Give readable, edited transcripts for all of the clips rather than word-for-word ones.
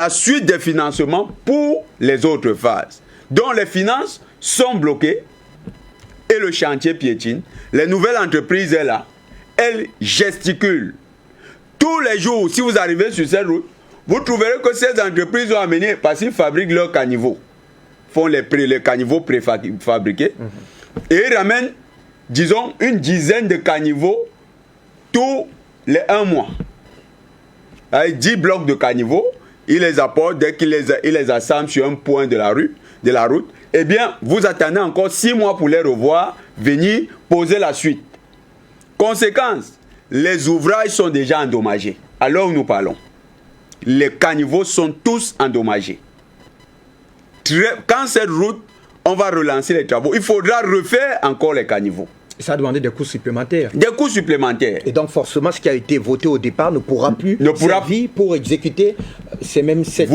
la suite des financements pour les autres phases. Donc les finances sont bloquées et le chantier piétine. Les nouvelles entreprises sont là. Elles gesticulent. Tous les jours, si vous arrivez sur cette route, vous trouverez que ces entreprises ont amené, parce qu'ils fabriquent leurs caniveaux, font les caniveaux préfabriqués, et ils ramènent, disons, une dizaine de caniveaux tous les 1 mois. Avec 10 blocs de caniveaux, ils les apportent dès qu'ils les assemblent sur un point de la route. Eh bien, vous attendez encore 6 mois pour les revoir, venir poser la suite. Conséquence, les ouvrages sont déjà endommagés. Alors nous parlons. Les caniveaux sont tous endommagés. Quand cette route, on va relancer les travaux, il faudra refaire encore les caniveaux. Ça a demandé des coûts supplémentaires. Des coûts supplémentaires. Et donc forcément, ce qui a été voté au départ ne pourra plus servir pour exécuter ces mêmes tâches.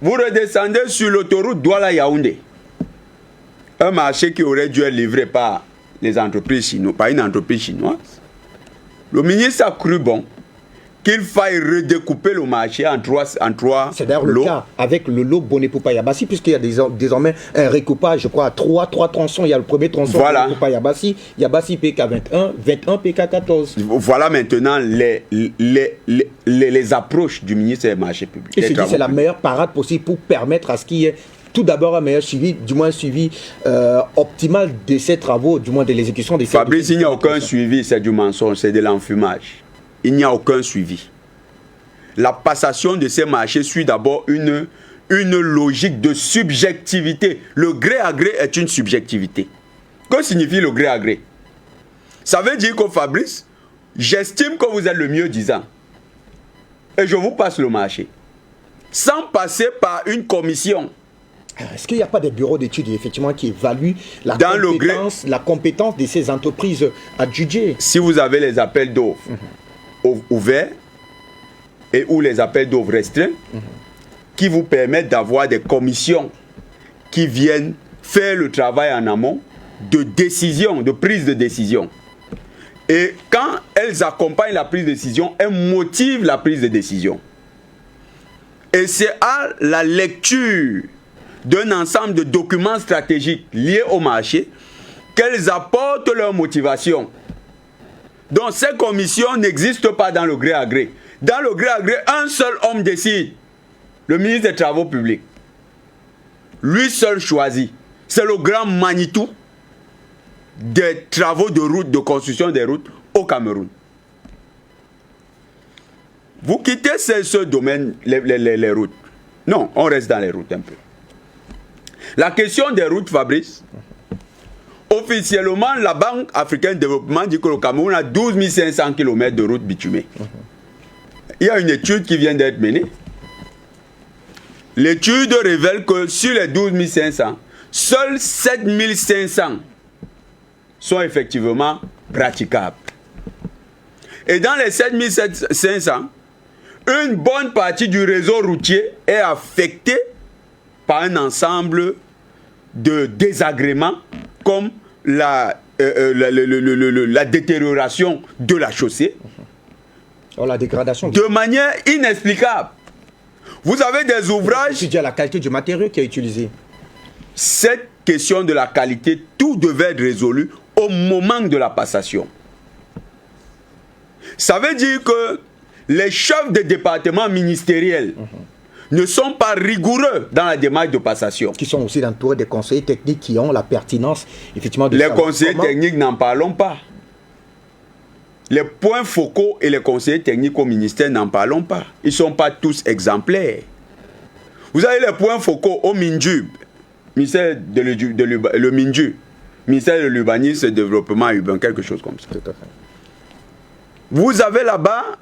Vous redescendez sur l'autoroute Douala-Yaoundé. Un marché qui aurait dû être livré par les entreprises chinoises, par une entreprise chinoise. Le ministre a cru bon qu'il faille redécouper le marché en trois c'est d'ailleurs le cas avec le lot Boné-Poupa-Yabassi, puisqu'il y a désormais un recoupage, je crois, à trois tronçons. Il y a le premier tronçon Boné-Poupa-Yabassi, Yabassi PK21, 21 PK14. Voilà maintenant les approches du ministre des marchés publics. Et c'est la meilleure parade possible pour permettre à ce qu'il y ait tout d'abord un meilleur suivi, du moins un suivi optimal de ces travaux, du moins de l'exécution des services. Fabrice, il n'y a aucun suivi, c'est du mensonge, c'est de l'enfumage. Il n'y a aucun suivi. La passation de ces marchés suit d'abord une logique de subjectivité. Le gré à gré est une subjectivité. Que signifie le gré à gré? Ça veut dire que Fabrice, j'estime que vous êtes le mieux disant. Et je vous passe le marché. Sans passer par une commission. Est-ce qu'il n'y a pas des bureaux d'études effectivement qui évaluent la compétence de ces entreprises adjugées? Si vous avez les appels d'offres ouverts et ou les appels d'offres restreints qui vous permettent d'avoir des commissions qui viennent faire le travail en amont de décision, de prise de décision. Et quand elles accompagnent la prise de décision, elles motivent la prise de décision. Et c'est à la lecture d'un ensemble de documents stratégiques liés au marché qu'elles apportent leur motivation. Donc ces commissions n'existent pas dans le gré à gré. Dans le gré à gré, un seul homme décide. Le ministre des Travaux publics. Lui seul choisit. C'est le grand Manitou des travaux de route, de construction des routes au Cameroun. Vous quittez ce domaine, les routes. Non, on reste dans les routes un peu. La question des routes, Fabrice, officiellement, la Banque africaine de développement dit que le Cameroun a 12 500 km de routes bitumées. Il y a une étude qui vient d'être menée. L'étude révèle que sur les 12 500, seuls 7 500 sont effectivement praticables. Et dans les 7 500, une bonne partie du réseau routier est affectée par un ensemble de désagréments comme la détérioration de la chaussée, la dégradation de manière inexplicable. Vous avez des ouvrages... C'est dû à la qualité du matériau qui est utilisé. Cette question de la qualité, tout devait être résolu au moment de la passation. Ça veut dire que les chefs de département ministériels ne sont pas rigoureux dans la démarche de passation. Qui sont aussi entourés des conseillers techniques qui ont la pertinence, effectivement, de les conseillers techniques, n'en parlons pas. Les points focaux et les conseillers techniques au ministère, n'en parlons pas. Ils ne sont pas tous exemplaires. Vous avez les points focaux au MINJUB, ministère le MINJUB, ministère de l'urbanisme et développement urbain, quelque chose comme ça. Tout à fait. Vous avez là-bas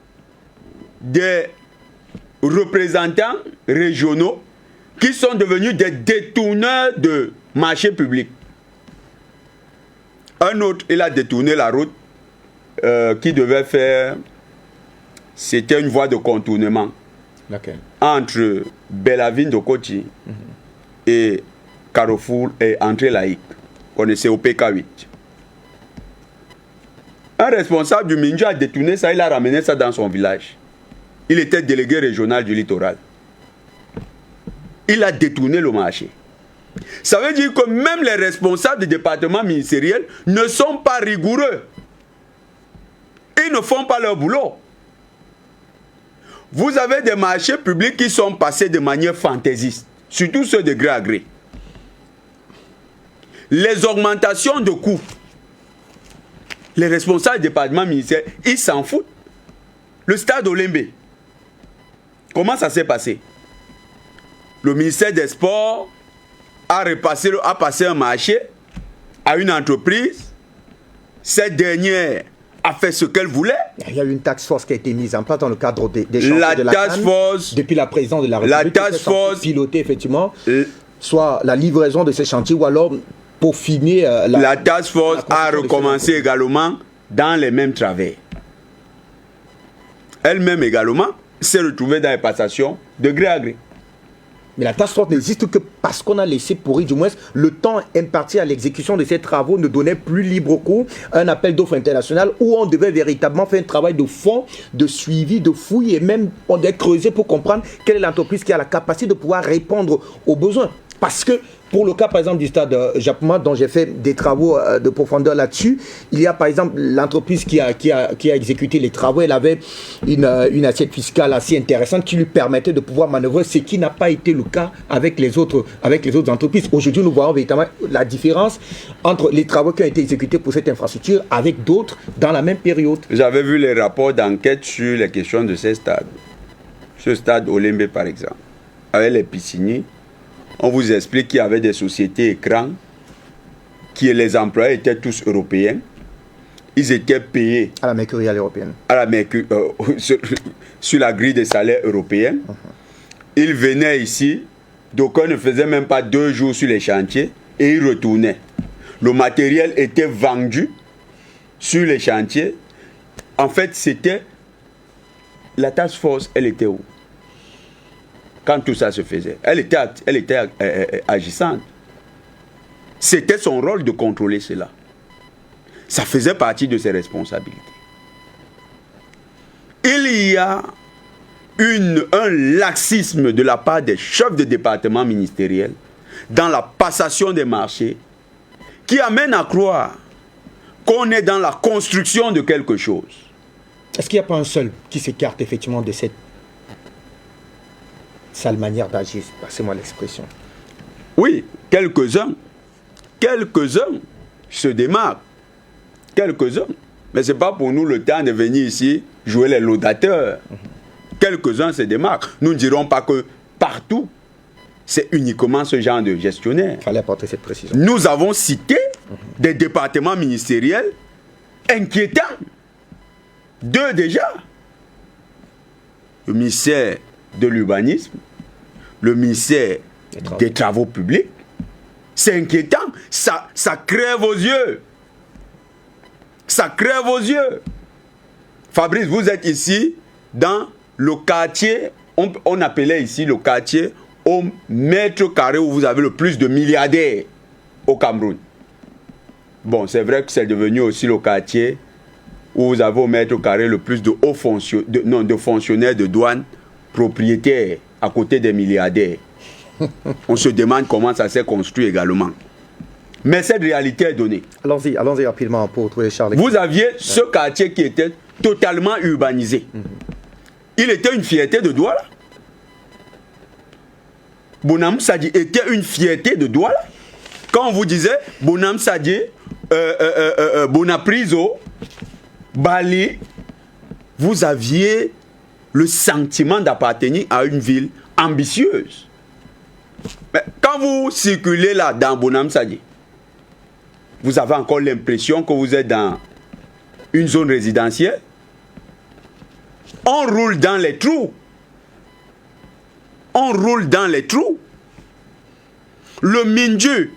des représentants régionaux qui sont devenus des détourneurs de marchés publics. Un autre, il a détourné la route qui devait faire, c'était une voie de contournement. Laquelle? Entre Bellavine de Koti et Carrefour et Entrée Laïque. Connaissez au PK8. Un responsable du Minju a détourné ça, il a ramené ça dans son village. Il était délégué régional du littoral. il a détourné le marché. Ça veut dire que même les responsables des départements ministériels ne sont pas rigoureux. Ils ne font pas leur boulot. Vous avez des marchés publics qui sont passés de manière fantaisiste, surtout ceux de gré à gré. Les augmentations de coûts, les responsables des départements ministériels, ils s'en foutent. Le stade Olembe, comment ça s'est passé? Le ministère des Sports a passé un marché à une entreprise. Cette dernière a fait ce qu'elle voulait. Il y a eu une task force qui a été mise en place dans le cadre des chantiers de la task force, depuis la présidence de la République. La task force piloter effectivement soit la livraison de ces chantiers ou alors pour finir la task force a recommencé également dans les mêmes travers. Elle-même également s'est retrouvée dans les passations de gré à gré. Mais la task force n'existe que parce qu'on a laissé pourrir, du moins, le temps imparti à l'exécution de ces travaux ne donnait plus libre cours à un appel d'offres international où on devait véritablement faire un travail de fond, de suivi, de fouille et même on devait creuser pour comprendre quelle est l'entreprise qui a la capacité de pouvoir répondre aux besoins. Parce que pour le cas par exemple du stade Japon, dont j'ai fait des travaux de profondeur là-dessus, il y a par exemple l'entreprise qui a exécuté les travaux, elle avait une assiette fiscale assez intéressante qui lui permettait de pouvoir manœuvrer, ce qui n'a pas été le cas avec les autres entreprises. Aujourd'hui, nous voyons véritablement la différence entre les travaux qui ont été exécutés pour cette infrastructure avec d'autres dans la même période. J'avais vu les rapports d'enquête sur les questions de ces stades. Ce stade Olembe par exemple, avec les pisciniers. On vous explique qu'il y avait des sociétés écrans, qui les employés étaient tous européens. Ils étaient payés à la mercuriale européenne. Sur la grille des salaires européens. Ils venaient ici, d'aucuns ne faisaient même pas 2 jours sur les chantiers et ils retournaient. Le matériel était vendu sur les chantiers. En fait, c'était la task force, elle était où? Quand tout ça se faisait, elle était agissante. C'était son rôle de contrôler cela. Ça faisait partie de ses responsabilités. Il y a un laxisme de la part des chefs de département ministériels dans la passation des marchés qui amène à croire qu'on est dans la construction de quelque chose. Est-ce qu'il n'y a pas un seul qui s'écarte effectivement de cette sale manière d'agir, passez-moi l'expression? Oui, quelques-uns se démarquent, quelques-uns, mais ce n'est pas pour nous le temps de venir ici jouer les laudateurs. Quelques-uns se démarquent. Nous ne dirons pas que partout, c'est uniquement ce genre de gestionnaire. Il fallait apporter cette précision. Nous avons cité des départements ministériels inquiétants. 2 déjà. Le ministère de l'urbanisme, le ministère des travaux publics. C'est inquiétant. Ça crève aux yeux. Ça crève aux yeux. Fabrice, vous êtes ici dans le quartier, on appelait ici le quartier au mètre carré où vous avez le plus de milliardaires au Cameroun. Bon, c'est vrai que c'est devenu aussi le quartier où vous avez au mètre carré le plus de fonctionnaires de douane propriétaires à côté des milliardaires. On se demande comment ça s'est construit également. Mais cette réalité est donnée. Allons-y rapidement pour trouver Charles. Vous aviez ce quartier qui était totalement urbanisé. Il était une fierté de Douala. Bonham Sadji était une fierté de Douala. Quand on vous disait Bonham Sadji, Bonapriso, Bali, vous aviez le sentiment d'appartenir à une ville ambitieuse. Mais quand vous circulez là dans Bonham Sadji, vous avez encore l'impression que vous êtes dans une zone résidentielle. On roule dans les trous. On roule dans les trous. Le Minju,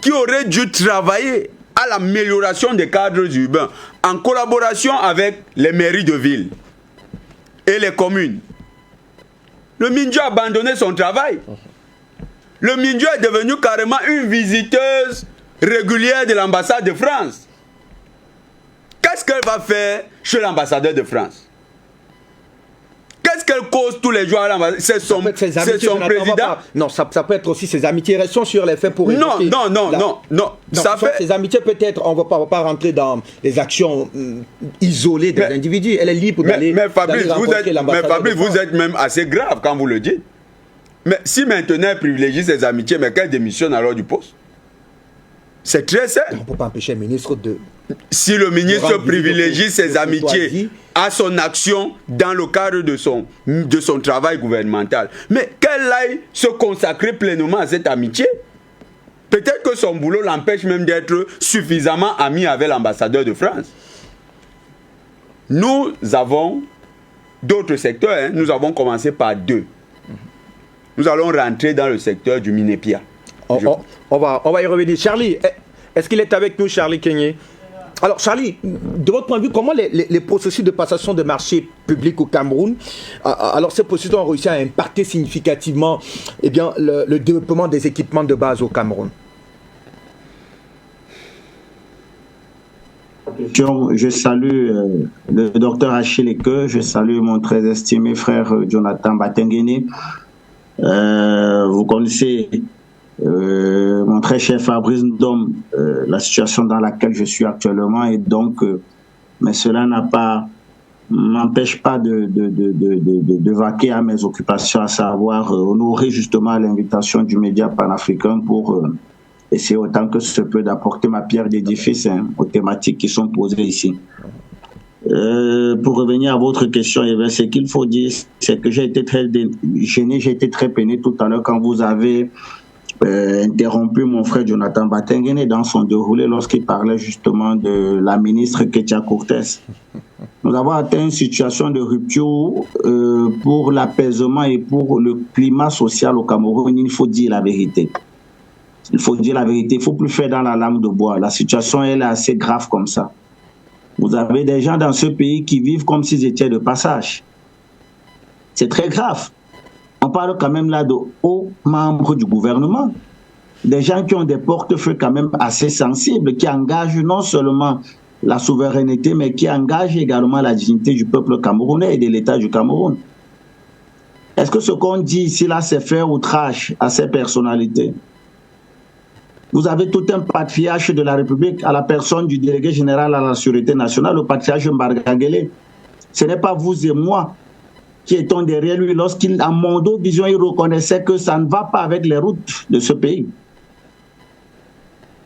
qui aurait dû travailler à l'amélioration des cadres urbains en collaboration avec les mairies de ville et les communes. Le Minju a abandonné son travail. Le Minju est devenu carrément une visiteuse régulière de l'ambassade de France. Qu'est-ce qu'elle va faire chez l'ambassadeur de France? Qu'est-ce quelle cause tous les jours à l'ambassade? C'est son président. Non, ça peut être aussi ses amitiés. Restons sur les faits pour non, ça fait... Ses amitiés, peut-être, on ne va pas rentrer dans les actions isolées des individus. Elle est libre d'aller. Mais Fabrice, vous êtes même assez grave quand vous le dites. Mais si maintenant elle privilégie ses amitiés, mais qu'elle démissionne alors du poste? C'est très simple. On ne peut pas empêcher le ministre de... Si le ministre privilégie ses amitiés à son action dans le cadre de son travail gouvernemental, mais qu'elle aille se consacrer pleinement à cette amitié. Peut-être que son boulot l'empêche même d'être suffisamment ami avec l'ambassadeur de France. Nous avons d'autres secteurs, hein. Nous avons commencé par 2. Nous allons rentrer dans le secteur du Minépia. On va y revenir. Charlie, est-ce qu'il est avec nous, Charlie Kenyé? Alors, Charlie, de votre point de vue, comment les processus de passation de marchés publics au Cameroun, alors ces processus ont réussi à impacter significativement le développement des équipements de base au Cameroun? Je salue le docteur Achille Eke, je salue mon très estimé frère Jonathan Batengene. Vous connaissez mon très cher Fabrice Ndom, la situation dans laquelle je suis actuellement, et donc, mais cela m'empêche pas de vaquer à mes occupations, à savoir honorer justement l'invitation du média panafricain pour essayer autant que ce peut d'apporter ma pierre d'édifice aux thématiques qui sont posées ici. Pour revenir à votre question, ce qu'il faut dire, c'est que j'ai été très gêné, j'ai été très peiné tout à l'heure quand vous avez interrompu mon frère Jonathan Batengene dans son déroulé lorsqu'il parlait justement de la ministre Ketia Cortez. Nous avons atteint une situation de rupture pour l'apaisement et pour le climat social au Cameroun. Il faut dire la vérité. Il faut dire la vérité. Il ne faut plus faire dans la langue de bois. La situation, elle est assez grave comme ça. Vous avez des gens dans ce pays qui vivent comme s'ils étaient de passage. C'est très grave. On parle quand même là de hauts membres du gouvernement. Des gens qui ont des portefeuilles quand même assez sensibles, qui engagent non seulement la souveraineté, mais qui engagent également la dignité du peuple camerounais et de l'État du Cameroun. Est-ce que ce qu'on dit ici là, c'est faire outrage à ces personnalités? Vous avez tout un patriarche de la République à la personne du délégué général à la Sûreté nationale, le patriarche Mbargagele. Ce n'est pas vous et moi qui étions derrière lui lorsqu'il, à Mondo Vision, il reconnaissait que ça ne va pas avec les routes de ce pays.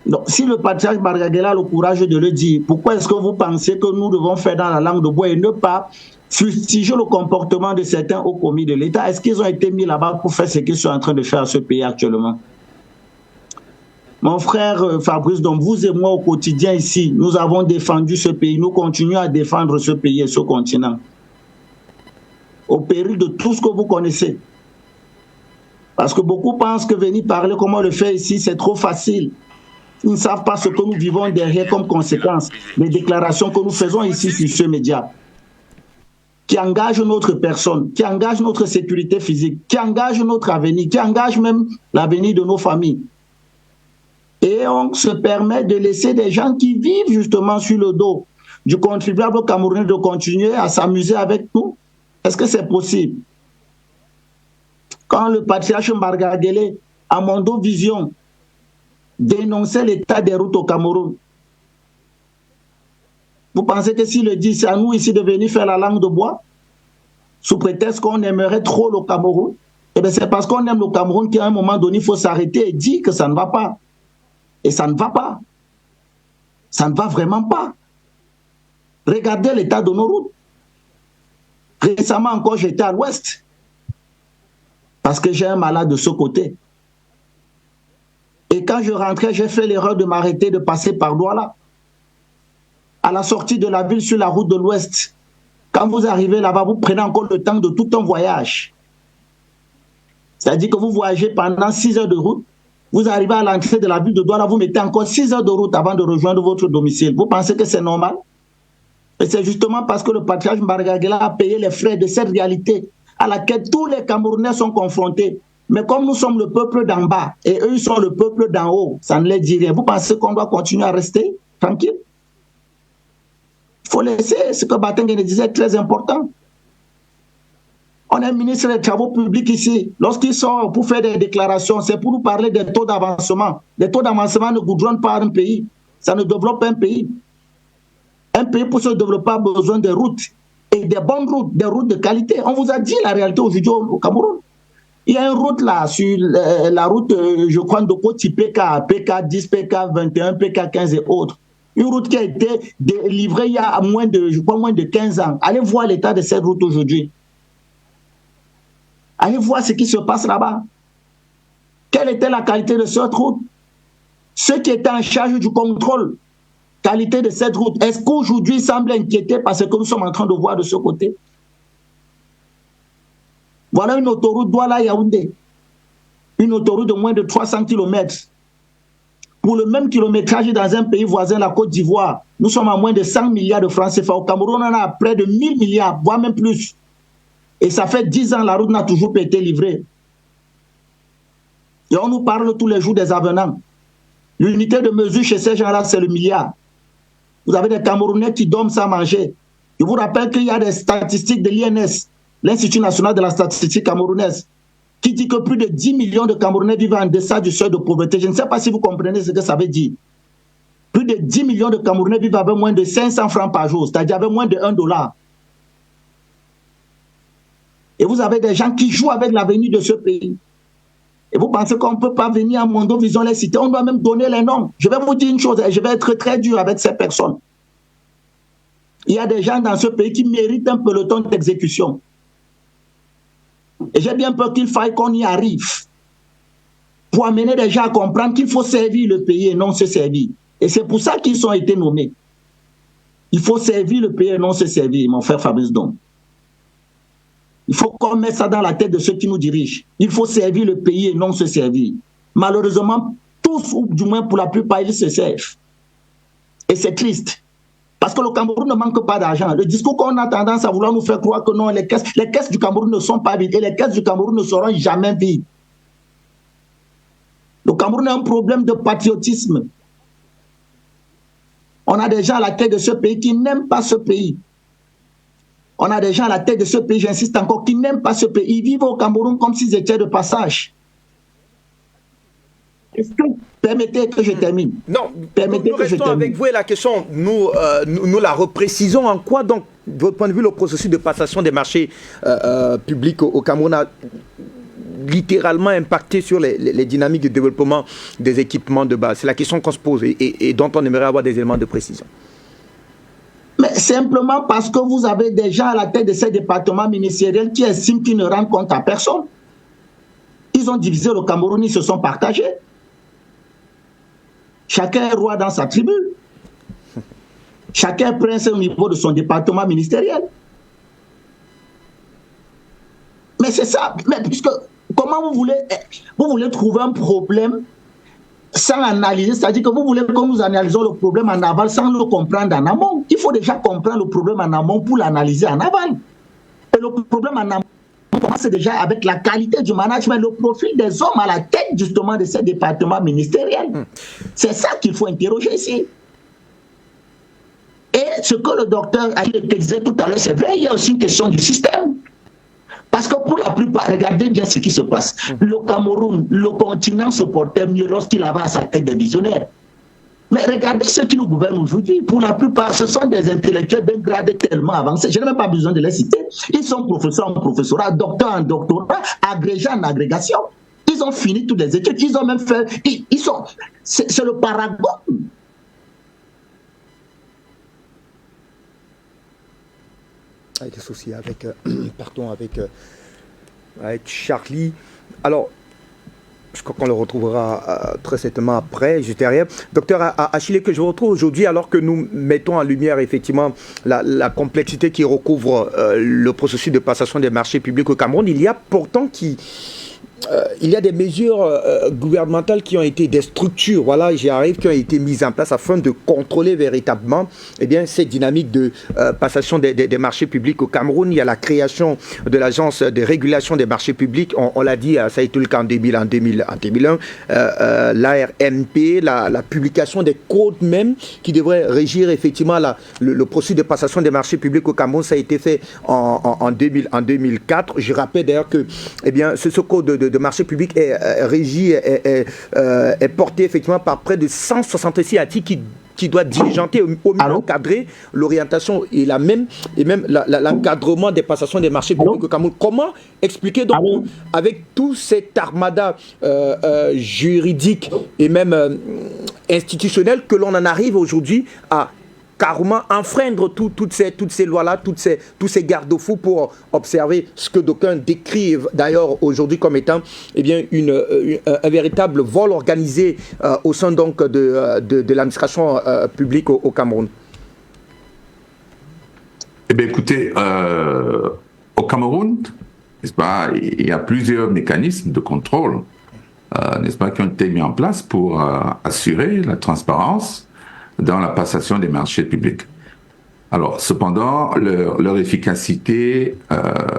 Donc, si le patriarche Mbargagele a le courage de le dire, pourquoi est-ce que vous pensez que nous devons faire dans la langue de bois et ne pas fustiger le comportement de certains hauts commis de l'État? Est-ce qu'ils ont été mis là-bas pour faire ce qu'ils sont en train de faire à ce pays actuellement? Mon frère Fabrice, donc vous et moi au quotidien ici, nous avons défendu ce pays, nous continuons à défendre ce pays et ce continent. Au péril de tout ce que vous connaissez. Parce que beaucoup pensent que venir parler comme on le fait ici, c'est trop facile. Ils ne savent pas ce que nous vivons derrière comme conséquence des déclarations que nous faisons ici sur ce média, qui engagent notre personne, qui engagent notre sécurité physique, qui engagent notre avenir, qui engagent même l'avenir de nos familles. Et on se permet de laisser des gens qui vivent justement sur le dos du contribuable camerounais de continuer à s'amuser avec nous. Est-ce que c'est possible? Quand le patriarche Mbargagele, à Mondo Vision, dénonçait l'état des routes au Cameroun, vous pensez que s'il le dit, c'est à nous ici de venir faire la langue de bois, sous prétexte qu'on aimerait trop le Cameroun? Eh bien, c'est parce qu'on aime le Cameroun qu'à un moment donné, il faut s'arrêter et dire que ça ne va pas. Et ça ne va pas. Ça ne va vraiment pas. Regardez l'état de nos routes. Récemment encore, j'étais à l'ouest. Parce que j'ai un malade de ce côté. Et quand je rentrais, j'ai fait l'erreur de m'arrêter, de passer par Douala. À la sortie de la ville sur la route de l'ouest, quand vous arrivez là-bas, vous prenez encore le temps de tout un voyage. C'est-à-dire que vous voyagez pendant 6 heures de route. Vous arrivez à l'entrée de la ville de Douala, vous mettez encore 6 heures de route avant de rejoindre votre domicile. Vous pensez que c'est normal? Et c'est justement parce que le patriarche Mbargagele a payé les frais de cette réalité à laquelle tous les Camerounais sont confrontés. Mais comme nous sommes le peuple d'en bas et eux ils sont le peuple d'en haut, ça ne les dit rien. Vous pensez qu'on doit continuer à rester tranquille? Il faut laisser ce que Batengene disait très important. On a un ministre des Travaux publics ici. Lorsqu'il sort pour faire des déclarations, c'est pour nous parler des taux d'avancement. Les taux d'avancement ne goudronnent pas un pays. Ça ne développe un pays. Un pays, pour se développer, a besoin de routes. Et des bonnes routes, des routes de qualité. On vous a dit la réalité aujourd'hui au Cameroun. Il y a une route là, sur la route, je crois, de Koti PK, PK10, PK21, PK15 et autres. Une route qui a été livrée il y a moins de 15 ans. Allez voir l'état de cette route aujourd'hui. Allez voir ce qui se passe là-bas. Quelle était la qualité de cette route? Ceux qui étaient en charge du contrôle, qualité de cette route, est-ce qu'aujourd'hui ils semblent inquiétés par ce que nous sommes en train de voir de ce côté? Voilà une autoroute Douala-Yaoundé. Une autoroute de moins de 300 km. Pour le même kilométrage dans un pays voisin, la Côte d'Ivoire, nous sommes à moins de 100 milliards de francs CFA. Au Cameroun, on a près de 1000 milliards, voire même plus. Et ça fait 10 ans, la route n'a toujours pas été livrée. Et on nous parle tous les jours des avenants. L'unité de mesure chez ces gens-là, c'est le milliard. Vous avez des Camerounais qui dorment sans manger. Je vous rappelle qu'il y a des statistiques de l'INS, l'Institut national de la statistique camerounaise, qui dit que plus de 10 millions de Camerounais vivent en deçà du seuil de pauvreté. Je ne sais pas si vous comprenez ce que ça veut dire. Plus de 10 millions de Camerounais vivent avec moins de 500 francs par jour, c'est-à-dire avec moins de 1 $. Et vous avez des gens qui jouent avec l'avenir de ce pays. Et vous pensez qu'on ne peut pas venir à Mondo Vision les citer? On doit même donner les noms. Je vais vous dire une chose, et je vais être très dur avec ces personnes. Il y a des gens dans ce pays qui méritent un peloton d'exécution. Et j'ai bien peur qu'il faille qu'on y arrive pour amener des gens à comprendre qu'il faut servir le pays et non se servir. Et c'est pour ça qu'ils ont été nommés. Il faut servir le pays et non se servir, mon frère Fabrice Dom. Il faut qu'on mette ça dans la tête de ceux qui nous dirigent. Il faut servir le pays et non se servir. Malheureusement, tous, ou du moins pour la plupart, ils se servent. Et c'est triste. Parce que le Cameroun ne manque pas d'argent. Le discours qu'on a tendance à vouloir nous faire croire que non, les caisses du Cameroun ne sont pas vides. Et les caisses du Cameroun ne seront jamais vides. Le Cameroun a un problème de patriotisme. On a des gens à la tête de ce pays qui n'aiment pas ce pays. On a des gens à la tête de ce pays, j'insiste encore, qui n'aiment pas ce pays. Ils vivent au Cameroun comme s'ils étaient de passage. Est-ce que permettez que je termine? Non, nous restons avec vous et la question, nous la reprécisons. En quoi, donc, de votre point de vue, le processus de passation des marchés publics au Cameroun a littéralement impacté sur les dynamiques de développement des équipements de base? C'est la question qu'on se pose et dont on aimerait avoir des éléments de précision. Mais simplement parce que vous avez des gens à la tête de ces départements ministériels qui estiment qu'ils ne rendent compte à personne. Ils ont divisé le Cameroun, ils se sont partagés. Chacun est roi dans sa tribu. Chacun est prince au niveau de son département ministériel. Mais c'est ça. Mais puisque, comment vous voulez trouver un problème sans analyser, c'est-à-dire que vous voulez que nous analysons le problème en aval sans le comprendre en amont. Il faut déjà comprendre le problème en amont pour l'analyser en aval. Et le problème en amont commence déjà avec la qualité du management, le profil des hommes à la tête justement de ces départements ministériels. C'est ça qu'il faut interroger ici. Et ce que le docteur disait tout à l'heure, c'est vrai, il y a aussi une question du système. Parce que pour la plupart, regardez bien ce qui se passe. Le Cameroun, le continent se portait mieux lorsqu'il avait à sa tête des visionnaires. Mais regardez ceux qui nous gouvernent aujourd'hui. Pour la plupart, ce sont des intellectuels d'un grade tellement avancé. Je n'ai même pas besoin de les citer. Ils sont professeurs en professorat, docteurs en doctorat, agrégés en agrégation. Ils ont fini toutes les études. Ils ont même fait... C'est le paragon. Des soucis avec, avec Charlie. Alors, je crois qu'on le retrouvera très certainement après, juste derrière. Docteur Achille, que je retrouve aujourd'hui, alors que nous mettons en lumière effectivement la complexité qui recouvre le processus de passation des marchés publics au Cameroun, il y a pourtant il y a des mesures gouvernementales qui ont été, des structures, voilà, j'y arrive, qui ont été mises en place afin de contrôler véritablement cette dynamique de passation des marchés publics au Cameroun. Il y a la création de l'agence de régulation des marchés publics, on l'a dit, ça a été le cas en 2001, l'ARMP, la publication des codes même qui devraient régir effectivement le processus de passation des marchés publics au Cameroun. Ça a été fait en 2004. Je rappelle d'ailleurs que ce code de marché public est régi, est porté effectivement par près de 166 articles qui doit diligenter au mieux encadrer l'orientation et même l'encadrement des passations des marchés publics au Cameroun. Comment expliquer donc avec tout cet armada juridique et même institutionnel que l'on en arrive aujourd'hui à carrément enfreindre toutes ces lois-là, tous ces garde-fous pour observer ce que d'aucuns décrivent d'ailleurs aujourd'hui comme étant un véritable vol organisé au sein donc de l'administration publique au Cameroun. Eh bien écoutez, au Cameroun, n'est-ce pas, il y a plusieurs mécanismes de contrôle, n'est-ce pas, qui ont été mis en place pour assurer la transparence dans la passation des marchés publics. Alors, cependant, leur efficacité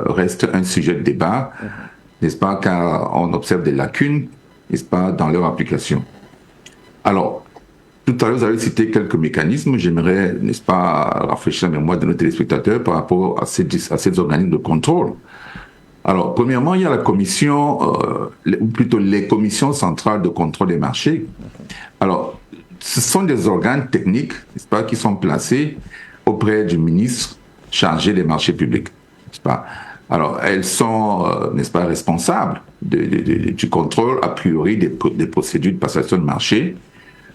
reste un sujet de débat, n'est-ce pas, car on observe des lacunes, n'est-ce pas, dans leur application. Alors, tout à l'heure, vous avez cité quelques mécanismes. J'aimerais, n'est-ce pas, rafraîchir la mémoire de nos téléspectateurs par rapport à ces organismes de contrôle. Alors, premièrement, il y a la commission, ou plutôt les commissions centrales de contrôle des marchés. Alors, ce sont des organes techniques, n'est-ce pas, qui sont placés auprès du ministre chargé des marchés publics, n'est-ce pas. Alors, elles sont, n'est-ce pas, responsables du contrôle a priori des procédures de passation de marché,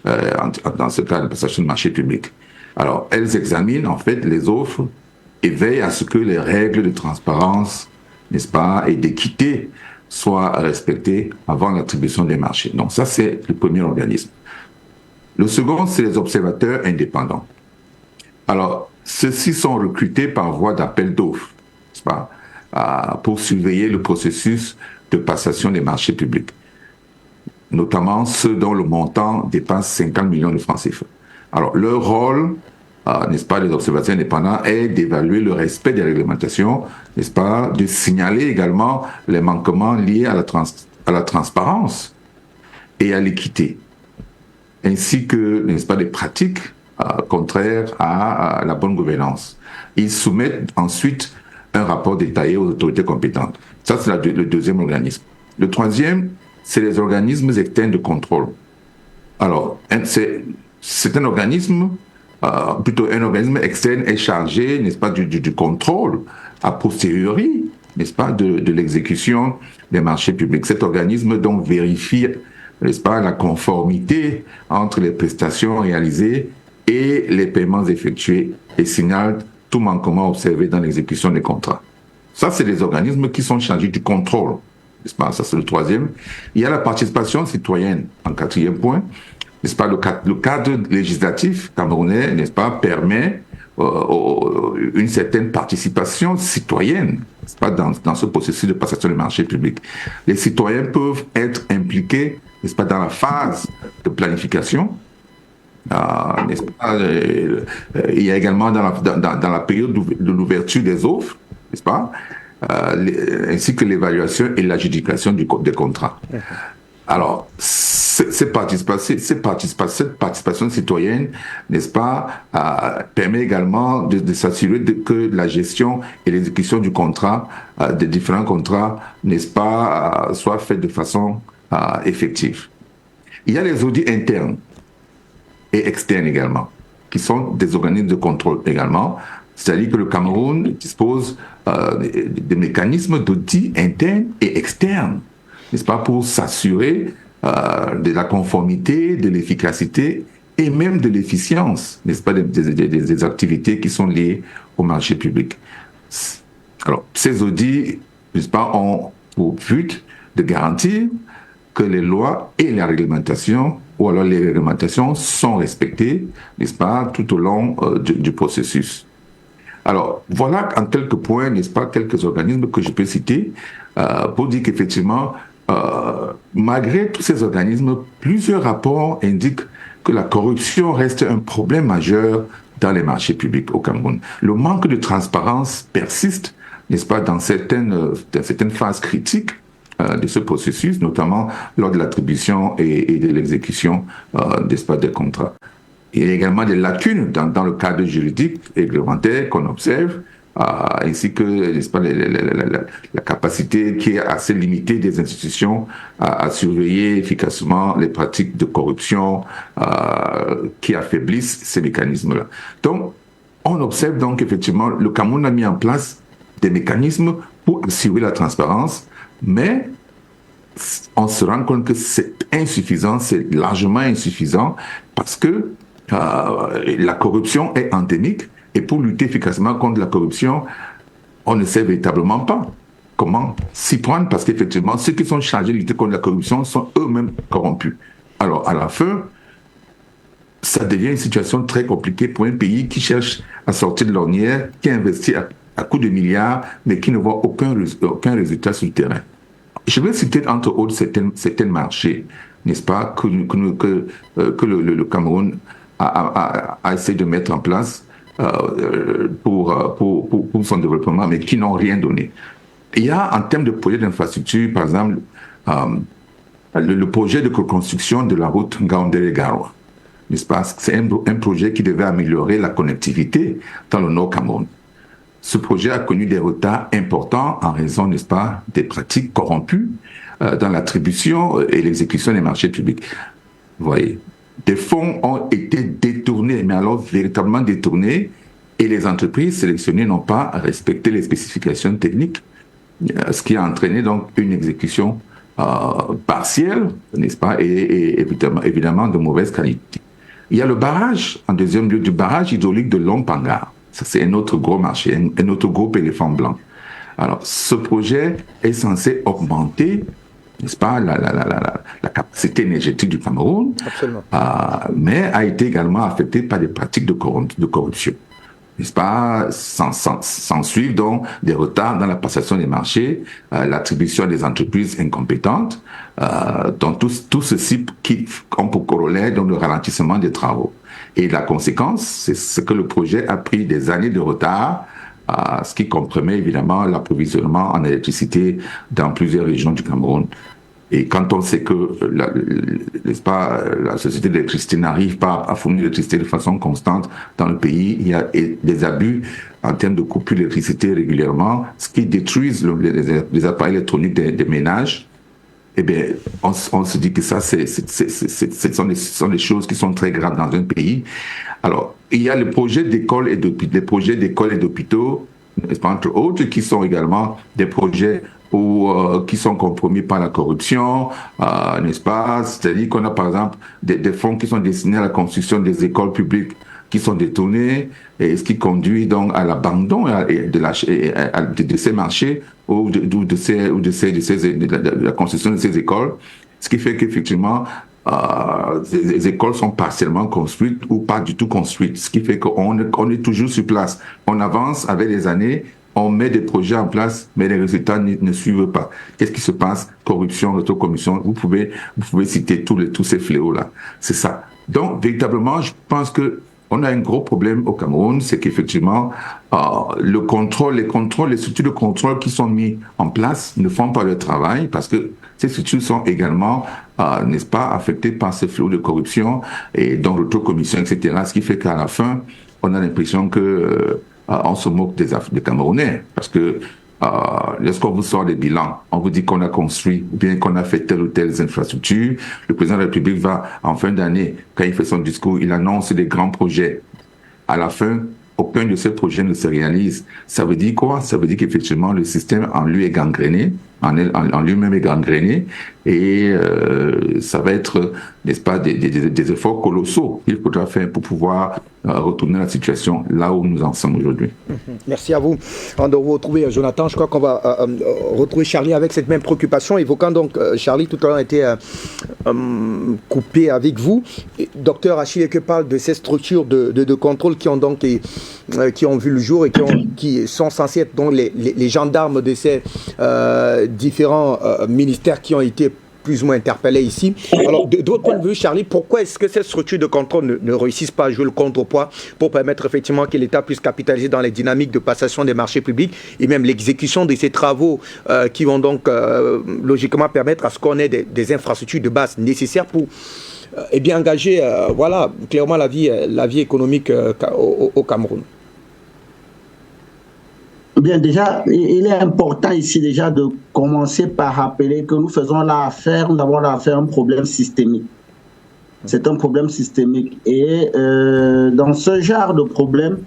dans ce cas de passation de marché public. Alors, elles examinent en fait les offres et veillent à ce que les règles de transparence, n'est-ce pas, et d'équité soient respectées avant l'attribution des marchés. Donc ça, c'est le premier organisme. Le second, c'est les observateurs indépendants. Alors, ceux-ci sont recrutés par voie d'appel d'offres, n'est-ce pas, pour surveiller le processus de passation des marchés publics, notamment ceux dont le montant dépasse 50 millions de francs CFA. Alors, leur rôle, n'est-ce pas, des observateurs indépendants, est d'évaluer le respect des réglementations, n'est-ce pas, de signaler également les manquements liés à la transparence et à l'équité, ainsi que, n'est-ce pas, des pratiques contraires à la bonne gouvernance. Ils soumettent ensuite un rapport détaillé aux autorités compétentes. Ça, c'est le deuxième organisme. Le troisième, c'est les organismes externes de contrôle. Alors, c'est un organisme, plutôt un organisme externe est chargé, n'est-ce pas, du contrôle a posteriori, n'est-ce pas, de l'exécution des marchés publics. Cet organisme donc vérifie, n'est-ce pas, la conformité entre les prestations réalisées et les paiements effectués et signale tout manquement observé dans l'exécution des contrats. Ça, c'est les organismes qui sont chargés du contrôle, n'est-ce pas? Ça, c'est le troisième. Il y a la participation citoyenne, en quatrième point, n'est-ce pas? Le cadre législatif camerounais, n'est-ce pas, permet une certaine participation citoyenne, n'est-ce pas, dans ce processus de passation des marchés publics. Les citoyens peuvent être impliqués, n'est-ce pas, dans la phase de planification, n'est-ce pas, il y a également dans la période de l'ouverture des offres, n'est-ce pas, ainsi que l'évaluation et l'adjudication des contrats. Alors, cette participation citoyenne, n'est-ce pas, permet également de s'assurer que la gestion et l'exécution du contrat, des différents contrats, n'est-ce pas, soit faite de façon effective. Il y a les audits internes et externes également, qui sont des organismes de contrôle également. C'est-à-dire que le Cameroun dispose de mécanismes d'audit interne et externe, n'est-ce pas, pour s'assurer de la conformité, de l'efficacité et même de l'efficience, n'est-ce pas, des activités qui sont liées au marché public. Alors, ces audits, n'est-ce pas, ont pour but de garantir que les lois et les réglementations, ou alors les réglementations sont respectées, n'est-ce pas, tout au long du processus. Alors, voilà en quelques points, n'est-ce pas, quelques organismes que je peux citer pour dire qu'effectivement, malgré tous ces organismes, plusieurs rapports indiquent que la corruption reste un problème majeur dans les marchés publics au Cameroun. Le manque de transparence persiste, n'est-ce pas, dans certaines phases critiques de ce processus, notamment lors de l'attribution et de l'exécution, n'est-ce pas, des contrats. Il y a également des lacunes dans le cadre juridique et réglementaire qu'on observe, ainsi que, n'est-ce pas, la capacité qui est assez limitée des institutions à surveiller efficacement les pratiques de corruption qui affaiblissent ces mécanismes-là. Donc, on observe donc effectivement, le Cameroun a mis en place des mécanismes pour assurer la transparence, mais on se rend compte que c'est insuffisant, c'est largement insuffisant, parce que la corruption est endémique, et pour lutter efficacement contre la corruption, on ne sait véritablement pas comment s'y prendre, parce qu'effectivement, ceux qui sont chargés de lutter contre la corruption sont eux-mêmes corrompus. Alors, à la fin, ça devient une situation très compliquée pour un pays qui cherche à sortir de l'ornière, qui investit à coups de milliards, mais qui ne voit aucun résultat sur le terrain. Je vais citer entre autres certains marchés, n'est-ce pas, que le Cameroun a essayé de mettre en place pour son développement, mais qui n'ont rien donné. Il y a, en termes de projets d'infrastructure, par exemple, le projet de construction de la route Ngaoundéré-Garoua, n'est-ce pas? C'est un projet qui devait améliorer la connectivité dans le Nord Cameroun. Ce projet a connu des retards importants en raison, n'est-ce pas, des pratiques corrompues dans l'attribution et l'exécution des marchés publics. Vous voyez, des fonds ont été détournés, mais alors véritablement détournés, et les entreprises sélectionnées n'ont pas respecté les spécifications techniques, ce qui a entraîné donc une exécution partielle, n'est-ce pas, et évidemment de mauvaise qualité. Il y a le barrage, en deuxième lieu, du barrage hydraulique de Lompangar. Ça, c'est un autre gros marché, un autre gros éléphant blanc. Alors, ce projet est censé augmenter, n'est-ce pas, la capacité énergétique du Cameroun, mais a été également affecté par des pratiques de corruption. N'est-ce pas, sans suivre donc des retards dans la passation des marchés, l'attribution des entreprises incompétentes, donc tout ceci qui ont pour corollaire donc le ralentissement des travaux. Et la conséquence, c'est que le projet a pris des années de retard, ce qui compromet évidemment l'approvisionnement en électricité dans plusieurs régions du Cameroun. Et quand on sait que n'est-ce pas, la société d'électricité n'arrive pas à fournir l'électricité de façon constante dans le pays, il y a des abus en termes de coupure d'électricité régulièrement, ce qui détruit les appareils électroniques des ménages. Eh bien, on se dit que ça, ce sont des choses qui sont très graves dans un pays. Alors, il y a les projets d'écoles et d'hôpitaux, entre autres, qui sont également des projets qui sont compromis par la corruption, n'est-ce pas? C'est-à-dire qu'on a par exemple des fonds qui sont destinés à la construction des écoles publiques qui sont détournés, et ce qui conduit donc à l'abandon de ces marchés ou de la construction de ces écoles, ce qui fait qu'effectivement les écoles sont partiellement construites ou pas du tout construites, ce qui fait qu'on est toujours sur place. On avance avec les années, on met des projets en place, mais les résultats ne suivent pas. Qu'est-ce qui se passe? Corruption, autocommission, vous pouvez citer tous ces fléaux-là. C'est ça. Donc, véritablement, je pense que on a un gros problème au Cameroun, c'est qu'effectivement, les structures de contrôle qui sont mises en place ne font pas le travail, parce que ces structures sont également, n'est-ce pas, affectées par ces fléaux de corruption, et donc l'autocommission, etc., ce qui fait qu'à la fin, on a l'impression que on se moque des Camerounais, parce que lorsqu'on vous sort des bilans, on vous dit qu'on a construit, ou bien qu'on a fait telle ou telle infrastructure. Le président de la République va, en fin d'année, quand il fait son discours, il annonce des grands projets. À la fin, aucun de ces projets ne se réalise. Ça veut dire quoi? Ça veut dire qu'effectivement, le système en lui est gangréné, en lui-même est gangréné, et ça va être, n'est-ce pas, des efforts colossaux qu'il faudra faire pour pouvoir retourner la situation là où nous en sommes aujourd'hui. Merci à vous. On doit vous retrouver, Jonathan. Je crois qu'on va retrouver Charlie avec cette même préoccupation, évoquant donc, Charlie, tout à l'heure a été coupé avec vous. Docteur Achille, que parle de ces structures de contrôle qui ont donc qui ont vu le jour et qui sont censés être donc les gendarmes de différents ministères qui ont été plus ou moins interpellés ici. Alors, de votre point de vue, Charlie, pourquoi est-ce que ces structures de contrôle ne réussissent pas à jouer le contrepoids pour permettre effectivement que l'État puisse capitaliser dans les dynamiques de passation des marchés publics et même l'exécution de ces travaux qui vont donc logiquement permettre à ce qu'on ait des infrastructures de base nécessaires pour et bien engager voilà, clairement la vie économique au Cameroun? Bien, déjà, il est important ici déjà de commencer par rappeler que nous faisons l'affaire, nous avons l'affaire à un problème systémique. C'est un problème systémique. Et dans ce genre de problème,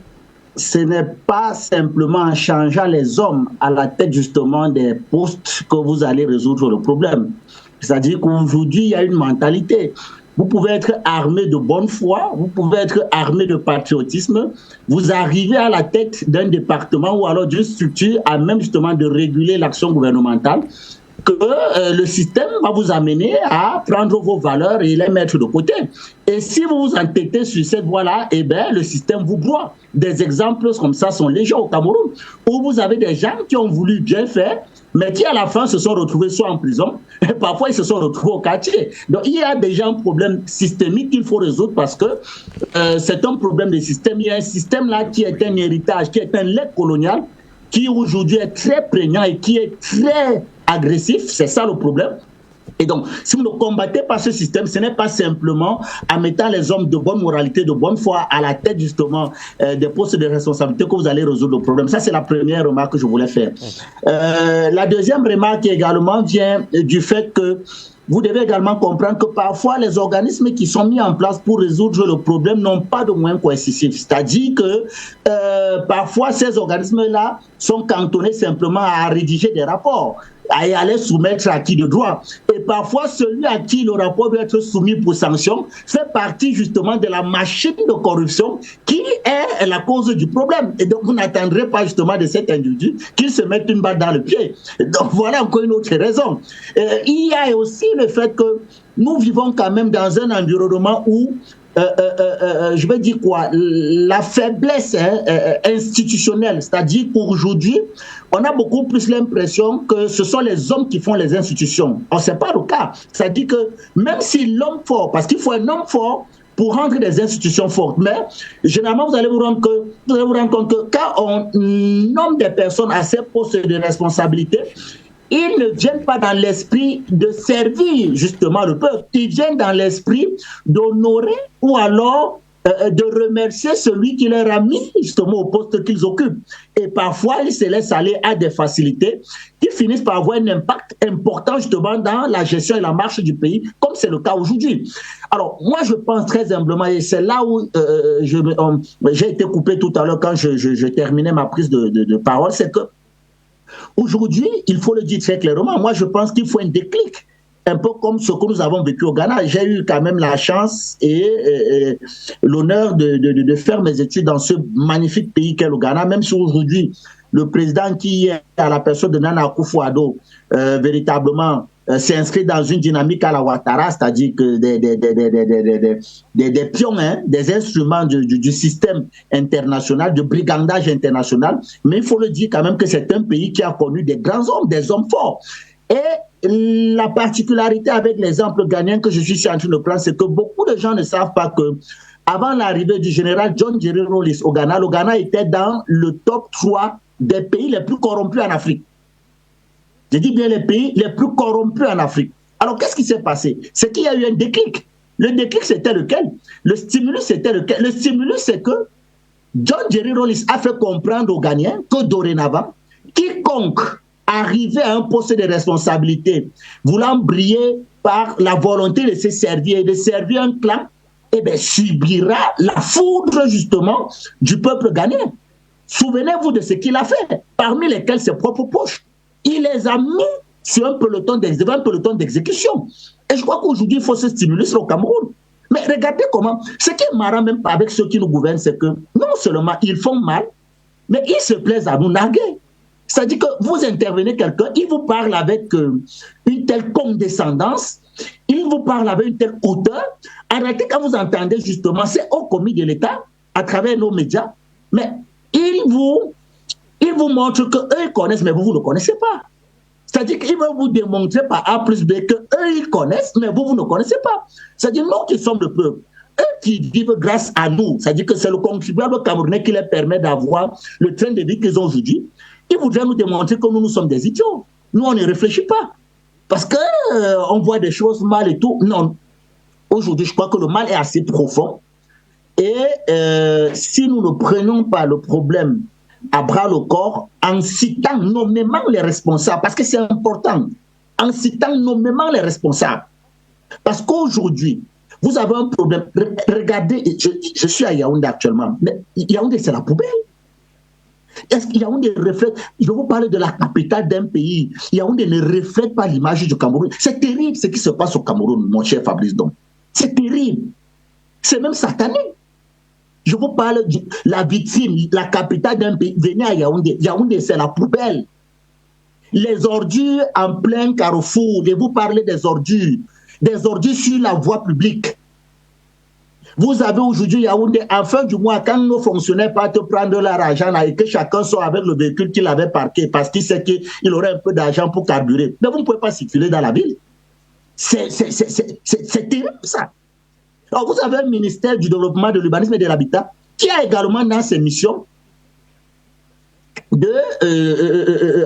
ce n'est pas simplement en changeant les hommes à la tête justement des postes que vous allez résoudre le problème. C'est-à-dire qu'aujourd'hui, il y a une mentalité. Vous pouvez être armé de bonne foi, vous pouvez être armé de patriotisme, vous arrivez à la tête d'un département ou alors d'une structure à même justement de réguler l'action gouvernementale, que le système va vous amener à prendre vos valeurs et les mettre de côté. Et si vous vous entêtez sur cette voie-là, eh bien, le système vous broie. Des exemples comme ça sont légion au Cameroun, où vous avez des gens qui ont voulu bien faire, mais qui à la fin se sont retrouvés soit en prison, et parfois ils se sont retrouvés au quartier. Donc il y a déjà un problème systémique qu'il faut résoudre parce que c'est un problème de système. Il y a un système là qui est un héritage, qui est un legs colonial, qui aujourd'hui est très prégnant et qui est très agressif. C'est ça le problème. Et donc, si vous ne combattez pas ce système, ce n'est pas simplement en mettant les hommes de bonne moralité, de bonne foi à la tête justement des postes de responsabilité que vous allez résoudre le problème. Ça, c'est la première remarque que je voulais faire. La deuxième remarque également vient du fait que vous devez également comprendre que parfois les organismes qui sont mis en place pour résoudre le problème n'ont pas de moyens coercitifs. C'est-à-dire que parfois ces organismes-là sont cantonnés simplement à rédiger des rapports, à aller soumettre à qui de droit. Et parfois, celui à qui le rapport doit être soumis pour sanction fait partie justement de la machine de corruption qui est la cause du problème. Et donc, vous n'attendrez pas justement de cet individu qu'il se mette une balle dans le pied. Donc, voilà encore une autre raison. Il y a aussi le fait que nous vivons quand même dans un environnement où je vais dire quoi, la faiblesse institutionnelle, c'est-à-dire qu'aujourd'hui, on a beaucoup plus l'impression que ce sont les hommes qui font les institutions. Or, ce n'est pas le cas. C'est-à-dire que même si l'homme fort, parce qu'il faut un homme fort pour rendre des institutions fortes, mais généralement, vous allez vous rendre compte que quand on nomme des personnes à ces postes de responsabilité, ils ne viennent pas dans l'esprit de servir justement le peuple, ils viennent dans l'esprit d'honorer ou alors de remercier celui qui leur a mis justement au poste qu'ils occupent. Et parfois, ils se laissent aller à des facilités qui finissent par avoir un impact important justement dans la gestion et la marche du pays, comme c'est le cas aujourd'hui. Alors, moi, je pense très humblement, et c'est là où j'ai été coupé tout à l'heure quand je terminais ma prise de parole, c'est que aujourd'hui, il faut le dire très clairement, moi je pense qu'il faut un déclic, un peu comme ce que nous avons vécu au Ghana. J'ai eu quand même la chance et l'honneur de faire mes études dans ce magnifique pays qu'est le Ghana, même si aujourd'hui, le président qui est à la personne de Nana Akufo-Addo, véritablement s'est inscrit dans une dynamique à la Ouattara, c'est-à-dire que des pions, hein, des instruments du système international, de brigandage international. Mais il faut le dire quand même que c'est un pays qui a connu des grands hommes, des hommes forts. Et la particularité avec l'exemple ghanéen que je suis en train de prendre, c'est que beaucoup de gens ne savent pas que avant l'arrivée du général John Jerry Rawlings au Ghana, le Ghana était dans le top 3 des pays les plus corrompus en Afrique. Je dis bien les pays les plus corrompus en Afrique. Alors, qu'est-ce qui s'est passé? C'est qu'il y a eu un déclic. Le déclic, c'était lequel? Le stimulus, c'était lequel? Le stimulus, c'est que John Jerry Rawlings a fait comprendre aux Ghanéens que dorénavant, quiconque arrivait à un poste de responsabilité, voulant briller par la volonté de se servir et de servir un clan, eh bien, subira la foudre, justement, du peuple ghanéen. Souvenez-vous de ce qu'il a fait, parmi lesquels ses propres poches. Il les a mis sur un peloton d'exécution. Et je crois qu'aujourd'hui, il faut se stimuler sur le Cameroun. Mais regardez comment, ce qui est marrant même avec ceux qui nous gouvernent, c'est que non seulement ils font mal, mais ils se plaisent à nous narguer. C'est-à-dire que vous intervenez quelqu'un, il vous parle avec une telle condescendance, il vous parle avec une telle hauteur. Arrêtez quand vous entendez justement ces hauts commis de l'État à travers nos médias, mais ils vous montrent qu'eux connaissent, mais vous ne le connaissez pas. C'est-à-dire qu'ils veulent vous démontrer par A plus B qu'eux, ils connaissent, mais vous ne connaissez pas. C'est-à-dire, nous qui sommes le peuple, eux qui vivent grâce à nous, c'est-à-dire que c'est le contribuable camerounais qui leur permet d'avoir le train de vie qu'ils ont aujourd'hui, ils voudraient nous démontrer que nous sommes des idiots. Nous, on ne réfléchit pas. Parce qu'on voit des choses mal et tout. Non. Aujourd'hui, je crois que le mal est assez profond. Et si nous ne prenons pas le problème à bras le corps, en citant nommément les responsables, parce que c'est important, en citant nommément les responsables. Parce qu'aujourd'hui, vous avez un problème. Regardez, je suis à Yaoundé actuellement, mais Yaoundé, c'est la poubelle. Est-ce qu'il Yaoundé reflète, je vais vous parler de la capitale d'un pays, Yaoundé ne reflète pas l'image du Cameroun. C'est terrible ce qui se passe au Cameroun, mon cher Fabrice Dom. C'est terrible. C'est même satané. Je vous parle de la vitrine, la capitale d'un pays. Venez à Yaoundé. Yaoundé, c'est la poubelle. Les ordures en plein carrefour. Et vous parlez des ordures sur la voie publique. Vous avez aujourd'hui Yaoundé, en fin du mois, quand nos fonctionnaires partent prendre leur argent et que chacun soit avec le véhicule qu'il avait parqué parce qu'il sait qu'il aurait un peu d'argent pour carburer. Mais vous ne pouvez pas circuler dans la ville. C'est terrible, ça. Alors, vous avez un ministère du développement, de l'urbanisme et de l'habitat qui a également dans ses missions de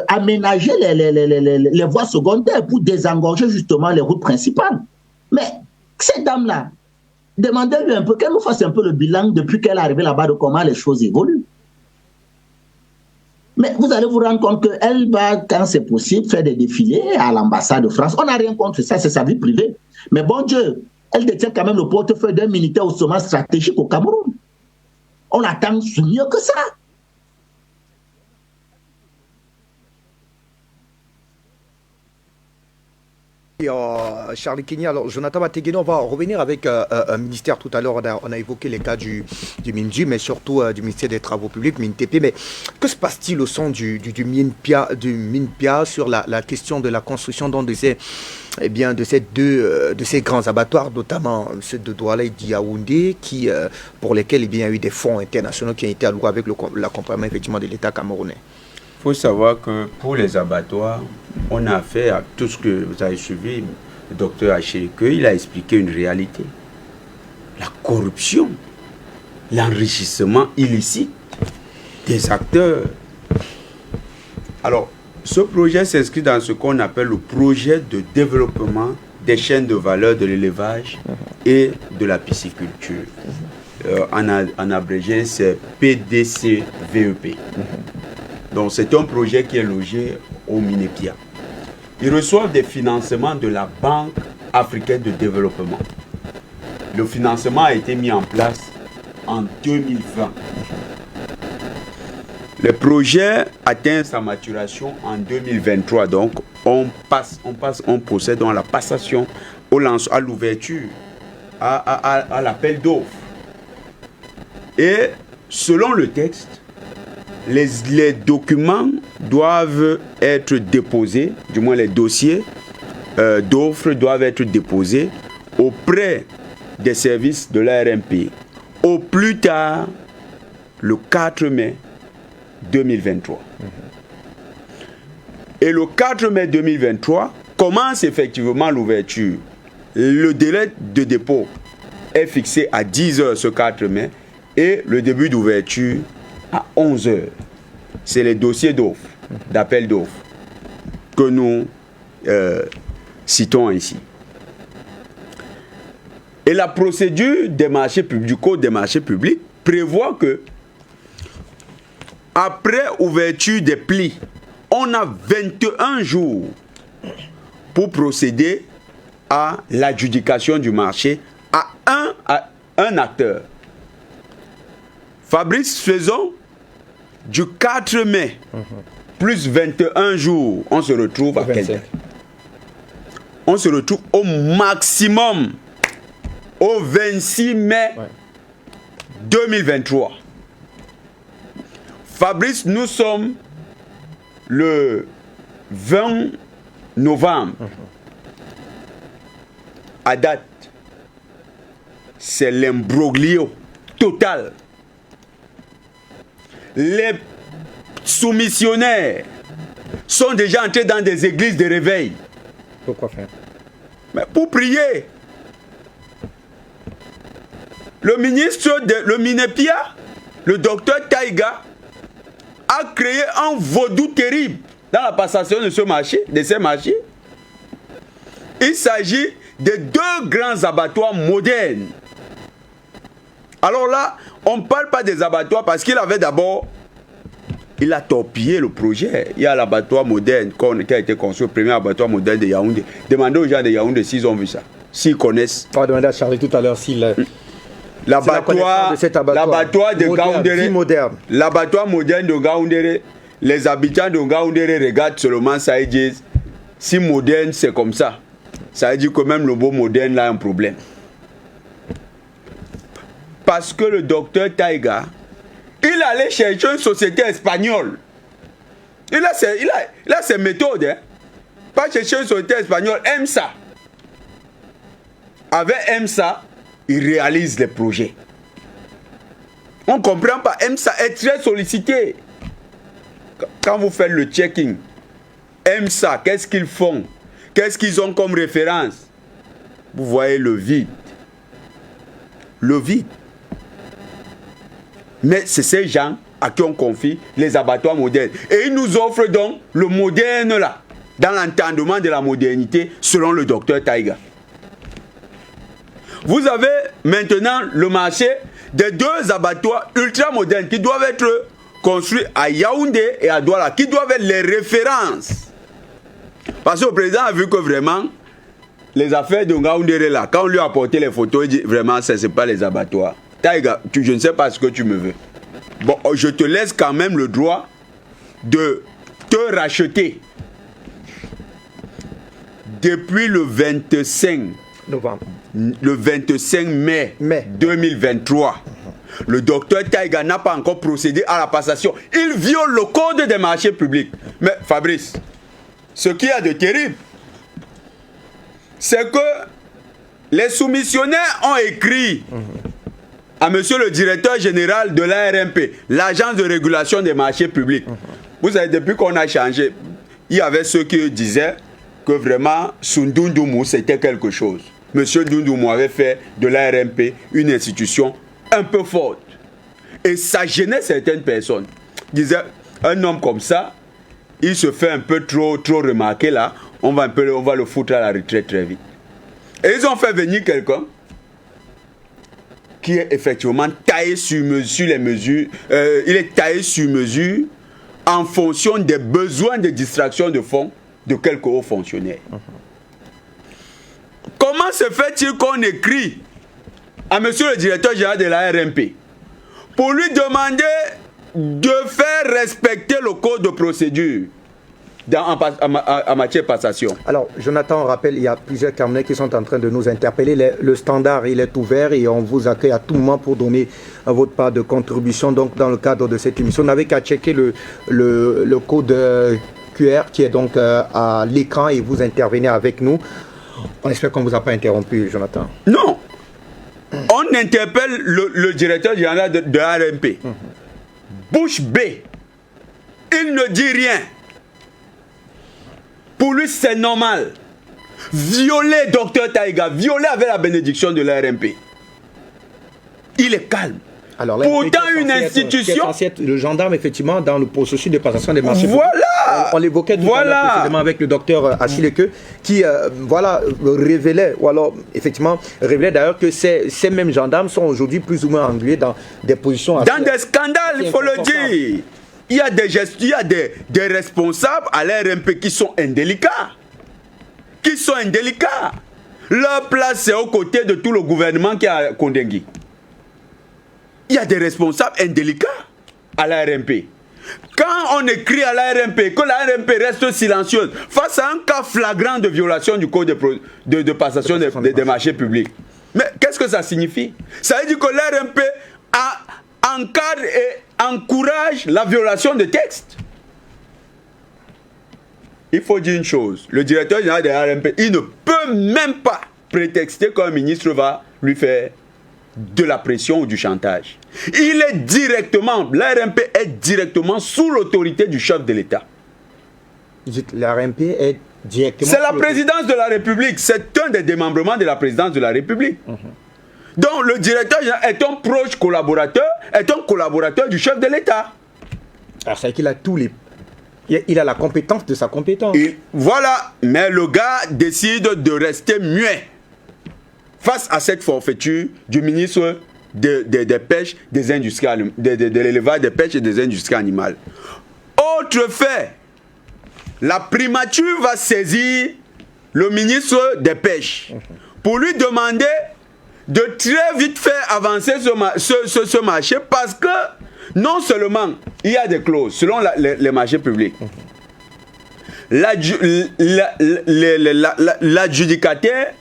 aménager les voies secondaires pour désengorger justement les routes principales. Mais cette dame-là, demandez-lui un peu, qu'elle nous fasse un peu le bilan depuis qu'elle est arrivée là-bas de comment les choses évoluent. Mais vous allez vous rendre compte qu'elle va, quand c'est possible, faire des défilés à l'ambassade de France. On n'a rien contre ça, c'est sa vie privée. Mais bon Dieu, elle détient quand même le portefeuille d'un militaire au sommet stratégique au Cameroun. On attend mieux que ça. Charles Kenya, alors Jonathan Bateguene, on va revenir avec un ministère. Tout à l'heure, on a évoqué les cas du MINJU, mais surtout du ministère des Travaux Publics, MINTP. Mais que se passe-t-il au sein du MINPIA sur la question de la construction de ces grands abattoirs, notamment ceux de Douala et d'Yaoundé, pour lesquels il y a eu des fonds internationaux qui ont été alloués avec l'accompagnement effectivement de l'État camerounais? Il faut savoir que pour les abattoirs, on a fait à tout ce que vous avez suivi, le docteur Achille-Lekeu, il a expliqué une réalité. La corruption, l'enrichissement illicite des acteurs. Alors, ce projet s'inscrit dans ce qu'on appelle le projet de développement des chaînes de valeur de l'élevage et de la pisciculture. En abrégé, c'est PDCVEP. Donc c'est un projet qui est logé au MINEPIA. Ils reçoivent des financements de la Banque africaine de développement. Le financement a été mis en place en 2020. Le projet atteint sa maturation en 2023. Donc on procède à la passation, à l'ouverture, à l'appel d'offres. Et selon le texte, les documents doivent être déposés, du moins les dossiers d'offres doivent être déposés auprès des services de l'ARMP au plus tard le 4 mai 2023. Et le 4 mai 2023 commence effectivement l'ouverture. Le délai de dépôt est fixé à 10 heures ce 4 mai et le début d'ouverture à 11 heures. C'est les dossiers d'offres, d'appel d'offres que nous citons ici. Et la procédure des marchés publics, du Code des marchés publics prévoit que après ouverture des plis, on a 21 jours pour procéder à l'adjudication du marché à un acteur. Fabrice, faisons du 4 mai plus 21 jours, on se retrouve à quelle date? On se retrouve au maximum au 26 mai 2023. Fabrice, nous sommes le 20 novembre. À date, c'est l'imbroglio total. Les soumissionnaires sont déjà entrés dans des églises de réveil. Pourquoi faire? Mais pour prier. Le ministre, le Minepia, le docteur Taïga, a créé un vaudou terrible dans la passation de ces marchés. Il s'agit de 2 grands abattoirs modernes. Alors là, on ne parle pas des abattoirs parce qu'il avait d'abord, il a torpillé le projet. Il y a l'abattoir moderne qui a été construit, le premier abattoir moderne de Yaoundé. Demandez aux gens de Yaoundé s'ils ont vu ça, s'ils connaissent. On va demander à Charlie tout à l'heure s'il... L'abattoir de Ngaoundéré, l'abattoir moderne de Ngaoundéré, les habitants de Ngaoundéré regardent seulement ça et disent, si moderne c'est comme ça veut dire que même le beau moderne là a un problème. Parce que le docteur Taïga, il allait chercher une société espagnole. Il a ses méthodes. Hein. Pas chercher une société espagnole, EMSA. Avec EMSA, il réalise les projets. On ne comprend pas. EMSA est très sollicité. Quand vous faites le checking, EMSA, qu'est-ce qu'ils font? Qu'est-ce qu'ils ont comme référence? Vous voyez le vide. Le vide. Mais c'est ces gens à qui on confie les abattoirs modernes. Et ils nous offrent donc le moderne là, dans l'entendement de la modernité, selon le docteur Taïga. Vous avez maintenant le marché des 2 abattoirs ultra modernes qui doivent être construits à Yaoundé et à Douala, qui doivent être les références. Parce que le président a vu que vraiment, les affaires de Ngaoundéré là, quand on lui a apporté les photos, il dit vraiment, ce n'est pas les abattoirs. Taïga, je ne sais pas ce que tu me veux. Bon, je te laisse quand même le droit de te racheter. Depuis le 25 novembre. Le 25 mai 2023, le docteur Taïga n'a pas encore procédé à la passation. Il viole le code des marchés publics. Mais Fabrice, ce qu'il y a de terrible, c'est que les soumissionnaires ont écrit à monsieur le directeur général de l'ARMP, l'agence de régulation des marchés publics. Vous savez, depuis qu'on a changé, il y avait ceux qui disaient que vraiment Sundundumu c'était quelque chose. Monsieur Ndundumu avait fait de l'ARMP une institution un peu forte. Et ça gênait certaines personnes. Ils disaient, un homme comme ça, il se fait un peu trop remarquer là, on va le foutre à la retraite très vite. Et ils ont fait venir quelqu'un qui est effectivement taillé sur mesure les mesures. Il est taillé sur mesure en fonction des besoins de distraction de fonds de quelques hauts fonctionnaires. Comment se fait-il qu'on écrit à monsieur le directeur général de la RMP pour lui demander de faire respecter le code de procédure en matière de passation? Alors, Jonathan, on rappelle, il y a plusieurs Camerounais qui sont en train de nous interpeller. Le standard, il est ouvert et on vous accueille à tout moment pour donner votre part de contribution. Donc, dans le cadre de cette émission, on n'avait qu'à checker le code QR qui est donc à l'écran et vous intervenez avec nous. On espère qu'on ne vous a pas interrompu, Jonathan. Non. On interpelle le directeur général de l'ARMP. Bouche bée. Il ne dit rien. Pour lui, c'est normal. Violer Dr Taïga, violer avec la bénédiction de l'ARMP. Il est calme. Alors là, pourtant, une institution... Le gendarme, effectivement, dans le processus de passation des marchés... Voilà. On l'évoquait tout à l'heure précédemment avec le docteur Achilleke, qui révélait, ou alors, effectivement, révélait d'ailleurs que ces mêmes gendarmes sont aujourd'hui plus ou moins englués dans des positions... Dans des scandales, il faut le dire. Il y a des responsables à l'RMP qui sont indélicats. Leur place, c'est aux côtés de tout le gouvernement qui a Kondengui. Il y a des responsables indélicats à l'ARMP. Quand on écrit à l'ARMP que l'ARMP reste silencieuse face à un cas flagrant de violation du code de passation des marchés publics, mais qu'est-ce que ça signifie? Ça veut dire que l'ARMP encadre et encourage la violation de textes. Il faut dire une chose, le directeur général de l'ARMP, il ne peut même pas prétexter qu'un ministre va lui faire de la pression ou du chantage. Il est directement, l'ARMP est directement sous l'autorité du chef de l'État. La RMP est directement... C'est la présidence de la République. C'est un des démembrements de la présidence de la République. Donc le directeur général est un proche collaborateur, est un collaborateur du chef de l'État. Alors c'est qu'il a tous les... Il a la compétence de sa compétence. Et voilà, mais le gars décide de rester muet face à cette forfaiture du ministre des pêches, des industries, de l'élevage des pêches et des industries animales. Autre fait, la primature va saisir le ministre des pêches pour lui demander de très vite faire avancer ce marché parce que non seulement il y a des clauses selon les marchés publics, l'adjudicataire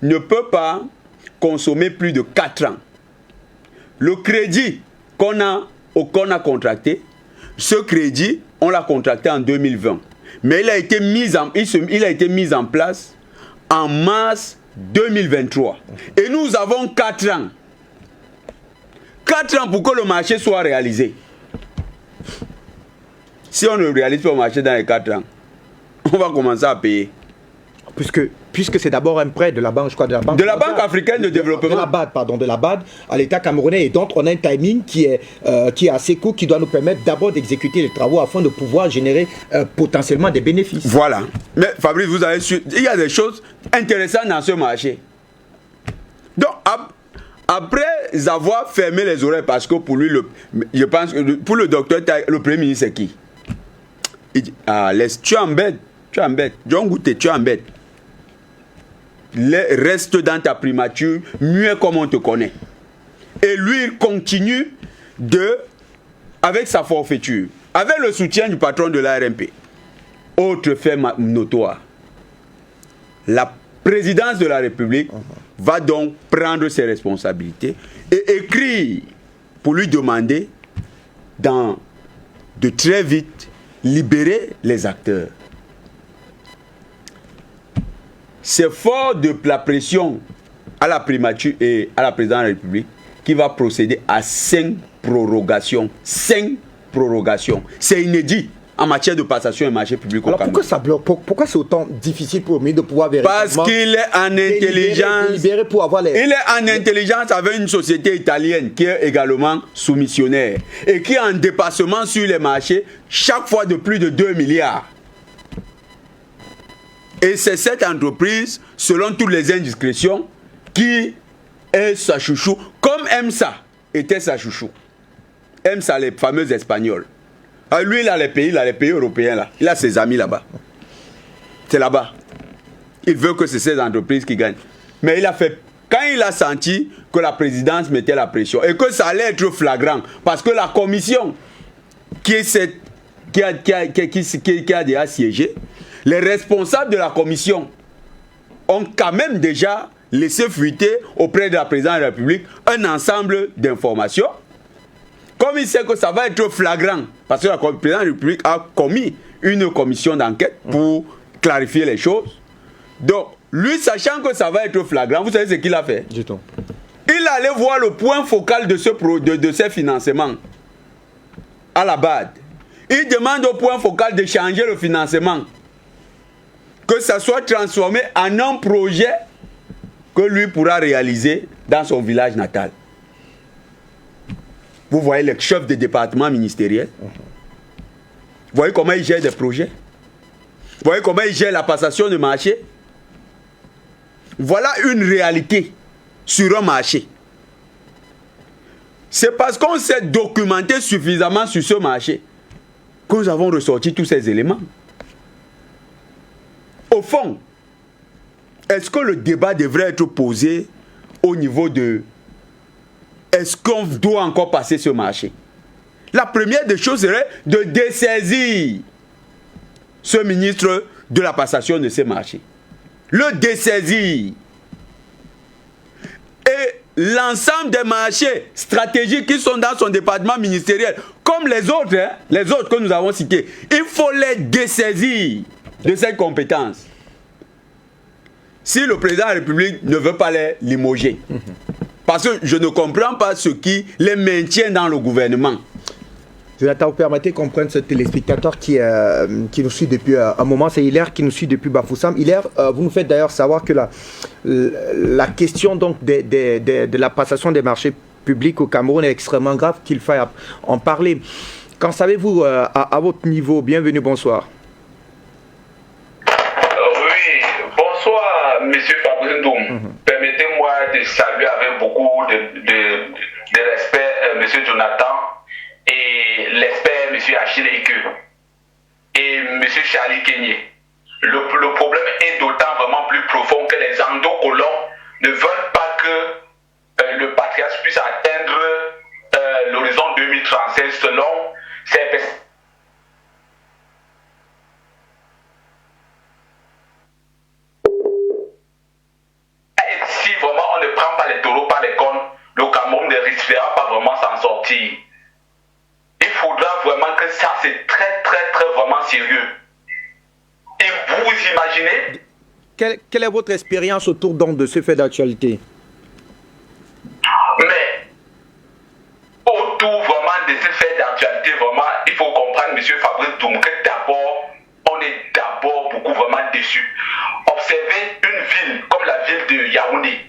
ne peut pas consommer plus de 4 ans. Le crédit qu'on a contracté, ce crédit, on l'a contracté en 2020. Mais il a été mis en place en mars 2023. Et nous avons 4 ans. 4 ans pour que le marché soit réalisé. Si on ne réalise pas le marché dans les 4 ans, on va commencer à payer. Puisque c'est d'abord un prêt de la banque, je crois, de la banque africaine de développement. De la BAD à l'État camerounais. Et donc, on a un timing qui est assez court, qui doit nous permettre d'abord d'exécuter les travaux afin de pouvoir générer potentiellement des bénéfices. Voilà. Mais Fabrice, vous avez su, il y a des choses intéressantes dans ce marché. Donc, après avoir fermé les oreilles, parce que pour lui, je pense que pour le docteur, le Premier ministre, c'est qui? Il dit, tu embêtes. John Gouté, tu embêtes. Reste dans ta primature, mieux comme on te connaît. Et lui, il continue avec sa forfaiture, avec le soutien du patron de l'ARMP. Autre fait notoire. La présidence de la République va donc prendre ses responsabilités et écrire pour lui demander de très vite libérer les acteurs. C'est fort de la pression à la primature et à la présidence de la République qui va procéder à 5 prorogations. 5 prorogations. C'est inédit en matière de passation et marché public. Alors pourquoi ça bloque? Pourquoi c'est autant difficile pour lui de pouvoir véritablement... Parce qu'il est en intelligence. Pour avoir Il est en intelligence avec une société italienne qui est également soumissionnaire et qui est en dépassement sur les marchés chaque fois de plus de 2 milliards. Et c'est cette entreprise, selon toutes les indiscrétions, qui est sa chouchou, comme EMSA était sa chouchou. EMSA, les fameux Espagnols. Alors lui, il a les pays européens là. Il a ses amis là-bas. C'est là-bas. Il veut que c'est ces entreprises qui gagnent. Mais quand il a senti que la présidence mettait la pression et que ça allait être flagrant, parce que la commission qui a déjà siégé, les responsables de la commission ont quand même déjà laissé fuiter auprès de la présidence de la République un ensemble d'informations. Comme il sait que ça va être flagrant, parce que la présidence de la République a commis une commission d'enquête pour clarifier les choses. Donc, lui, sachant que ça va être flagrant, vous savez ce qu'il a fait? Du-tout. Il allait voir le point focal de ces financements à la BAD. Il demande au point focal de changer le financement. Que ça soit transformé en un projet que lui pourra réaliser dans son village natal. Vous voyez les chefs de département ministériel. Vous voyez comment ils gèrent des projets. Vous voyez comment ils gèrent la passation de marché. Voilà une réalité sur un marché. C'est parce qu'on s'est documenté suffisamment sur ce marché que nous avons ressorti tous ces éléments. Au fond, est-ce que le débat devrait être posé au niveau de est-ce qu'on doit encore passer ce marché? La première des choses serait de dessaisir ce ministre de la passation de ces marchés. Le dessaisir. Et l'ensemble des marchés stratégiques qui sont dans son département ministériel, comme les autres que nous avons cités, il faut les dessaisir de cette compétence. Si le président de la République ne veut pas les limoger, parce que je ne comprends pas ce qui les maintient dans le gouvernement. Jonathan, vous permettez qu'on prenne ce téléspectateur qui nous suit depuis un moment. C'est Hilaire qui nous suit depuis Bafoussam. Hilaire, vous nous faites d'ailleurs savoir que la question donc, de la passation des marchés publics au Cameroun est extrêmement grave, qu'il faille en parler. Qu'en savez-vous à votre niveau? Bienvenue, bonsoir. Oui, bonsoir, monsieur Fabrice Ndoum. Permettez-moi de saluer avec beaucoup de respect monsieur Jonathan et l'expert monsieur Achille Eke et monsieur Charlie Kenyé. Le problème est d'autant vraiment plus profond que les endocolons ne veulent pas que le patriarcat puisse atteindre l'horizon 2036 selon ces perspectives. Si vraiment on ne prend pas les taureaux par les cornes, le Cameroun ne risquera pas vraiment s'en sortir. Il faudra vraiment que ça, c'est très, très, très vraiment sérieux. Et vous vous imaginez? Quelle est votre expérience autour donc de ce fait d'actualité? Mais autour vraiment de ce fait d'actualité, vraiment, il faut comprendre, monsieur Fabrice Ndoum, que d'abord, on est d'abord beaucoup vraiment déçus. Observez une ville comme la ville de Yaoundé.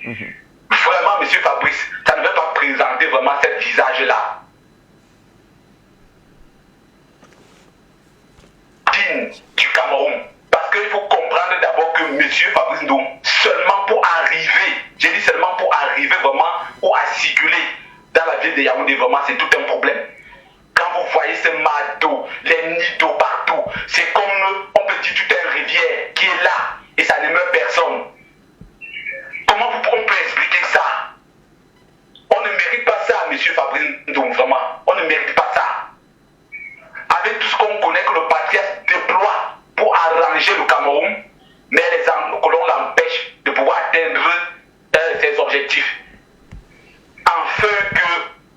Vraiment, monsieur Fabrice, ça ne veut pas présenter vraiment ce visage-là. Digne du Cameroun. Parce qu'il faut comprendre d'abord que monsieur Fabrice Ndoum, seulement pour arriver, j'ai dit seulement pour arriver vraiment ou à circuler dans la ville de Yaoundé, vraiment, c'est tout un problème. Quand vous voyez ce mar d'eau, les nids d'eau partout, c'est comme on peut dire toute une rivière qui est là et ça ne meurt personne. Comment on peut expliquer ça? On ne mérite pas ça, monsieur Fabrice Ndoum, vraiment. On ne mérite pas ça. Avec tout ce qu'on connaît que le patriarcat déploie pour arranger le Cameroun, mais les colons l'empêchent de pouvoir atteindre ses objectifs. Afin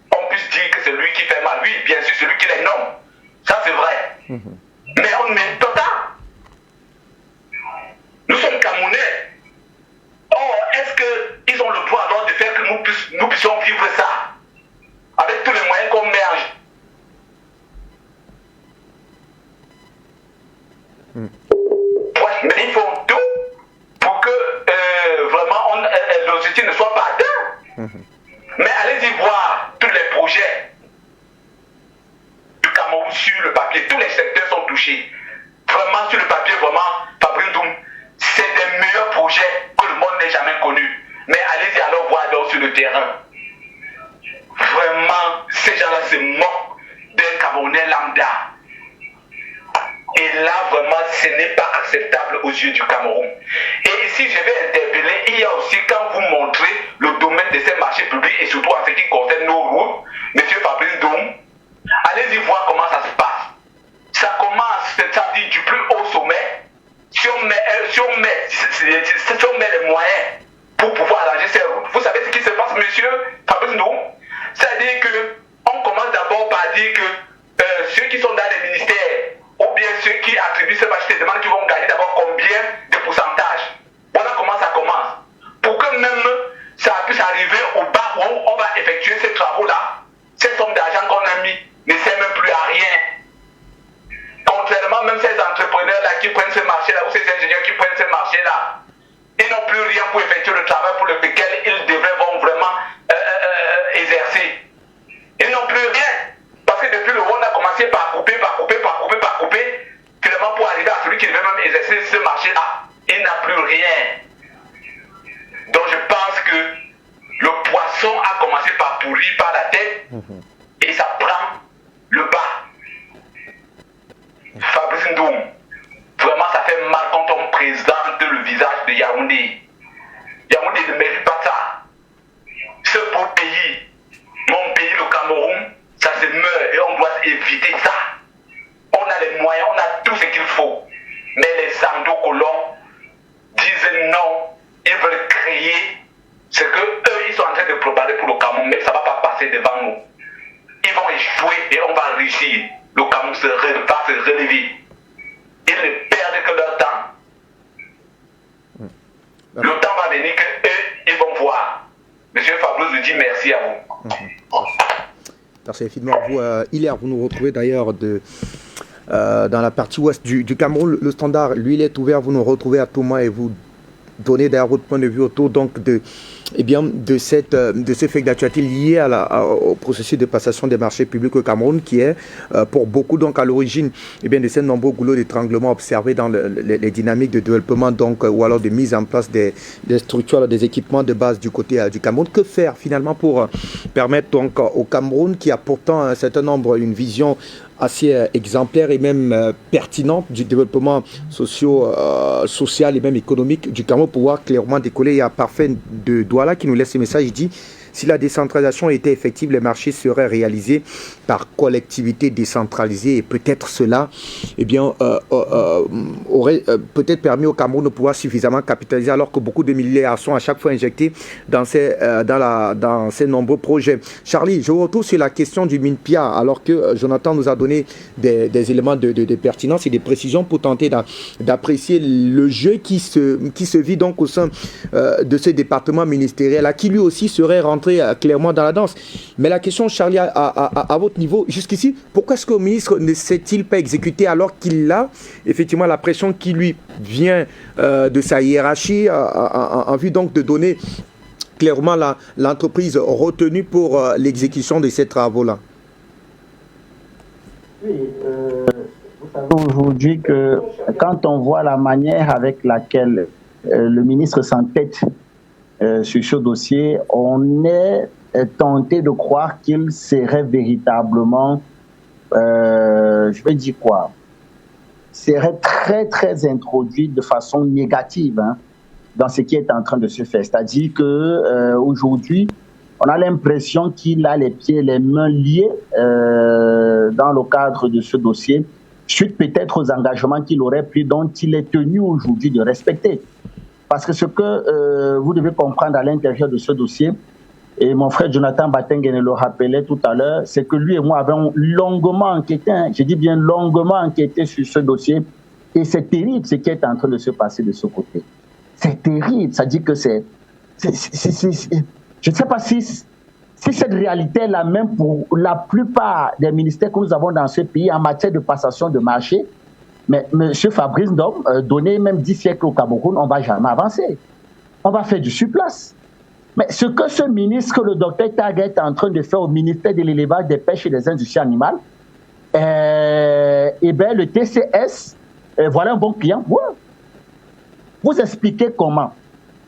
qu'on puisse dire que c'est lui qui fait mal. Oui, bien sûr, c'est lui qui les nomme. Ça, c'est vrai. Mais on ne mérite pas ça. Nous sommes Camerounais. Or, est-ce qu'ils ont le droit alors de faire que nous puissions vivre ça? Avec tous les moyens qu'on met en jeu. Mais ils font tout pour que vraiment l'objectif ne soit pas atteint. Mais allez-y voir tous les projets du Cameroun sur le papier. Tous les secteurs sont touchés. Vraiment sur le papier, vraiment, Fabrice Ndoum, c'est des meilleurs projets que le monde n'ait jamais connus. Mais allez-y alors voir donc sur le terrain. Vraiment, ces gens-là se moquent d'un Camerounais lambda. Et là, vraiment, ce n'est pas acceptable aux yeux du Cameroun. Et ici, je vais interpeller, il y a aussi, quand vous montrez le domaine de ces marchés publics, et surtout en ce qui concerne nos routes, M. Fabrice Ndoum, allez-y voir comment ça se passe. Ça commence, c'est-à-dire du plus haut sommet, si on met les moyens pour pouvoir arranger ces routes. Vous savez ce qui se passe, M. Fabrice Ndoum? C'est-à-dire qu'on commence d'abord par dire que ceux qui sont dans les ministères, ou bien ceux qui attribuent ce marché se demandent qu'ils vont gagner d'abord combien de pourcentage. Voilà comment ça commence. Pour que même ça puisse arriver au bas où on va effectuer ces travaux-là, ces sommes d'argent qu'on a mis ne servent même plus à rien. Contrairement même ces entrepreneurs-là qui prennent ce marché-là, ou ces ingénieurs qui prennent ce marché-là, ils n'ont plus rien pour effectuer le travail pour lequel ils devraient vraiment exercer. Ils n'ont plus rien. Parce que depuis le haut, on a commencé par couper, finalement pour arriver à celui qui devait même exercer ce marché-là, il n'a plus rien. Donc je pense que le poisson a commencé par pourrir par la tête et ça prend le bas. Fabrice Ndoum, vraiment ça fait mal quand on présente le visage de Yaoundé. Yaoundé ne mérite pas ça. Ce beau pays, mon pays, le Cameroun, ça se meurt et on doit éviter ça. On a les moyens, on a tout ce qu'il faut. Mais les endocolons disent non, ils veulent créer ce que eux ils sont en train de préparer pour le Cameroun, mais ça ne va pas passer devant nous. Ils vont échouer et on va réussir. Le Cameroun va se relever. Ils ne perdent que leur temps. Le temps va venir que eux ils vont voir. Monsieur Fabrice vous dit merci à vous. Merci infiniment à vous. Hilaire, vous nous retrouvez d'ailleurs dans la partie ouest du Cameroun. Le Standard, lui, il est ouvert. Vous nous retrouvez à tout moment et vous donnez d'ailleurs votre point de vue autour donc de ce fait d'actualité lié au processus de passation des marchés publics au Cameroun, qui est pour beaucoup donc à l'origine de ces nombreux goulots d'étranglement observés dans les dynamiques de développement donc ou alors de mise en place des structures, des équipements de base du côté du Cameroun. Que faire finalement pour permettre donc au Cameroun, qui a pourtant un certain nombre, une vision assez exemplaire et même pertinente du développement social et même économique du Cameroun, pouvoir clairement décoller. Il y a Parfait de Douala qui nous laisse ce message. Il dit: si la décentralisation était effective, les marchés seraient réalisés par collectivités décentralisées, et peut-être cela aurait peut-être permis au Cameroun de pouvoir suffisamment capitaliser, alors que beaucoup de milliards sont à chaque fois injectés dans ces nombreux projets. Charlie, je vous retrouve sur la question du MINPIA, alors que Jonathan nous a donné des éléments de pertinence et des précisions pour tenter d'apprécier le jeu qui se vit donc au sein de ce département ministériel, qui lui aussi serait rentré clairement dans la danse. Mais la question, Charlie, à votre niveau, jusqu'ici, pourquoi est-ce que le ministre ne s'est-il pas exécuté alors qu'il a effectivement la pression qui lui vient de sa hiérarchie en vue donc de donner clairement l'entreprise retenue pour l'exécution de ces travaux-là? Oui, vous savez aujourd'hui que quand on voit la manière avec laquelle le ministre s'entête sur ce dossier, on est tenté de croire qu'il serait véritablement, je vais dire quoi, serait très très introduit de façon négative dans ce qui est en train de se faire. C'est-à-dire que aujourd'hui, on a l'impression qu'il a les pieds et les mains liés dans le cadre de ce dossier, suite peut-être aux engagements qu'il aurait pris, dont il est tenu aujourd'hui de respecter. Parce que ce que vous devez comprendre à l'intérieur de ce dossier, et mon frère Jonathan Batengene le rappelait tout à l'heure, c'est que lui et moi avons longuement enquêté, je dis bien longuement enquêté sur ce dossier, et c'est terrible ce qui est en train de se passer de ce côté. C'est terrible, ça dit que je ne sais pas si cette réalité est la même pour la plupart des ministères que nous avons dans ce pays en matière de passation de marché. Mais M. Fabrice Ndom, donné même 10 siècles au Cameroun, on ne va jamais avancer. On va faire du surplace. Mais ce que ce ministre, le docteur Tag, est en train de faire au ministère de l'élevage, des pêches et des industries animales, le TCS, voilà un bon client. Ouais. Vous expliquez comment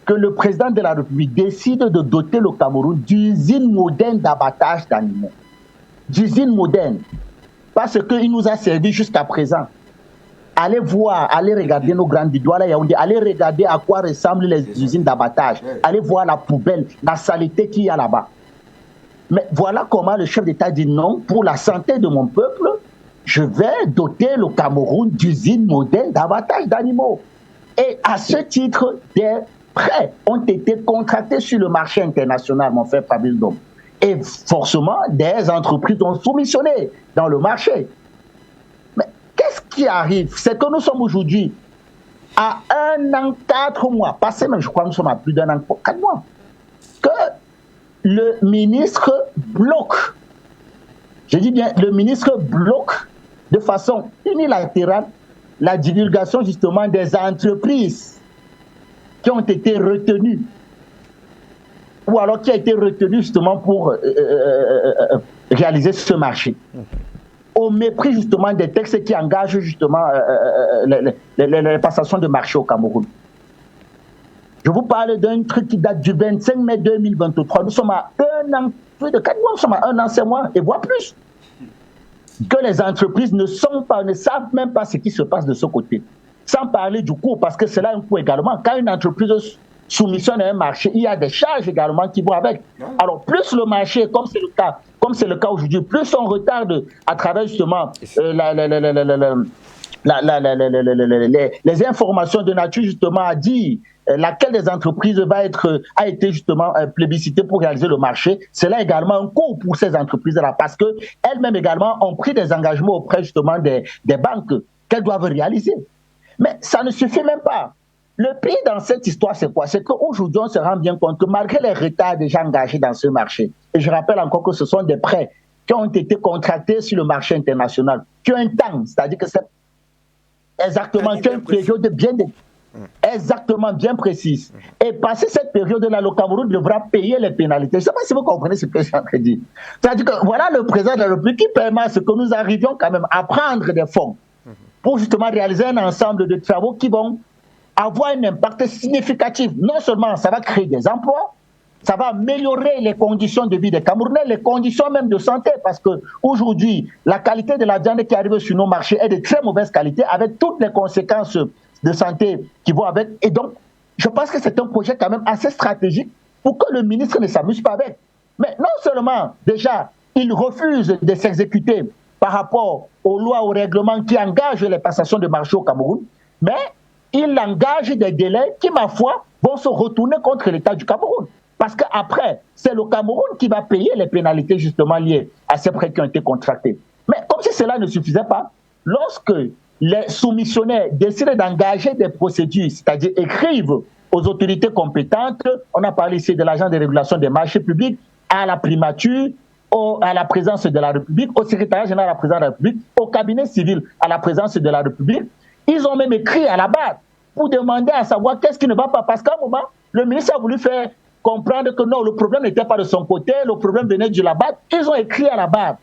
que le président de la République décide de doter le Cameroun d'usines modernes d'abattage d'animaux. D'usines modernes. Parce qu'il nous a servi jusqu'à présent. Allez voir, allez regarder nos grandes Douala Yaoundé, allez regarder à quoi ressemblent les usines d'abattage, allez voir la poubelle, la saleté qu'il y a là-bas. Mais voilà comment le chef d'État dit non, pour la santé de mon peuple, je vais doter le Cameroun d'usines modernes d'abattage d'animaux. Et à ce titre, des prêts ont été contractés sur le marché international, mon frère Fabrice Ndom. Et forcément, des entreprises ont soumissionné dans le marché. Qu'est-ce qui arrive? C'est que nous sommes aujourd'hui à 1 an, 4 mois, passé même, je crois que nous sommes à plus d'1 an, 4 mois, que le ministre bloque, je dis bien, le ministre bloque de façon unilatérale la divulgation justement des entreprises qui ont été retenues, ou alors qui a été retenues justement pour réaliser ce marché. Au mépris justement des textes qui engagent justement les passations de marché au Cameroun. Je vous parle d'un truc qui date du 25 mai 2023. Nous sommes à 1 an, plus de 4 mois, nous sommes à 1 an, 5 mois, et voire plus. Que les entreprises ne savent même pas ce qui se passe de ce côté. Sans parler du coût, parce que c'est là un coût également. Quand une entreprise soumissionne à un marché, il y a des charges également qui vont avec. Alors, plus le marché, comme c'est le cas aujourd'hui, plus on retarde à travers justement les informations de nature justement à dire laquelle des entreprises a été justement plébiscitée pour réaliser le marché, c'est là également un coût pour ces entreprises-là, parce qu'elles-mêmes également ont pris des engagements auprès justement des banques qu'elles doivent réaliser. Mais ça ne suffit même pas. Le pire dans cette histoire, c'est quoi? C'est qu'aujourd'hui, on se rend bien compte que malgré les retards déjà engagés dans ce marché, et je rappelle encore que ce sont des prêts qui ont été contractés sur le marché international, qui ont un temps, c'est-à-dire que c'est exactement une période exactement bien précise. Et passé cette période-là, le Cameroun devra payer les pénalités. Je ne sais pas si vous comprenez ce que je suis en train de dire. C'est-à-dire que voilà le président de la République qui permet à ce que nous arrivions quand même à prendre des fonds pour justement réaliser un ensemble de travaux qui vont avoir un impact significatif. Non seulement ça va créer des emplois, ça va améliorer les conditions de vie des Camerounais, les conditions même de santé, parce qu'aujourd'hui, la qualité de la viande qui arrive sur nos marchés est de très mauvaise qualité, avec toutes les conséquences de santé qui vont avec. Et donc, je pense que c'est un projet quand même assez stratégique pour que le ministre ne s'amuse pas avec. Mais non seulement, déjà, il refuse de s'exécuter par rapport aux lois, aux règlements qui engagent les passations de marché au Cameroun, mais il engage des délais qui, ma foi, vont se retourner contre l'État du Cameroun. Parce qu'après, c'est le Cameroun qui va payer les pénalités justement liées à ces prêts qui ont été contractés. Mais comme si cela ne suffisait pas, lorsque les soumissionnaires décident d'engager des procédures, c'est-à-dire écrivent aux autorités compétentes, on a parlé ici de l'agence de régulation des marchés publics, à la primature, à la présidence de la République, au secrétariat général à la présidence de la République, au cabinet civil à la présidence de la République, ils ont même écrit à la barre pour demander à savoir qu'est-ce qui ne va pas. Parce qu'à un moment, le ministre a voulu faire comprendre que non, le problème n'était pas de son côté, le problème venait de la BAD. Ils ont écrit à la BAD.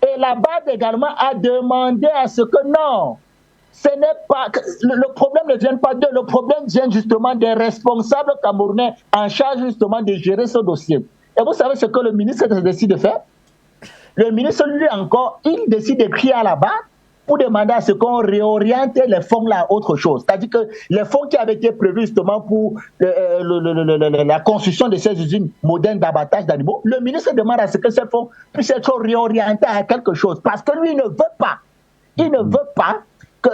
Et la BAD également a demandé à ce que non, ce n'est pas, le problème ne vient pas d'eux, le problème vient justement des responsables camerounais en charge justement de gérer ce dossier. Et vous savez ce que le ministre décide de faire? Le ministre, lui encore, il décide d'écrire à la BAD pour demander à ce qu'on réoriente les fonds là à autre chose. C'est-à-dire que les fonds qui avaient été prévus justement pour la construction de ces usines modernes d'abattage d'animaux, le ministre demande à ce que ces fonds puissent être réorientés à quelque chose. Parce que lui, il ne veut pas que,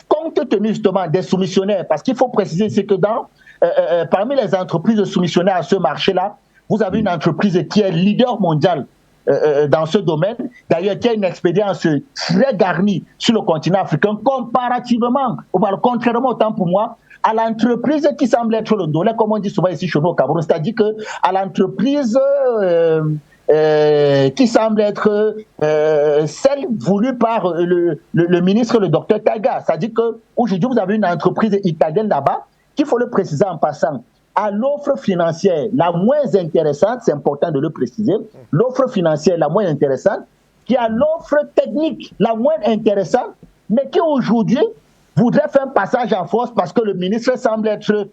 compte tenu justement des soumissionnaires, parce qu'il faut préciser ici que parmi les entreprises soumissionnaires à ce marché-là, vous avez une entreprise qui est leader mondial dans ce domaine, d'ailleurs qui a une expérience très garnie sur le continent africain, comparativement, contrairement autant pour moi, à l'entreprise qui semble être le dollar, comme on dit souvent ici chez nous au Cameroun, c'est-à-dire qu'à l'entreprise qui semble être celle voulue par le ministre, le docteur Taga. C'est-à-dire qu'aujourd'hui, vous avez une entreprise italienne là-bas, qu'il faut le préciser en passant, à l'offre financière la moins intéressante, c'est important de le préciser, l'offre financière la moins intéressante, qui a l'offre technique la moins intéressante, mais qui aujourd'hui voudrait faire un passage en force parce que le ministre semble être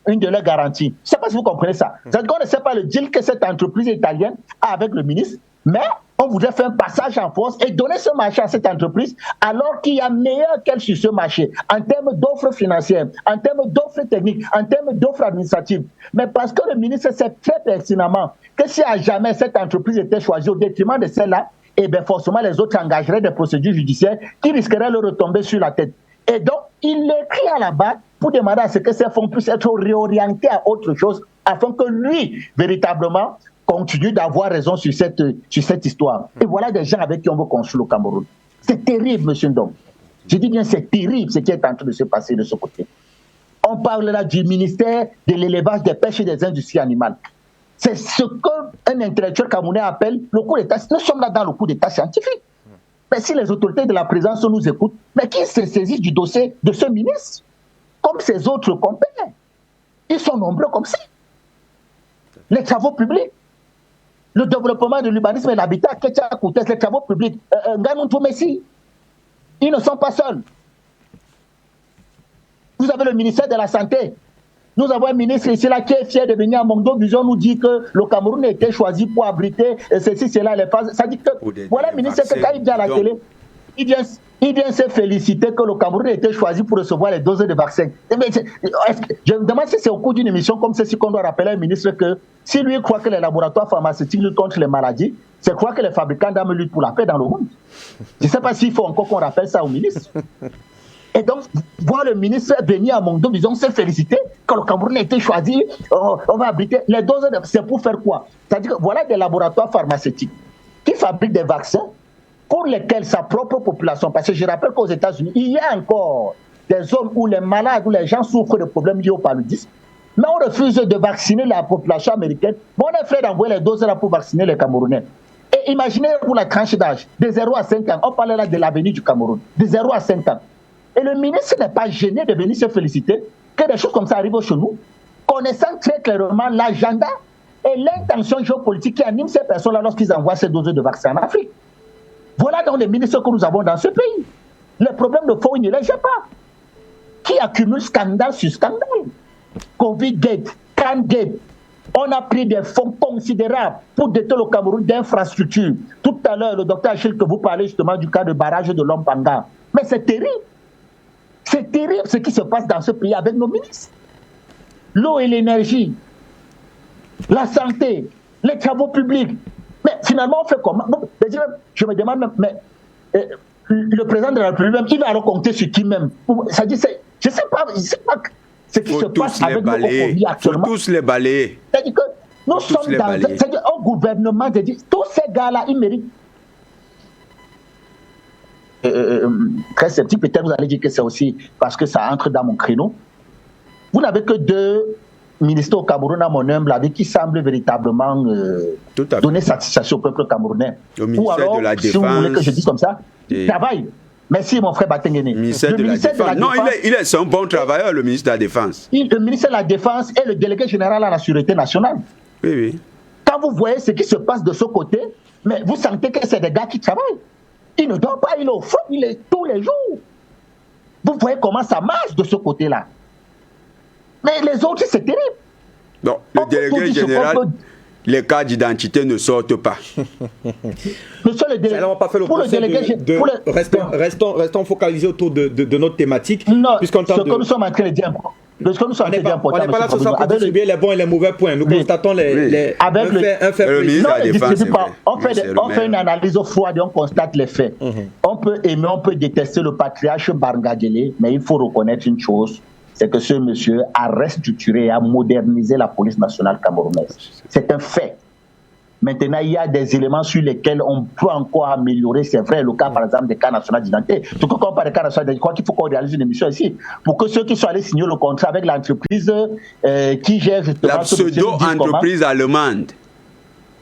une de leurs garanties. Je ne sais pas si vous comprenez ça. C'est-à-dire qu'on ne sait pas le deal que cette entreprise italienne a avec le ministre, mais on voudrait faire un passage en force et donner ce marché à cette entreprise alors qu'il y a meilleur qu'elle sur ce marché en termes d'offres financières, en termes d'offres techniques, en termes d'offres administratives. Mais parce que le ministre sait très pertinemment que si à jamais cette entreprise était choisie au détriment de celle-là, eh bien forcément les autres engageraient des procédures judiciaires qui risqueraient de retomber sur la tête. Et donc, il écrit à la BAD pour demander à ce que ces fonds puissent être réorientés à autre chose afin que lui, véritablement, continue d'avoir raison sur cette histoire. Et voilà des gens avec qui on veut construire le Cameroun. C'est terrible, monsieur Ndong. Je dis bien, c'est terrible ce qui est en train de se passer de ce côté. On parle là du ministère de l'élevage, des pêches et des industries animales. C'est ce qu'un intellectuel camerounais appelle le coup d'État. Nous sommes là dans le coup d'État scientifique. Mais si les autorités de la présidence nous écoutent, mais qui se saisissent du dossier de ce ministre, comme ces autres compères, ils sont nombreux comme ça. Les travaux publics, le développement de l'urbanisme et l'habitat, les travaux publics, Messi, ils ne sont pas seuls. Vous avez le ministère de la Santé. Nous avons un ministre ici là qui est fier de venir à Mondo Vision nous dit que le Cameroun a été choisi pour abriter ceci, cela, les phases. Ça dit que voilà le ministre que quand il vient à la télé, il vient se féliciter que le Cameroun a été choisi pour recevoir les doses de vaccins. Je me demande si c'est au cours d'une émission comme celle-ci qu'on doit rappeler au ministre que si lui croit que les laboratoires pharmaceutiques luttent contre les maladies, c'est croire que les fabricants d'armes luttent pour la paix dans le monde. Je ne sais pas s'il faut encore qu'on rappelle ça au ministre. Et donc, voir le ministre venir à Mondo Vision se féliciter que le Cameroun a été choisi, on va abriter les doses, c'est pour faire quoi? C'est-à-dire que voilà des laboratoires pharmaceutiques qui fabriquent des vaccins pour lesquels sa propre population, parce que je rappelle qu'aux États-Unis, il y a encore des zones où les malades, où les gens souffrent de problèmes liés au paludisme, mais on refuse de vacciner la population américaine, mais on est prêt d'envoyer les doses là pour vacciner les Camerounais. imaginez pour la tranche d'âge, de 0 à 5 ans, on parle là de l'avenir du Cameroun, de 0 à 5 ans. Et le ministre n'est pas gêné de venir se féliciter que des choses comme ça arrivent chez nous, connaissant très clairement l'agenda et l'intention géopolitique qui anime ces personnes-là lorsqu'ils envoient ces doses de vaccins en Afrique. Voilà donc les ministres que nous avons dans ce pays. Le problème de fond, il ne les gère pas. Qui accumule scandale sur scandale. Covid-Gate, Can-Gate. On a pris des fonds considérables pour doter le Cameroun d'infrastructures. Tout à l'heure, le docteur Achille, que vous parlez justement du cas de barrage de Lompanga. Mais c'est terrible. C'est terrible ce qui se passe dans ce pays avec nos ministres. L'eau et l'énergie, la santé, les travaux publics. Mais finalement, on fait comment? Je me demande, mais le président de la République, même, il va recompter sur qui même? Ça dit, je ne sais pas ce qui se passe avec nos pays actuellement. Il faut tous les balayer. C'est-à-dire que nous sommes dans un gouvernement, tous ces gars-là, ils méritent. Très sceptique, peut-être vous allez dire que c'est aussi parce que ça entre dans mon créneau. Vous n'avez que 2 ministres au Cameroun, à mon humble avis, qui semblent véritablement donner satisfaction au peuple camerounais. Ou alors, de la Défense, si vous voulez que je dise comme ça, travail. Merci mon frère Batengene. Le ministère de la Défense. Non, c'est un bon travailleur, le ministre de la Défense. Le ministère de la Défense est le délégué général à la Sûreté nationale. Oui, oui. Quand vous voyez ce qui se passe de ce côté, mais vous sentez que c'est des gars qui travaillent. Il ne dort pas, il est au front, il est tous les jours. Vous voyez comment ça marche de ce côté-là. Mais les autres, c'est terrible. Non, le délégué général, les cas d'identité ne sortent pas. Monsieur le délégué, on n'a pas fait le procès restons focalisés autour de notre thématique. Non, ce que nous sommes en train de dire, on n'est pas là ce soir pour distribuer les bons et les mauvais points. Nous constatons un fait précis. On fait une analyse froide et on constate les faits. On peut aimer, on peut détester le patriarche Barngadjele, mais il faut reconnaître une chose, c'est que ce monsieur a restructuré et a modernisé la police nationale camerounaise. C'est un fait. Maintenant, il y a des éléments sur lesquels on peut encore améliorer. C'est vrai, le cas, par exemple, des cas nationaux d'identité. Tout comme on parle des cas nationaux d'identité, je crois qu'il faut qu'on réalise une émission ici pour que ceux qui sont allés signer le contrat avec l'entreprise qui gère justement... La pseudo-entreprise allemande,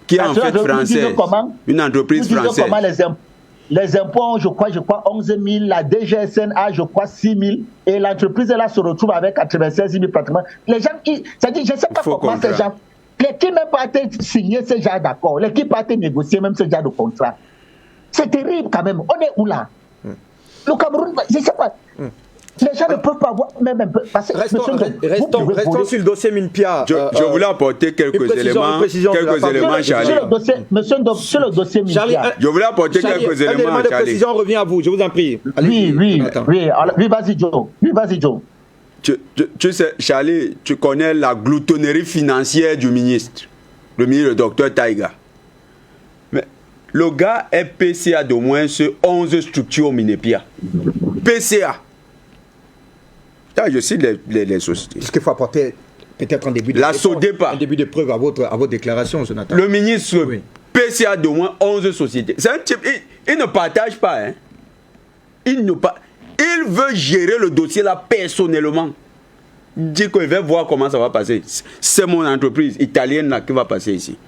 qui est en fait française. Une entreprise française. Comment les impôts, je crois 11 000, la DGSN a, je crois, 6 000, et l'entreprise, là, se retrouve avec 96 000 pratiquement. Les gens, c'est-à-dire, je ne sais pas comment ces gens... L'équipe n'a pas été signé ce genre d'accord. L'équipe n'a pas été négocié même ce genre de contrat. C'est terrible quand même. On est où là? Le Cameroun, je ne sais pas. Les gens ne peuvent pas voir, même un peu. Restons sur le dossier Minpia. Je voulais apporter quelques éléments, Charlie. Sur le dossier Minpia. Je voulais apporter quelques éléments, de précision revient à vous, je vous en prie. Oui, vas-y, Joe. Tu sais, Charlie, tu connais la gloutonnerie financière du ministre, le ministre, le docteur Taïga. Mais le gars est PCA d'au moins 11 structures au Minepia. PCA. Je cite les sociétés. Est-ce qu'il faut apporter peut-être un début de preuve à votre déclaration, Jonathan? Le ministre PCA d'au moins 11 sociétés. C'est un type, il ne partage pas. Hein. Il veut gérer le dossier là personnellement. Il dit qu'il veut voir comment ça va passer. C'est mon entreprise italienne là qui va passer ici.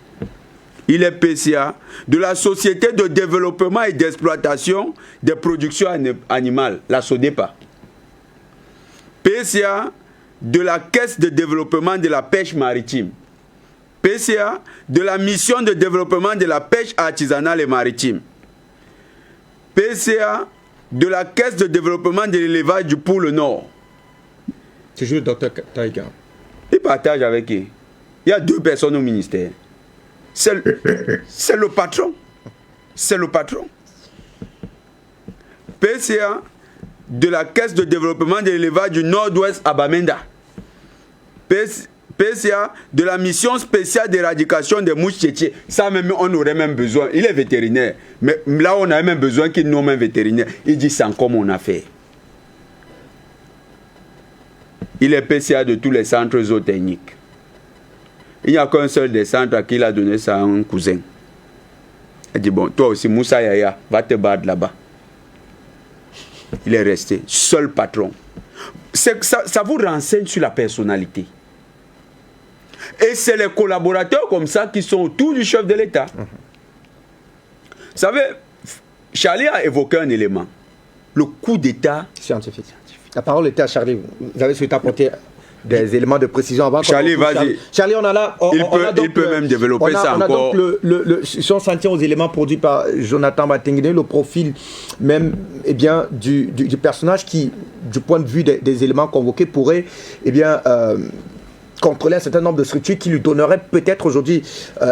Il est PCA de la Société de développement et d'exploitation des productions animales, la SODEPA. PCA de la Caisse de développement de la pêche maritime. PCA de la mission de développement de la pêche artisanale et maritime. PCA de la Caisse de développement de l'élevage du Pôle Nord. C'est juste le docteur Taïga. Il partage avec qui? Il y a 2 personnes au ministère. C'est le patron. C'est le patron. PCA de la Caisse de développement de l'élevage du Nord-Ouest à Bamenda. PCA de la mission spéciale d'éradication des mouches tchétchées. Ça même, on aurait même besoin. Il est vétérinaire. Mais là, on a même besoin qu'il nomme un vétérinaire. Il dit, c'est encore mon affaire. Il est PCA de tous les centres zootechniques. Il n'y a qu'un seul des centres à qui il a donné ça à un cousin. Il dit, bon, toi aussi, Moussa Yaya, va te battre là-bas. Il est resté seul patron. Ça vous renseigne sur la personnalité. Et c'est les collaborateurs comme ça qui sont autour du chef de l'État. savez, Charlie a évoqué un élément. Le coup d'État scientifique. La parole était à Charlie. Vous avez souhaité apporter des éléments de précision avant. Charlie, vas-y. Charlie, on a là. Il peut même développer ça encore. Si on s'en tient aux éléments produits par Jonathan Batengene, le profil même du personnage qui, du point de vue des éléments convoqués, pourrait contrôler un certain nombre de structures qui lui donneraient peut-être aujourd'hui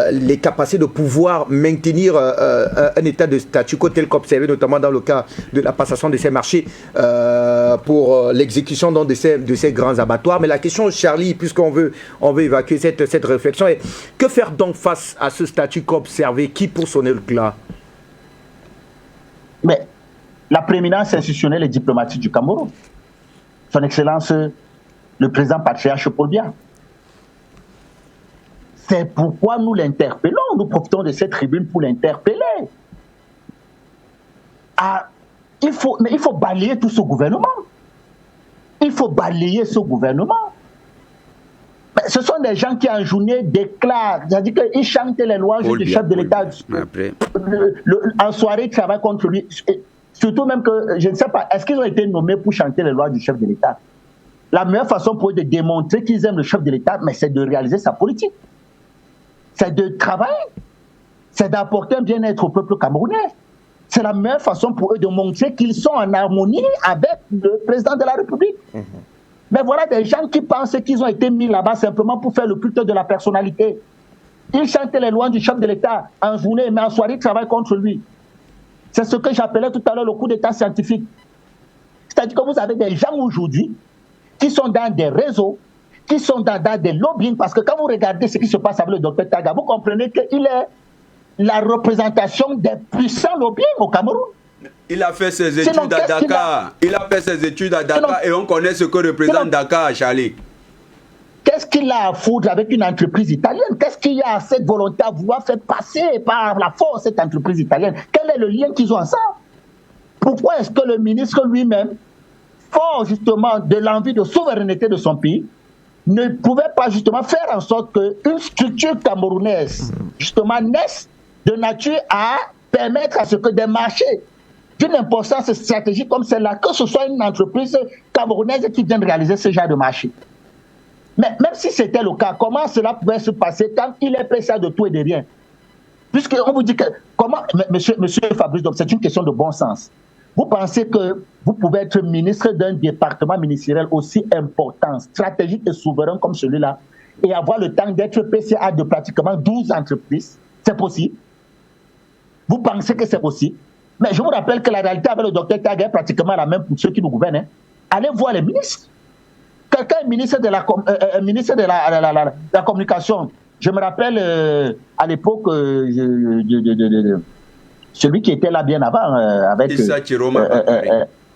les capacités de pouvoir maintenir un état de statu quo tel qu'observé notamment dans le cas de la passation de ces marchés pour l'exécution de ces grands abattoirs. Mais la question, Charlie, puisqu'on veut évacuer cette réflexion, est que faire donc face à ce statu quo observé qui pour sonner le glas? Mais la prééminence institutionnelle et diplomatique du Cameroun, son Excellence le président patriarche Paul Biya. C'est pourquoi nous l'interpellons, nous profitons de cette tribune pour l'interpeller. Il faut balayer tout ce gouvernement. Il faut balayer ce gouvernement. Mais ce sont des gens qui en journée déclarent, c'est-à-dire qu'ils chantent les louanges du chef de l'État. En soirée, ils travaillent contre lui. Surtout même que, je ne sais pas, est-ce qu'ils ont été nommés pour chanter les lois du chef de l'État? La meilleure façon pour eux de démontrer qu'ils aiment le chef de l'État, mais c'est de réaliser sa politique. C'est de travailler, c'est d'apporter un bien-être au peuple camerounais. C'est la meilleure façon pour eux de montrer qu'ils sont en harmonie avec le président de la République. Mais voilà des gens qui pensent qu'ils ont été mis là-bas simplement pour faire le culte de la personnalité. Ils chantent les lois du chef de l'État en journée, mais en soirée, ils travaillent contre lui. C'est ce que j'appelais tout à l'heure le coup d'État scientifique. C'est-à-dire que vous avez des gens aujourd'hui qui sont dans des réseaux, qui sont dans des lobbying, parce que quand vous regardez ce qui se passe avec le docteur Taga, vous comprenez qu'il est la représentation des puissants lobbying au Cameroun. Il a fait ses études à Dakar. Il a fait ses études à Dakar et on connaît ce que représente Dakar, Charlie. Qu'est-ce qu'il a à foutre avec une entreprise italienne? Qu'est-ce qu'il y a à cette volonté à vouloir faire passer par la force cette entreprise italienne? Quel est le lien qu'ils ont à ça? Pourquoi est-ce que le ministre lui-même, fort justement de l'envie de souveraineté de son pays, ne pouvait pas justement faire en sorte qu'une structure camerounaise justement naisse de nature à permettre à ce que des marchés d'une importance stratégique comme celle-là, que ce soit une entreprise camerounaise qui vienne réaliser ce genre de marché. Mais même si c'était le cas, comment cela pouvait se passer quand il est PCA de tout et de rien? Puisqu'on vous dit que, comment, monsieur Fabrice, donc c'est une question de bon sens. Vous pensez que vous pouvez être ministre d'un département ministériel aussi important, stratégique et souverain comme celui-là, et avoir le temps d'être PCA de pratiquement 12 entreprises? C'est possible? Vous pensez que c'est possible? Mais je vous rappelle que la réalité avec le docteur Taga est pratiquement la même pour ceux qui nous gouvernent. Allez voir les ministres. Quelqu'un est ministre de la communication. Je me rappelle à l'époque, celui qui était là bien avant, avec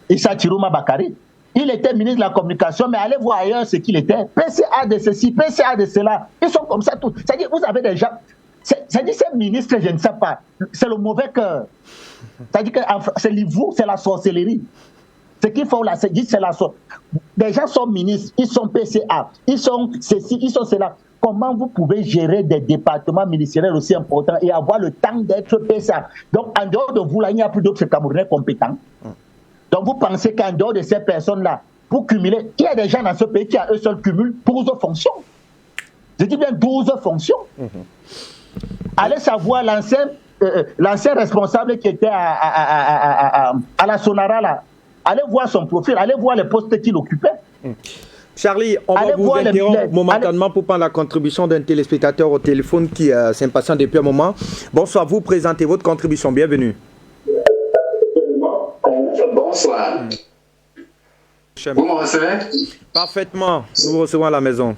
Issa Chiroma Bakari. Il était ministre de la communication, mais allez voir ailleurs ce qu'il était. PCA de ceci, PCA de cela. Ils sont comme ça tous. C'est-à-dire, vous avez des gens. C'est-à-dire, ces ministres, je ne sais pas. C'est le mauvais cœur. C'est-à-dire que c'est l'ivoire, c'est la sorcellerie. Ce qu'il faut là, c'est la sorcellerie. Des gens sont ministres, ils sont PCA, ils sont ceci, ils sont cela. Comment vous pouvez gérer des départements ministériels aussi importants et avoir le temps d'être PCA? Donc, en dehors de vous, là, il n'y a plus d'autres Camerounais compétents. Donc, vous pensez qu'en dehors de ces personnes-là, pour cumuler, il y a des gens dans ce pays qui, à eux seuls, cumulent 12 fonctions. Je dis bien 12 fonctions. Allez savoir l'ancien responsable qui était à la Sonara, là. Allez voir son profil, allez voir les postes qu'il occupait. Charlie, on va vous interrompre momentanément pour prendre la contribution d'un téléspectateur au téléphone qui s'impatiente depuis un moment. Bonsoir, vous présentez votre contribution, bienvenue. Bonsoir. Vous me recevez? Parfaitement, nous vous recevons à la maison.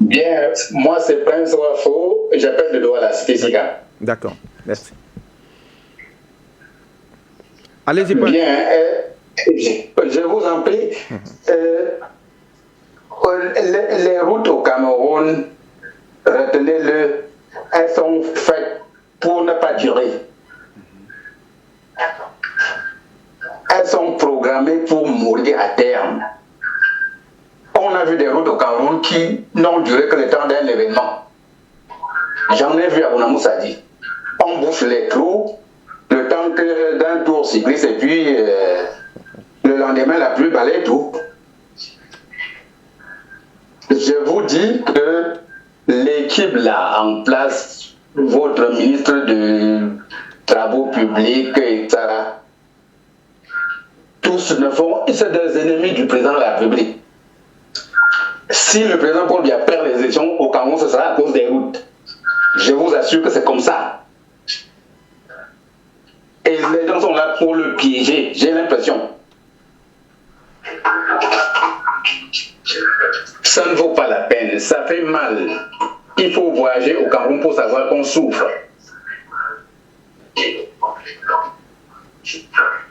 Bien, moi c'est Prince Wafo, j'appelle de Douala, Cité Sika. D'accord, merci. Allez-y, Prince. Bien, je vous en prie. Les routes au Cameroun, retenez-le, elles sont faites pour ne pas durer. Elles sont programmées pour mourir à terme. On a vu des routes au Cameroun qui n'ont duré que le temps d'un événement. J'en ai vu à Bounamoussadi. On bouche les trous le temps d'un tour cycliste et puis le lendemain la pluie balaye tout. Je vous dis que l'équipe là en place, votre ministre de Travaux publics et ça, tous ne font, c'est des ennemis du président de la République. Si le président Paul Biya perd les élections au Cameroun, ce sera à cause des routes. Je vous assure que c'est comme ça. Et les gens sont là pour le piéger, j'ai l'impression. Ça ne vaut pas la peine, ça fait mal. Il faut voyager au Cameroun pour savoir qu'on souffre.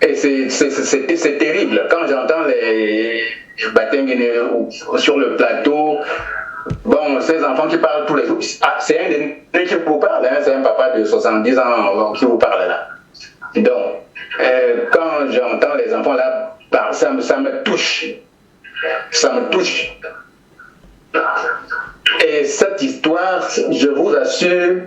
Et c'est terrible quand j'entends les Batenguene sur le plateau. Bon, ces enfants qui parlent tous les jours, c'est un des qui vous parle, hein, c'est un papa de 70 ans qui vous parle là. Donc, quand j'entends les enfants là, ça me touche. Ça me touche. Et cette histoire, je vous assure,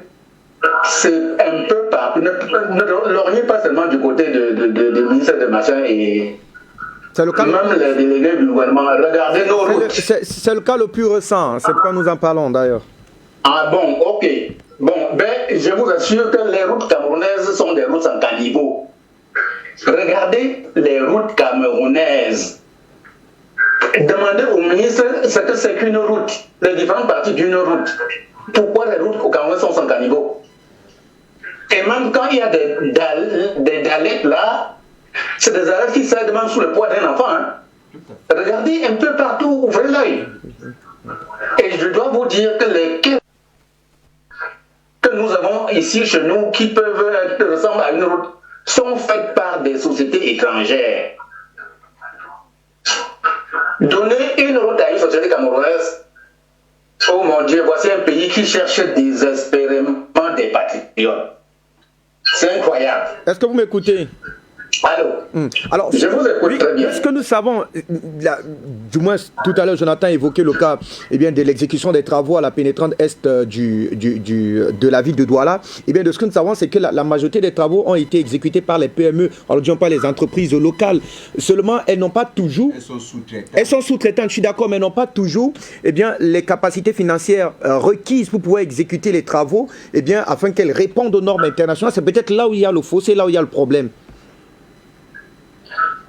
c'est un peu partout. Ne lorgnez pas seulement du côté de ministère de machin et c'est le cas même les délégués du gouvernement. Regardez nos routes. C'est le cas le plus récent, c'est pourquoi nous en parlons d'ailleurs. Ah bon, ok. Bon, ben, je vous assure que les routes camerounaises sont des routes sans caniveau. Regardez les routes camerounaises. Demandez au ministre ce que c'est qu'une route, les différentes parties d'une route. Pourquoi les routes au Cameroun sont sans caniveau? Et même quand il y a des dalets là, c'est des dalets qui s'aident même sous le poids d'un enfant. Hein. Regardez un peu partout, ouvrez l'œil. Et je dois vous dire que les quais que nous avons ici chez nous, qui peuvent ressembler à une route, sont faites par des sociétés étrangères. Donner une route à une société camerounaise, oh mon Dieu, voici un pays qui cherche désespérément des patriotes. C'est incroyable. Est-ce que vous m'écoutez? Allô? Alors, je vous écoute très bien. Ce que nous savons, du moins tout à l'heure, Jonathan évoquait le cas de l'exécution des travaux à la pénétrante est de la ville de Douala. De ce que nous savons, c'est que la majorité des travaux ont été exécutés par les PME, alors disons pas les entreprises locales. Seulement, elles n'ont pas toujours... Elles sont sous-traitantes. Elles sont sous-traitantes, je suis d'accord, mais elles n'ont pas toujours les capacités financières requises pour pouvoir exécuter les travaux, afin qu'elles répondent aux normes internationales. C'est peut-être là où il y a le fossé, là où il y a le problème.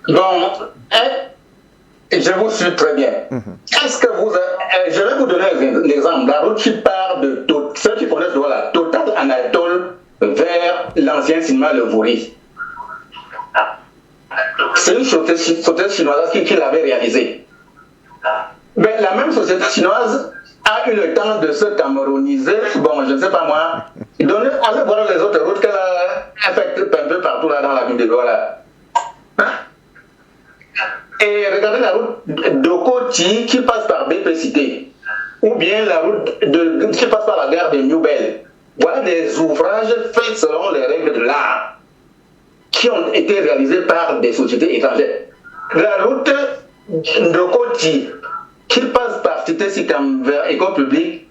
Bon, je vous suis très bien. Est-ce que vous... je vais vous donner l'exemple. La route qui part de ceux qui connaissent Douala, Total Anatole vers l'ancien cinéma Le Vouri. C'est une société chinoise qui l'avait réalisée. Mais la même société chinoise a eu le temps de se camerouniser. Bon, je ne sais pas moi. Allez voir les autres routes qu'elle a faites un peu partout là dans la ville de Douala. Et regardez la route d'Okoti qui passe par BPCité, ou bien la route qui passe par la gare de New-Bell. Voilà des ouvrages faits selon les règles de l'art, qui ont été réalisés par des sociétés étrangères. La route d'Okoti qui passe par Cité-Sicam vers École publique,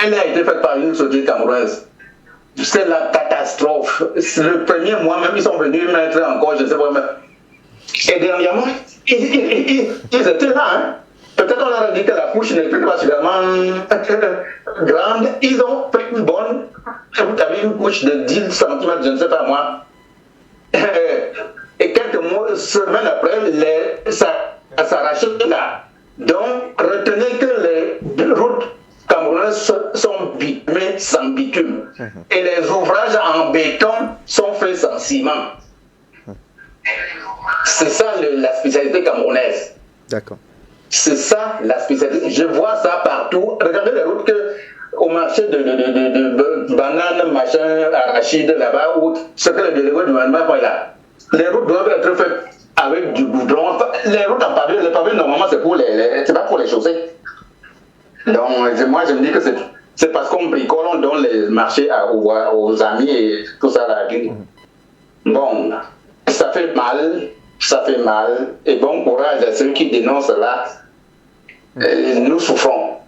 elle a été faite par une société camerounaise. C'est la catastrophe. Le premier mois même, ils sont venus mettre encore, je ne sais pas, et dernièrement, ils étaient là. Hein. Peut-être on leur a dit que la couche n'est plus particulièrement grande. Ils ont fait une bonne. Vous avez une couche de 10 cm, je ne sais pas moi. Et quelques semaines après, ça s'arrachait là. Donc, retenez que les routes camerounaises sont bitumées sans bitume. Et les ouvrages en béton sont faits sans ciment. C'est ça la spécialité camerounaise. D'accord. C'est ça la spécialité. Je vois ça partout. Regardez les routes au marché de bananes, machin, arachides là-bas, où ce que les délégués du gouvernement font là. Les routes doivent être faites avec du goudron. Les routes en pavé, les pavés normalement c'est pas pour les chaussées. Donc moi je me dis que c'est parce qu'on bricole, on donne les marchés aux amis et tout ça là. Bon. Ça fait mal, et bon courage à ceux qui dénoncent là. Nous souffrons.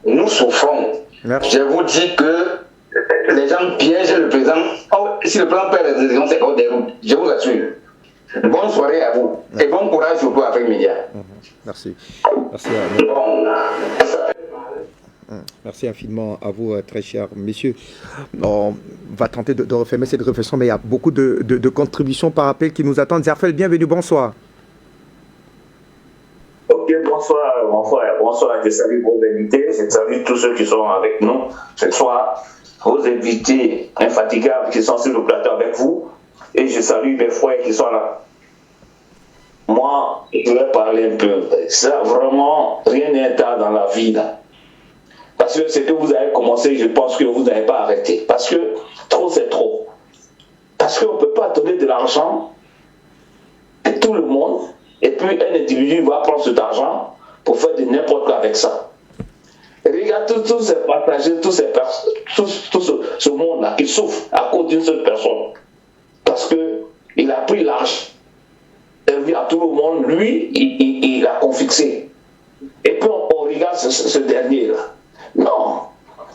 Merci. Je vous dis que les gens piègent le président. Oh, si le président perd les décisions, c'est qu'on déroute. Je vous assure. Bonne soirée à vous. Et bon courage surtout avec Média. Merci. Merci Bon, Merci infiniment à vous, très cher messieurs. On va tenter de refermer cette réflexion, mais il y a beaucoup de contributions par appel qui nous attendent. Zerfel, bienvenue, bonsoir. Ok, bonsoir. Je salue vos invités, je salue tous ceux qui sont avec nous ce soir, vos invités infatigables qui sont sur le plateau avec vous, et je salue mes frères qui sont là. Moi, je vais parler un peu. Ça, vraiment, rien n'est tard dans la vie, là. Parce que ce que vous avez commencé, je pense que vous n'avez pas arrêté. Parce que trop, c'est trop. Parce qu'on ne peut pas donner de l'argent à tout le monde, et puis un individu va prendre cet argent pour faire de n'importe quoi avec ça. Et regarde tous ces partagés, tout ce monde-là qui souffre à cause d'une seule personne. Parce qu'il a pris l'argent, servi à tout le monde, lui, il a confixé. Et puis on regarde ce dernier-là. Non,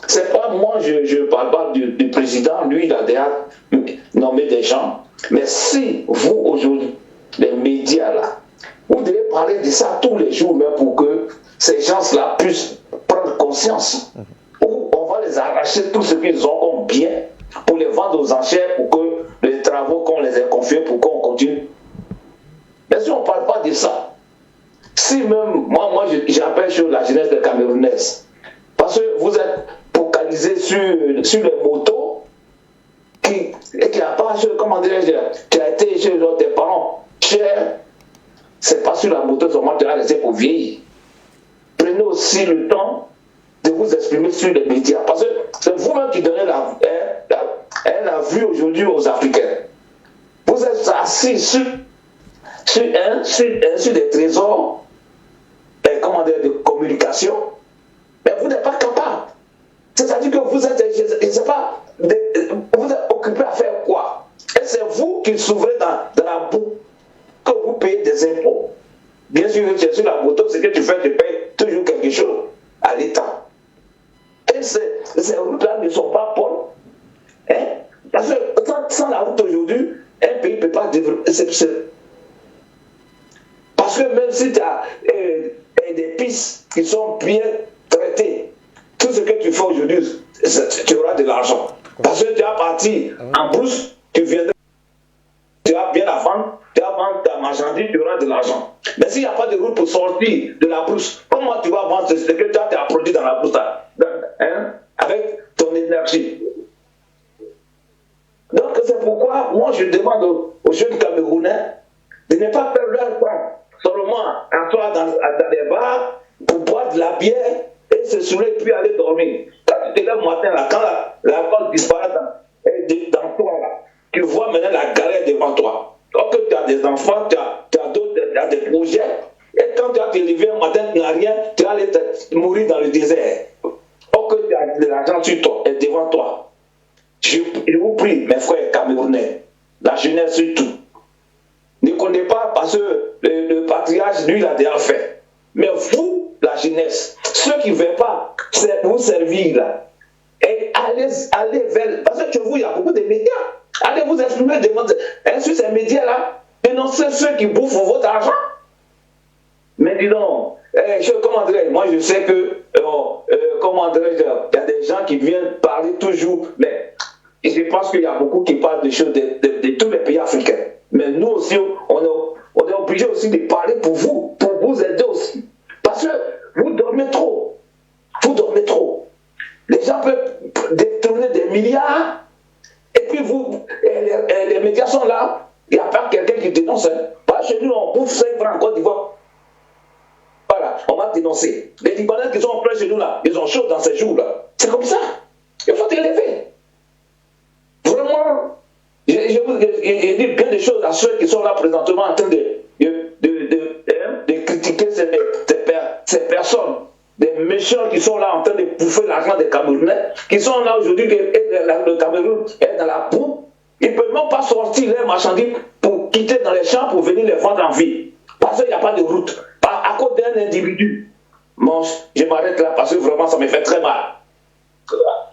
c'est pas moi, je ne parle pas du président, lui, il a déjà nommé des gens. Mais si vous, aujourd'hui, les médias là, vous devez parler de ça tous les jours, même pour que ces gens-là puissent prendre conscience. Ou on va les arracher tout ce qu'ils ont comme bien pour les vendre aux enchères, pour que les travaux qu'on les a confiés, pour qu'on continue. Mais si on ne parle pas de ça, si même, moi j'appelle sur la jeunesse des Camerounaises, parce que vous êtes focalisés sur les motos qui n'a pas, comment dirais-je, qui a été chez tes parents chers, c'est pas sur la moto seulement tu as laissé pour vieillir. Prenez aussi le temps de vous exprimer sur les médias, parce que c'est vous-même qui donnez la vue aujourd'hui aux Africains. Vous êtes assis sur des trésors de communication, mais vous n'êtes pas capable. C'est-à-dire que vous êtes, je ne sais pas, vous êtes occupé à faire quoi? Et c'est vous qui s'ouvrez dans la boue, que vous payez des impôts. Bien sûr, tu es sur la moto, ce que tu fais, tu payes toujours quelque chose à l'État. Et ces routes-là ne sont pas bonnes. Hein? Parce que sans la route aujourd'hui, un pays ne peut pas développer. Parce que même si tu as des pistes qui sont bien traitées, tout ce que tu fais aujourd'hui, tu auras de l'argent. Parce que tu as parti en brousse, tu vas bien la vendre, tu vas vendre ta marchandise, tu auras de l'argent. Mais s'il n'y a pas de route pour sortir de la brousse, comment tu vas vendre ce que tu as produit dans la brousse avec ton énergie? Donc c'est pourquoi moi je demande aux jeunes Camerounais de ne pas perdre leur temps seulement à toi dans les bars pour boire de la bière et se saouler puis aller dormir. Quand tu te lèves le matin, là, quand la porte disparaît dans toi, là, tu vois maintenant la galère devant toi. Donc tu as des enfants, tu as des projets, et quand tu as te lever un matin, tu n'as rien, tu vas aller mourir dans le désert. Donc tu as de l'argent sur toi et devant toi. Je vous prie, mes frères camerounais, la jeunesse surtout, ne connaissez pas parce que le patriarche, lui, l'a déjà fait. Mais vous, la jeunesse, ceux qui ne veulent pas vous servir là, et allez vers. Parce que chez vous, il y a beaucoup de médias. Allez vous exprimer devant sur ces médias-là, dénoncez ceux qui bouffent votre argent. Mais dis donc, comment dirais-je, moi je sais que, comment dirais-je, il y a des gens qui viennent parler toujours, mais je pense qu'il y a beaucoup qui parlent des choses de tous les pays africains. Mais nous aussi, on est obligé aussi de parler pour vous aider aussi. Parce que vous dormez trop. Vous dormez trop. Les gens peuvent détourner des milliards, et puis les médias sont là, il n'y a pas quelqu'un qui dénonce. Pas chez nous, on bouffe 5 francs en Côte d'Ivoire. Voilà, on va dénoncer. Les Libanais qui sont en plein chez nous là, ils ont chaud dans ces jours-là. C'est comme ça. Il faut élever. Vraiment, je dis bien des choses à ceux qui sont là présentement en train de critiquer ces personnes, des méchants qui sont là en train de bouffer l'argent des Camerounais, qui sont là aujourd'hui, le Cameroun est dans la boue. Ils ne peuvent même pas sortir leurs marchandises pour quitter dans les champs pour venir les vendre en ville. Parce qu'il n'y a pas de route. À cause d'un individu. Bon, je m'arrête là parce que vraiment ça me fait très mal.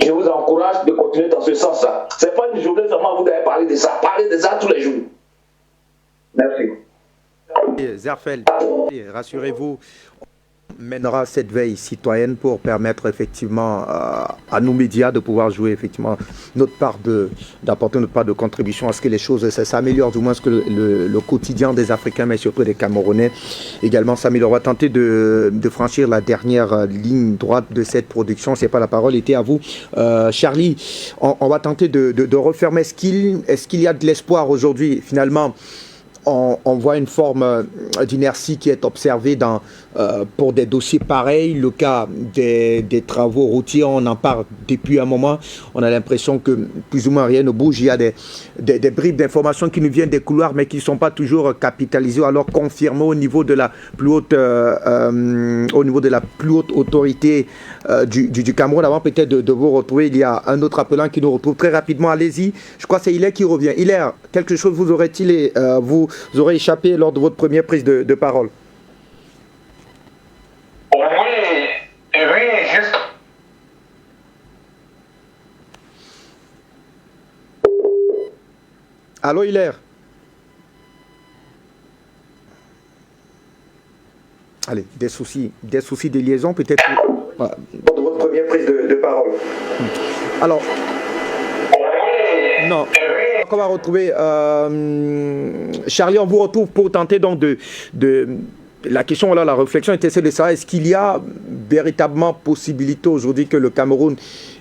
Je vous encourage de continuer dans ce sens-là. Ce n'est pas une journée seulement vous devez parler de ça. Parlez de ça tous les jours. Merci. Zerfel, rassurez-vous, on mènera cette veille citoyenne pour permettre effectivement à nos médias de pouvoir jouer effectivement d'apporter notre part de contribution à ce que les choses s'améliorent, du moins ce que le quotidien des Africains, mais surtout des Camerounais également s'améliore. On va tenter de franchir la dernière ligne droite de cette production. C'est pas, la parole était à vous. Charlie, on va tenter de refermer. Est-ce qu'il y a de l'espoir aujourd'hui finalement? On voit une forme d'inertie qui est observée pour des dossiers pareils. Le cas des travaux routiers, on en parle depuis un moment. On a l'impression que plus ou moins rien ne bouge. Il y a des bribes d'informations qui nous viennent des couloirs, mais qui ne sont pas toujours capitalisées, alors confirmées au niveau de la plus haute, autorité du Cameroun. Avant peut-être de vous retrouver, il y a un autre appelant qui nous retrouve très rapidement. Allez-y. Je crois que c'est Hilaire qui revient. Hilaire, quelque chose vous aurait-il vous aurez échappé lors de votre première prise de parole? Oui, juste. Allô, Hilaire? Allez, des soucis de liaison peut-être lors de votre première prise de parole. Alors, non. On va retrouver Charlie, on vous retrouve pour tenter donc la question, voilà, la réflexion était celle de savoir est-ce qu'il y a véritablement possibilité aujourd'hui que le Cameroun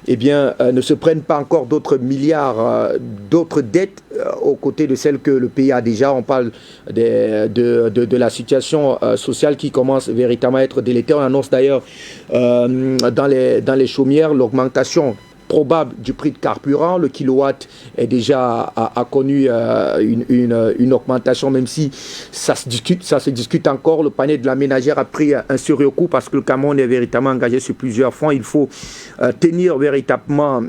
ne se prenne pas encore d'autres milliards, d'autres dettes aux côtés de celles que le pays a déjà. On parle de la situation sociale qui commence véritablement à être délétère. On annonce d'ailleurs dans les chaumières l'augmentation probable du prix de carburant. Le kilowatt est déjà a connu une augmentation, même si ça se discute encore. Le panier de la ménagère a pris un surcoût parce que le Cameroun est véritablement engagé sur plusieurs fronts. Il faut tenir véritablement,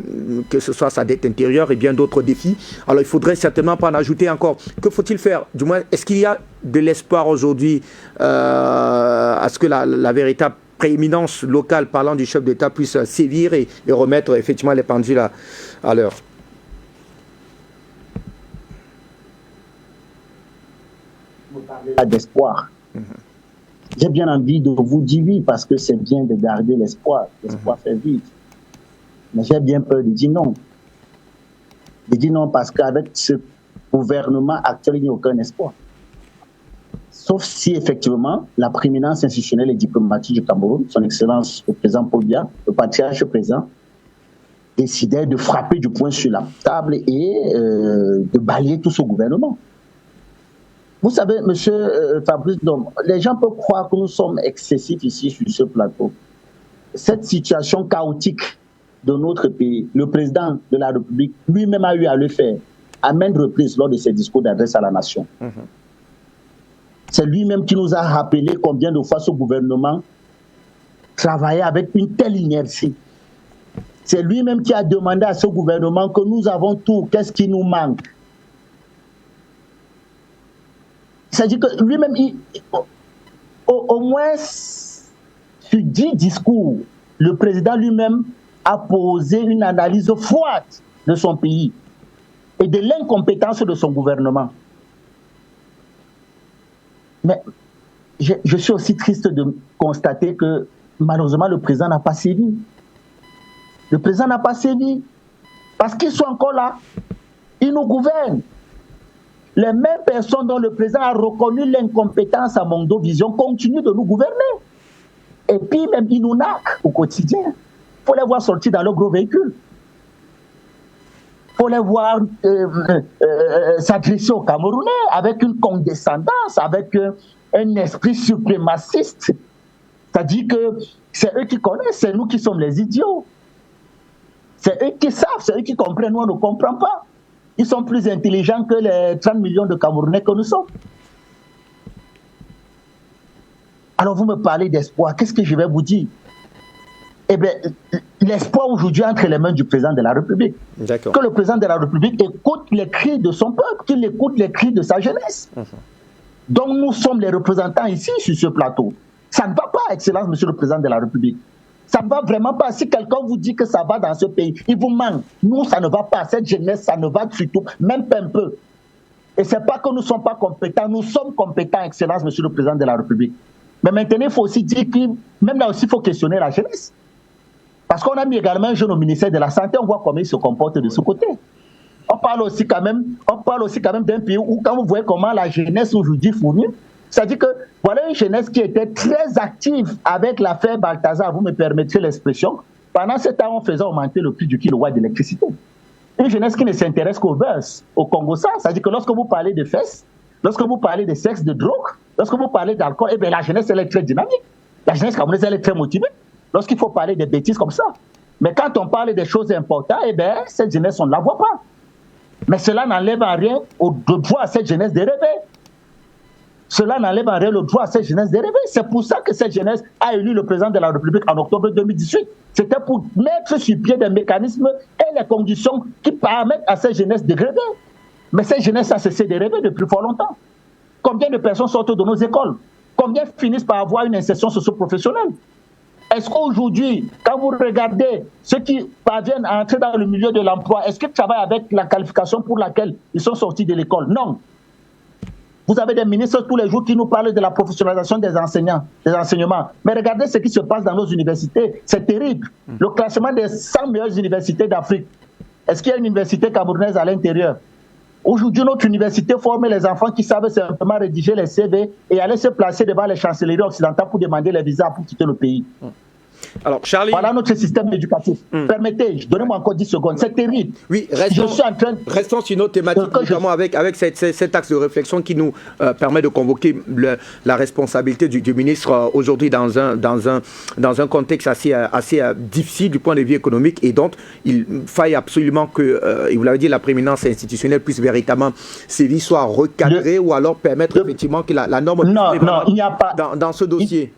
que ce soit sa dette intérieure et bien d'autres défis. Alors il faudrait certainement pas en ajouter encore. Que faut-il faire? Du moins, est-ce qu'il y a de l'espoir aujourd'hui à ce que la véritable prééminence locale parlant du chef d'État puisse sévir et remettre effectivement les pendules à l'heure? Vous parlez d'espoir. J'ai bien envie de vous dire oui parce que c'est bien de garder l'espoir. L'espoir fait vivre. Mais j'ai bien peur de dire non. De dire non parce qu'avec ce gouvernement actuel, il n'y a aucun espoir. Sauf si effectivement la prééminence institutionnelle et diplomatique du Cameroun, son excellence le président Paul Biya, le patriarche présent, décidait de frapper du poing sur la table et de balayer tout ce gouvernement. Vous savez, monsieur Fabrice Dom, les gens peuvent croire que nous sommes excessifs ici sur ce plateau. Cette situation chaotique de notre pays, le président de la République lui-même a eu à le faire à maintes reprises lors de ses discours d'adresse à la nation. C'est lui-même qui nous a rappelé combien de fois ce gouvernement travaillait avec une telle inertie. C'est lui-même qui a demandé à ce gouvernement que nous avons tout, qu'est-ce qui nous manque. C'est-à-dire que lui-même, au moins sur 10 discours, le président lui-même a posé une analyse froide de son pays et de l'incompétence de son gouvernement. Mais je suis aussi triste de constater que malheureusement le président n'a pas sévi. Le président n'a pas sévi parce qu'ils sont encore là. Ils nous gouvernent. Les mêmes personnes dont le président a reconnu l'incompétence à Mondo Vision continuent de nous gouverner. Et puis même ils nous naquent au quotidien. Il faut les voir sortir dans leur gros véhicule. Il faut les voir s'adresser aux Camerounais avec une condescendance, avec un esprit suprémaciste. C'est-à-dire que c'est eux qui connaissent, c'est nous qui sommes les idiots. C'est eux qui savent, c'est eux qui comprennent, nous on ne comprend pas. Ils sont plus intelligents que les 30 millions de Camerounais que nous sommes. Alors vous me parlez d'espoir, qu'est-ce que je vais vous dire? Eh bien, l'espoir aujourd'hui entre les mains du président de la République. D'accord. Que le président de la République écoute les cris de son peuple, qu'il écoute les cris de sa jeunesse. Donc nous sommes les représentants ici sur ce plateau. Ça ne va pas, Excellence, Monsieur le Président de la République. Ça ne va vraiment pas. Si quelqu'un vous dit que ça va dans ce pays, il vous manque. Nous, ça ne va pas. Cette jeunesse, ça ne va du tout, même pas un peu. Et ce n'est pas que nous ne sommes pas compétents. Nous sommes compétents, Excellence, Monsieur le Président de la République. Mais maintenant, il faut aussi dire que, même là aussi, il faut questionner la jeunesse. Parce qu'on a mis également un jeune au ministère de la Santé, on voit comment il se comporte de ce côté. On parle aussi quand même d'un pays où, quand vous voyez comment la jeunesse aujourd'hui fournit, c'est-à-dire que voilà une jeunesse qui était très active avec l'affaire Balthazar, vous me permettez l'expression, pendant ce temps, on faisait augmenter le prix du kilowatt d'électricité. Une jeunesse qui ne s'intéresse qu'au buzz, au Congo, ça. C'est-à-dire que lorsque vous parlez de fesses, lorsque vous parlez de sexe, de drogue, lorsque vous parlez d'alcool, eh bien la jeunesse, elle est très dynamique. La jeunesse camerounaise, elle est très motivée. Lorsqu'il faut parler de bêtises comme ça. Mais quand on parle des choses importantes, eh bien, cette jeunesse, on ne la voit pas. Mais cela n'enlève en rien au droit à cette jeunesse de rêver. Cela n'enlève en rien le droit à cette jeunesse de rêver. C'est pour ça que cette jeunesse a élu le président de la République en octobre 2018. C'était pour mettre sur pied des mécanismes et les conditions qui permettent à cette jeunesse de rêver. Mais cette jeunesse a cessé de rêver depuis fort longtemps. Combien de personnes sortent de nos écoles? Combien finissent par avoir une insertion socio-professionnelle? Est-ce qu'aujourd'hui, quand vous regardez ceux qui parviennent à entrer dans le milieu de l'emploi, est-ce qu'ils travaillent avec la qualification pour laquelle ils sont sortis de l'école? Non. Vous avez des ministres tous les jours qui nous parlent de la professionnalisation des enseignants, des enseignements. Mais regardez ce qui se passe dans nos universités. C'est terrible. Le classement des 100 meilleures universités d'Afrique. Est-ce qu'il y a une université camerounaise à l'intérieur? Aujourd'hui, notre université forme les enfants qui savent simplement rédiger les CV et aller se placer devant les chancelleries occidentales pour demander les visas pour quitter le pays. Alors, Charlie... Voilà notre système éducatif. Permettez, donnez-moi encore 10 secondes. C'est terrible. Oui, restons sur notre thématique, notamment avec cet axe de réflexion qui nous permet de convoquer la responsabilité du ministre aujourd'hui dans un contexte assez difficile du point de vue économique, et donc il faille absolument que, et vous l'avez dit, la prééminence institutionnelle puisse véritablement sévir, soit recadrée ou alors permettre effectivement que la norme il n'y a pas dans ce dossier.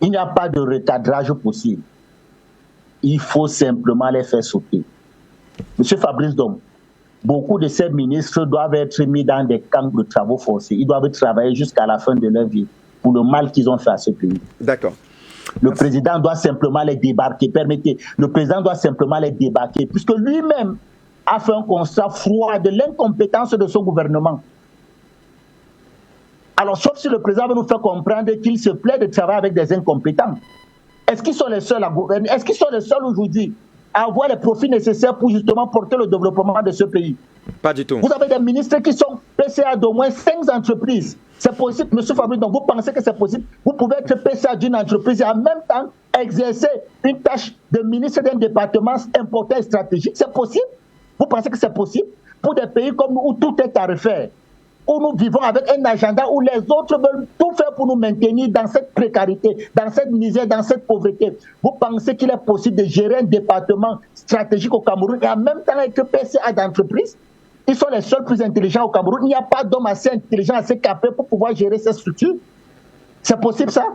Il n'y a pas de recadrage possible. Il faut simplement les faire sauter. Monsieur Fabrice Dom, beaucoup de ces ministres doivent être mis dans des camps de travaux forcés. Ils doivent travailler jusqu'à la fin de leur vie pour le mal qu'ils ont fait à ce pays. D'accord. Le président doit simplement les débarquer. Permettez, le président doit simplement les débarquer, puisque lui-même a fait un constat froid de l'incompétence de son gouvernement. Alors, sauf si le président veut nous faire comprendre qu'il se plaît de travailler avec des incompétents. Est-ce qu'ils sont les seuls à gouverner? Est-ce qu'ils sont les seuls aujourd'hui à avoir les profits nécessaires pour justement porter le développement de ce pays? Pas du tout. Vous avez des ministres qui sont PCA d'au moins 5 entreprises. C'est possible, M. Fabrice, donc vous pensez que c'est possible? Vous pouvez être PCA d'une entreprise et en même temps exercer une tâche de ministre d'un département important et stratégique. C'est possible? Vous pensez que c'est possible? Pour des pays comme nous où tout est à refaire, où nous vivons avec un agenda où les autres veulent tout faire pour nous maintenir dans cette précarité, dans cette misère, dans cette pauvreté. Vous pensez qu'il est possible de gérer un département stratégique au Cameroun et en même temps avec PCA d'entreprise? Ils sont les seuls plus intelligents au Cameroun. Il n'y a pas d'homme assez intelligent, assez capé pour pouvoir gérer ces structures. C'est possible ça?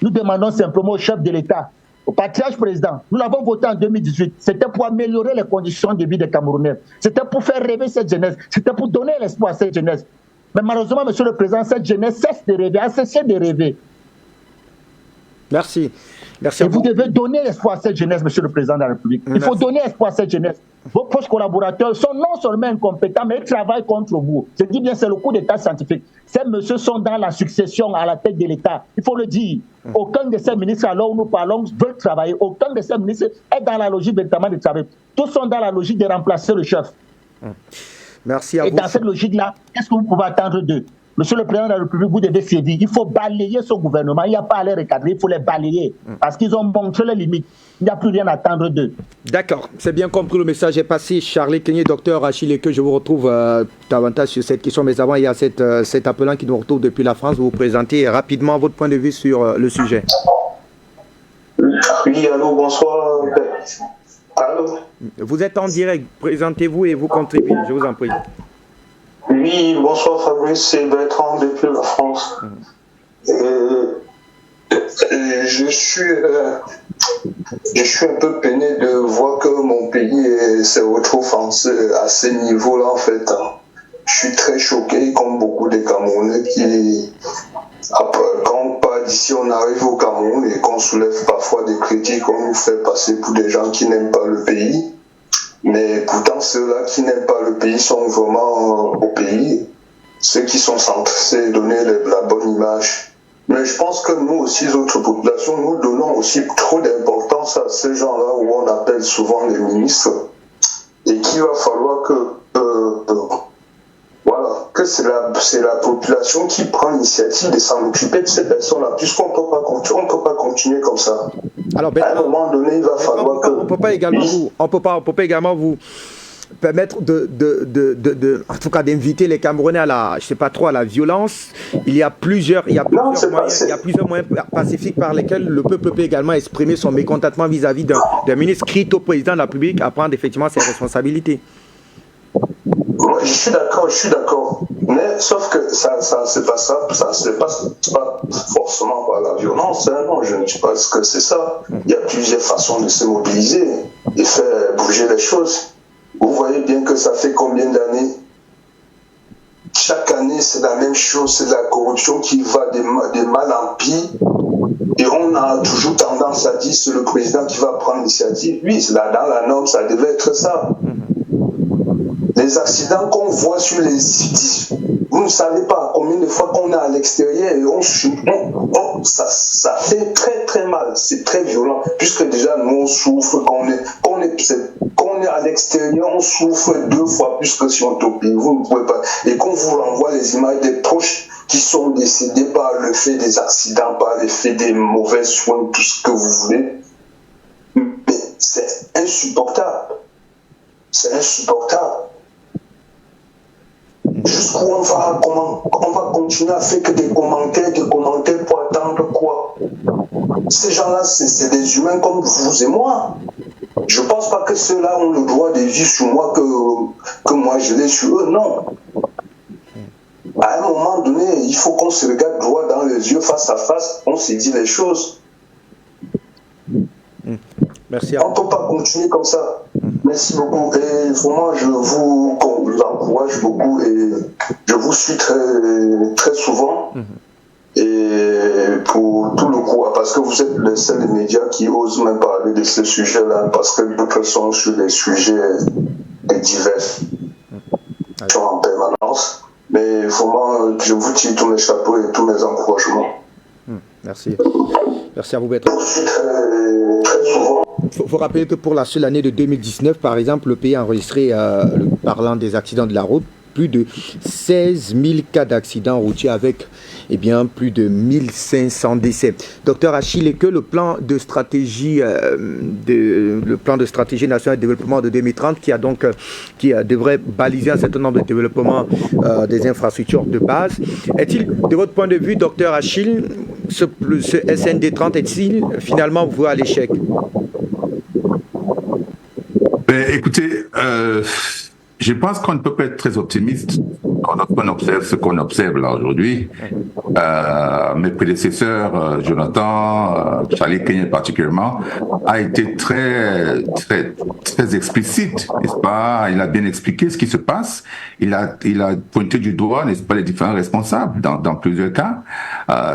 Nous demandons simplement au chef de l'État, au patriarche président, nous l'avons voté en 2018, c'était pour améliorer les conditions de vie des Camerounais, c'était pour faire rêver cette jeunesse, c'était pour donner l'espoir à cette jeunesse. Mais malheureusement, monsieur le président, cette jeunesse cesse de rêver, a cessé de rêver. Merci. Et vous devez donner espoir à cette jeunesse, monsieur le président de la République. Il faut donner espoir à cette jeunesse. Vos proches collaborateurs sont non seulement incompétents, mais ils travaillent contre vous. Je dis bien, c'est le coup d'état scientifique. Ces messieurs sont dans la succession à la tête de l'État. Il faut le dire. Aucun de ces ministres, alors où nous parlons, veut travailler. Aucun de ces ministres est dans la logique véritablement de travail. Tous sont dans la logique de remplacer le chef. Merci à vous. Et dans cette logique-là, qu'est-ce que vous pouvez attendre d'eux? Monsieur le président de la République, vous devez sévir. Il faut balayer ce gouvernement. Il n'y a pas à les recadrer, il faut les balayer. Parce qu'ils ont montré les limites. Il n'y a plus rien à attendre d'eux. D'accord, c'est bien compris. Le message est passé. Charlie Kenyé, docteur Achille, que je vous retrouve davantage sur cette question. Mais avant, il y a cet appelant qui nous retrouve depuis la France. Vous présentez rapidement votre point de vue sur le sujet. Oui, allô, bonsoir. Allô. Vous êtes en direct. Présentez-vous et vous contribuez. Je vous en prie. Oui, bonsoir Fabrice, c'est Bertrand depuis la France. Je suis un peu peiné de voir que mon pays se retrouve à ce niveau-là en fait. Je suis très choqué comme beaucoup de Camerounais qui, quand on parle d'ici on arrive au Cameroun et qu'on soulève parfois des critiques, on nous fait passer pour des gens qui n'aiment pas le pays. Mais pourtant, ceux-là qui n'aiment pas le pays sont vraiment au pays. Ceux qui sont centrés, donner la bonne image. Mais je pense que nous aussi, les autres populations, nous donnons aussi trop d'importance à ces gens-là où on appelle souvent les ministres. Et qu'il va falloir que c'est la population qui prend l'initiative de s'en occuper de ces personnes-là, puisqu'on ne peut pas continuer comme ça. Alors, à un moment donné, il va falloir on ne peut pas également vous permettre en tout cas d'inviter les Camerounais à la violence. Il y a plusieurs moyens pacifiques par lesquels le peuple peut également exprimer son mécontentement vis-à-vis d'un ministre qui est au président de la République à prendre effectivement ses responsabilités. Je suis d'accord. Mais sauf que ça se passe pas forcément par la violence. Hein, non, je ne dis pas que c'est ça. Il y a plusieurs façons de se mobiliser et faire bouger les choses. Vous voyez bien que ça fait combien d'années? Chaque année, c'est la même chose, c'est de la corruption qui va de mal en pire. Et on a toujours tendance à dire c'est le président qui va prendre l'initiative. Oui, c'est là dans la norme, ça devait être ça. Les accidents qu'on voit sur les sites, vous ne savez pas combien de fois qu'on est à l'extérieur et ça fait très très mal, c'est très violent, puisque déjà nous on souffre, qu'on est à l'extérieur, on souffre 2 fois plus que si on est au pays, vous ne pouvez pas, et qu'on vous renvoie les images des proches qui sont décédés par le fait des accidents, par le fait des mauvais soins, tout ce que vous voulez, mais c'est insupportable. C'est insupportable. Jusqu'où on va continuer à faire que des commentaires pour attendre quoi? Ces gens-là, c'est des humains comme vous et moi. Je ne pense pas que ceux-là ont le droit de vivre sur moi que moi je l'ai sur eux, non. À un moment donné, il faut qu'on se regarde droit dans les yeux, face à face, on se dit les choses. Merci. On ne peut pas continuer comme ça. Merci beaucoup. Et vraiment, je vous encourage beaucoup et je vous suis très, très souvent. Et pour tout le coup, parce que vous êtes les seuls médias qui osent même parler de ce sujet-là, parce que d'autres sont sur des sujets divers, sont en permanence. Mais vraiment, je vous tire tous mes chapeaux et tous mes encouragements. Merci. Merci à vous, Bertrand. Je suis très souvent. Il faut rappeler que pour la seule année de 2019, par exemple, le pays a enregistré, parlant des accidents de la route, plus de 16 000 cas d'accidents routiers avec plus de 1500 décès. Docteur Achille, que le plan de stratégie nationale de développement de 2030 qui devrait baliser un certain nombre de développements des infrastructures de base, est-il, de votre point de vue, docteur Achille, ce SND 30 est-il finalement voué à l'échec? Écoutez, je pense qu'on ne peut pas être très optimiste quand on observe ce qu'on observe là aujourd'hui. Mes prédécesseurs, Jonathan, Charlie Kenyé particulièrement, a été très, très, très explicite, n'est-ce pas? Il a bien expliqué ce qui se passe. Il a pointé du doigt, n'est-ce pas, les différents responsables dans plusieurs cas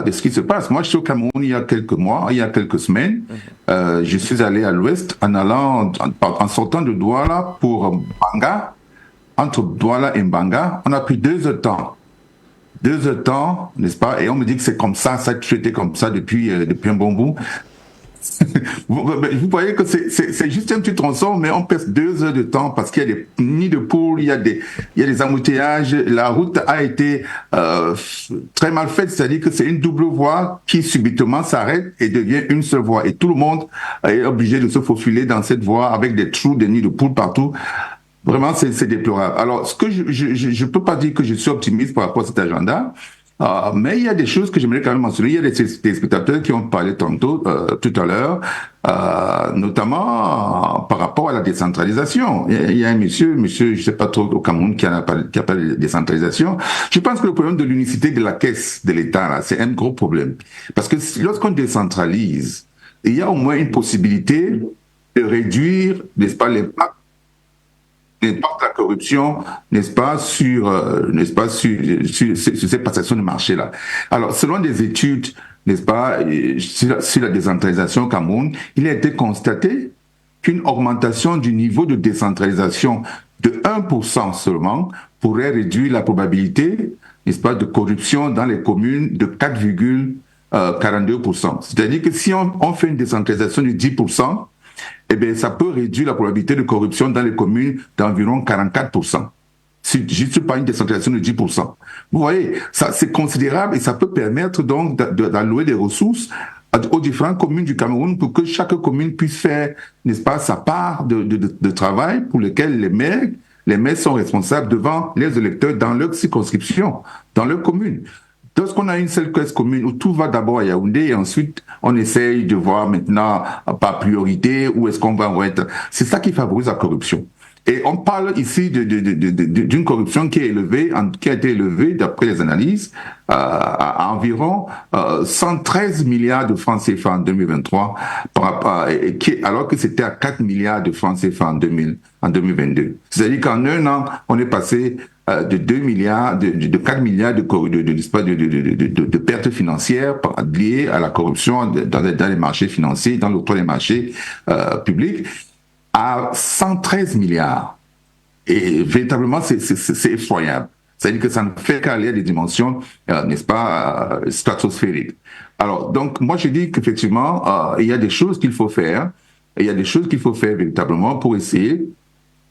de ce qui se passe. Moi, je suis au Cameroun il y a quelques semaines. Je suis allé à l'ouest en sortant de Douala pour Banga. Entre Douala et Mbanga, on a pris 2 heures de temps. 2 heures de temps, n'est-ce pas? Et on me dit que c'est comme ça, ça a toujours été comme ça depuis un bon bout. Vous voyez que c'est juste un petit tronçon, mais on passe 2 heures de temps parce qu'il y a des nids de poules, il y a des embouteillages. La route a été très mal faite, c'est-à-dire que c'est une double voie qui subitement s'arrête et devient une seule voie. Et tout le monde est obligé de se faufiler dans cette voie avec des trous, des nids de poules partout. Vraiment, c'est déplorable. Alors, ce que je peux pas dire que je suis optimiste par rapport à cet agenda, mais il y a des choses que j'aimerais quand même mentionner. Il y a des spectateurs qui ont parlé tantôt, tout à l'heure, notamment par rapport à la décentralisation. Il y a un monsieur, je sais pas trop au Cameroun qui a parlé de décentralisation. Je pense que le problème de l'unicité de la caisse de l'État, là, c'est un gros problème. Parce que lorsqu'on décentralise, il y a au moins une possibilité de réduire, n'est-ce pas, l'impact de la corruption, n'est-ce pas, sur ces passations de marché-là. Alors, selon des études, n'est-ce pas, sur la décentralisation au Cameroun, il a été constaté qu'une augmentation du niveau de décentralisation de 1% seulement pourrait réduire la probabilité, n'est-ce pas, de corruption dans les communes de 4,42%. C'est-à-dire que si on fait une décentralisation de 10%, eh bien, ça peut réduire la probabilité de corruption dans les communes d'environ 44%. Juste par une décentralisation de 10%. Vous voyez, ça, c'est considérable et ça peut permettre donc d'allouer des ressources aux différentes communes du Cameroun pour que chaque commune puisse faire, n'est-ce pas, sa part de travail pour lequel les maires sont responsables devant les électeurs dans leur circonscription, dans leur commune. Lorsqu'on a une seule caisse commune où tout va d'abord à Yaoundé et ensuite on essaye de voir maintenant par priorité où est-ce qu'on va être. C'est ça qui favorise la corruption. Et on parle ici d'une corruption qui a été élevée, d'après les analyses, à environ 113 milliards de francs CFA en 2023, alors que c'était à 4 milliards de francs CFA en 2022. C'est-à-dire qu'en un an, on est passé de 2 milliards, de 4 milliards de pertes financières liées à la corruption dans les marchés financiers, dans l'octroi des marchés publics, à 113 milliards. Et véritablement, c'est effroyable. C'est-à-dire que ça ne fait qu'aller à des dimensions, n'est-ce pas, stratosphériques. Alors, donc, moi, je dis qu'effectivement, il y a des choses qu'il faut faire. Il y a des choses qu'il faut faire véritablement pour essayer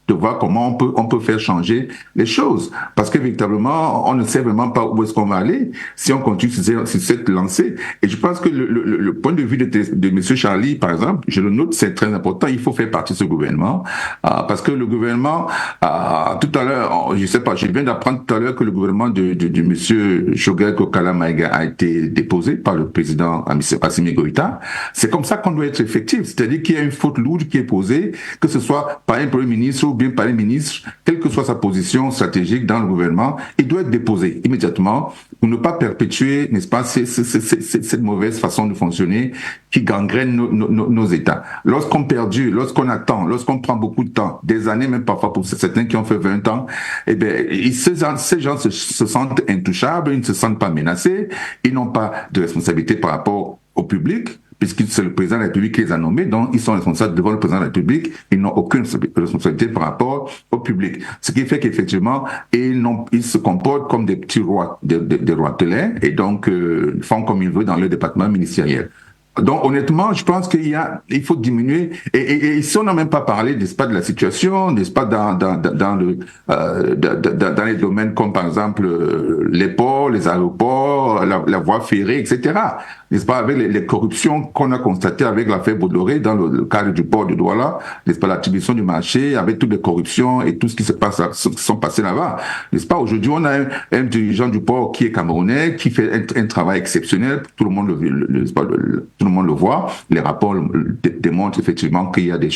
de voir comment on peut faire changer les choses. Parce que véritablement, on ne sait vraiment pas où est-ce qu'on va aller si on continue sur cette lancée. Et je pense que le point de vue de M. Charlie, par exemple, je le note, c'est très important. Il faut faire partie de ce gouvernement. Parce que le gouvernement, tout à l'heure, je sais pas, je viens d'apprendre tout à l'heure que le gouvernement de M. Choguel Kokala Maïga a été déposé par le président Assimi Goïta. C'est comme ça qu'on doit être effectif. C'est-à-dire qu'il y a une faute lourde qui est posée, que ce soit par un premier ministre ou bien par un ministre, quelle que soit sa position stratégique dans le gouvernement, il doit être déposé immédiatement pour ne pas perpétuer, n'est-ce pas, cette mauvaise façon de fonctionner qui gangrène nos États. Lorsqu'on perdure, lorsqu'on attend, lorsqu'on prend beaucoup de temps, des années même parfois pour certains qui ont fait 20 ans, eh bien, ces gens se sentent intouchables, ils ne se sentent pas menacés, ils n'ont pas de responsabilité par rapport au public, puisque c'est le président de la République qui les a nommés, donc ils sont responsables devant le président de la République, ils n'ont aucune responsabilité par rapport au public. Ce qui fait qu'effectivement, ils se comportent comme des petits rois, des roitelets, et donc font comme ils veulent dans leur département ministériel. Donc honnêtement, je pense il faut diminuer. Et si on n'a même pas parlé, n'est-ce pas, de la situation, n'est-ce pas, dans les domaines comme par exemple les ports, les aéroports, la voie ferrée, etc. N'est-ce pas, avec les corruptions qu'on a constatées avec l'affaire Bolloré dans le cadre du port de Douala, n'est-ce pas, l'attribution du marché, avec toutes les corruptions et tout ce qui se passe, qui sont passés là-bas. N'est-ce pas, aujourd'hui, on a un dirigeant du port qui est camerounais, qui fait un travail exceptionnel, tout le monde tout le monde le voit. Les rapports démontrent effectivement qu'il y a des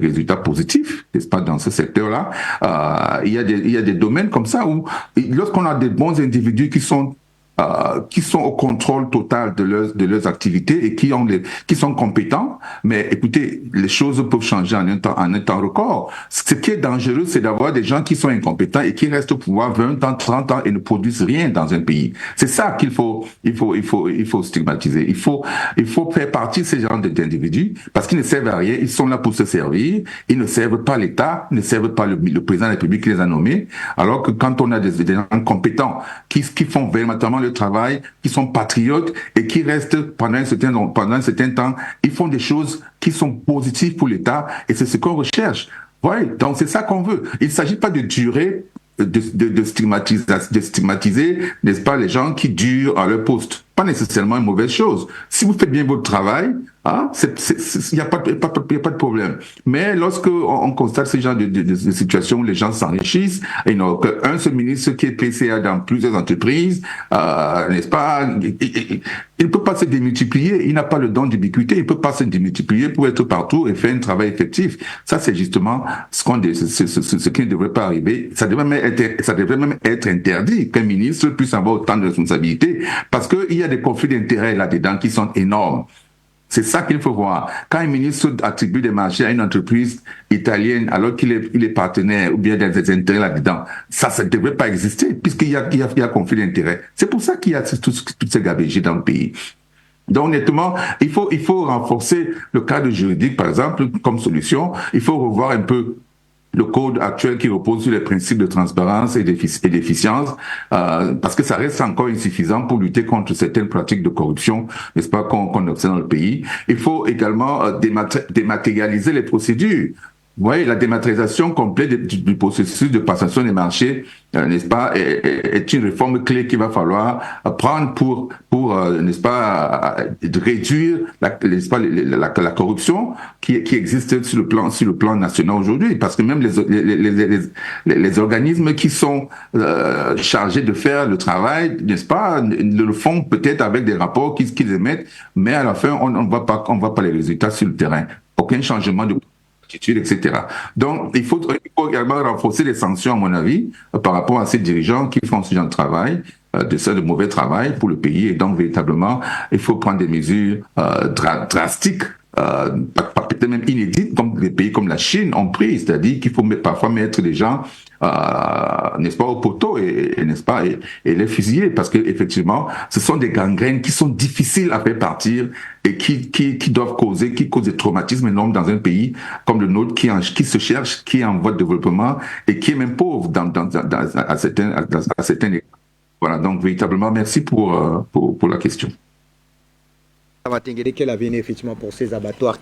résultats positifs, n'est-ce pas, dans ce secteur-là. Il y a des domaines comme ça où, lorsqu'on a des bons individus qui sont au contrôle total de leurs activités et qui sont compétents, mais écoutez, les choses peuvent changer en un temps record. Ce qui est dangereux, c'est d'avoir des gens qui sont incompétents et qui restent au pouvoir 20 ans, 30 ans et ne produisent rien dans un pays. C'est ça qu'il faut stigmatiser. Il faut faire partie de ces genres d'individus parce qu'ils ne servent à rien, ils sont là pour se servir, ils ne servent pas l'État, ils ne servent pas le président de la République qui les a nommés, alors que quand on a des gens compétents qui font véritablement le travail, qui sont patriotes et qui restent pendant un certain temps, ils font des choses qui sont positives pour l'État et c'est ce qu'on recherche. Ouais, donc c'est ça qu'on veut. Il ne s'agit pas de durer, de stigmatiser, n'est-ce pas, les gens qui durent à leur poste. Pas nécessairement une mauvaise chose. Si vous faites bien votre travail, il n'y a pas de problème. Mais lorsque on constate ce genre de situation où les gens s'enrichissent, et non, qu'un seul ministre qui est PCA dans plusieurs entreprises, n'est-ce pas, il ne peut pas se démultiplier, il n'a pas le don d'ubiquité, il ne peut pas se démultiplier pour être partout et faire un travail effectif. Ça, c'est justement ce qui ne devrait pas arriver. Ça devrait même être interdit qu'un ministre puisse avoir autant de responsabilités, parce qu'il y a des conflits d'intérêts là-dedans qui sont énormes. C'est ça qu'il faut voir. Quand un ministre attribue des marchés à une entreprise italienne alors qu'il est partenaire ou bien des intérêts là-dedans, ça ne devrait pas exister puisqu'il y a conflit d'intérêts. C'est pour ça qu'il y a toutes ces gabegies dans le pays. Donc, honnêtement, il faut renforcer le cadre juridique, par exemple, comme solution. Il faut revoir un peu le code actuel qui repose sur les principes de transparence et d'efficience, parce que ça reste encore insuffisant pour lutter contre certaines pratiques de corruption, n'est-ce pas, qu'on observe dans le pays. Il faut également dématérialiser les procédures. Vous voyez, la dématérialisation complète du processus de passation des marchés, n'est-ce pas, est une réforme clé qu'il va falloir prendre pour n'est-ce pas, réduire la corruption qui existe sur le plan national aujourd'hui. Parce que même les organismes qui sont chargés de faire le travail, n'est-ce pas, le font peut-être avec des rapports qu'ils émettent, mais à la fin, on ne voit pas les résultats sur le terrain. Aucun changement de etc. Donc, il faut également renforcer les sanctions, à mon avis, par rapport à ces dirigeants qui font ce genre de travail, de mauvais travail pour le pays. Et donc, véritablement, il faut prendre des mesures drastiques, peut-être même inédites, comme les pays comme la Chine ont pris. C'est-à-dire qu'il faut parfois mettre des gens, n'est-ce pas, au poteau n'est-ce pas, et les fusiller, parce que effectivement, ce sont des gangrènes qui sont difficiles à faire partir et qui causent des traumatismes énormes dans un pays comme le nôtre qui se cherche, qui est en voie de développement et qui est même pauvre à certains égards. Voilà, donc véritablement, merci pour la question. Quel avenir effectivement pour ces abattoirs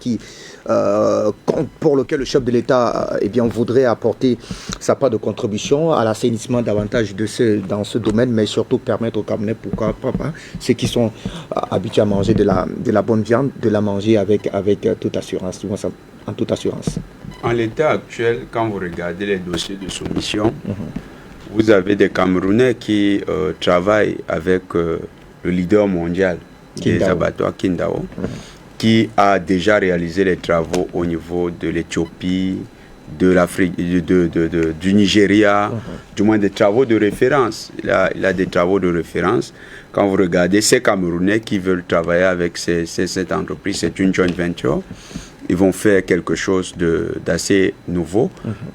pour lesquels le chef de l'État voudrait apporter sa part de contribution à l'assainissement davantage dans ce domaine, mais surtout permettre aux Camerounais, pourquoi pas, ceux qui sont habitués à manger de la bonne viande, de la manger avec toute assurance, en toute assurance. En l'état actuel, quand vous regardez les dossiers de soumission, vous avez des Camerounais qui travaillent avec le leader mondial des abattoirs, Kindao, qui a déjà réalisé les travaux au niveau de l'Éthiopie, de l'Afrique, du Nigeria, du moins des travaux de référence. Il a des travaux de référence. Quand vous regardez ces Camerounais qui veulent travailler avec cette entreprise, c'est une joint venture, ils vont faire quelque chose d'assez nouveau.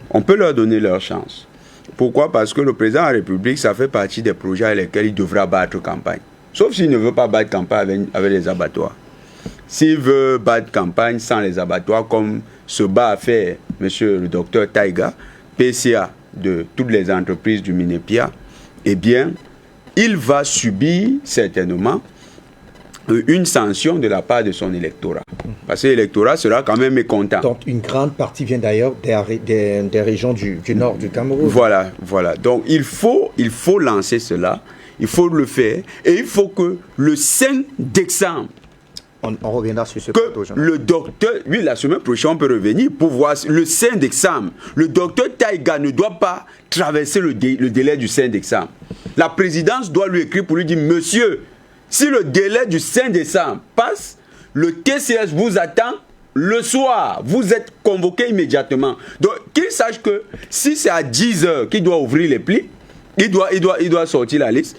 On peut leur donner leur chance. Pourquoi? Parce que le président de la République, ça fait partie des projets avec lesquels il devra battre campagne. Sauf s'il ne veut pas battre campagne avec les abattoirs. S'il veut battre campagne sans les abattoirs, comme se bat à faire monsieur le docteur Taïga, PCA de toutes les entreprises du Minepia, eh bien, il va subir certainement une sanction de la part de son électorat. Parce que l'électorat sera quand même mécontent. Donc une grande partie vient d'ailleurs des régions du nord du Cameroun. Voilà. Donc il faut lancer cela. Il faut le faire et il faut que le 5 décembre, on reviendra sur ce plateau. Le docteur, oui, la semaine prochaine, on peut revenir pour voir le 5 décembre. Le docteur Taïga ne doit pas traverser le délai du 5 décembre. La présidence doit lui écrire pour lui dire, monsieur, si le délai du 5 décembre passe, le TCS vous attend le soir. Vous êtes convoqué immédiatement. Donc, qu'il sache que si c'est à 10 heures qu'il doit ouvrir les plis, il doit sortir la liste.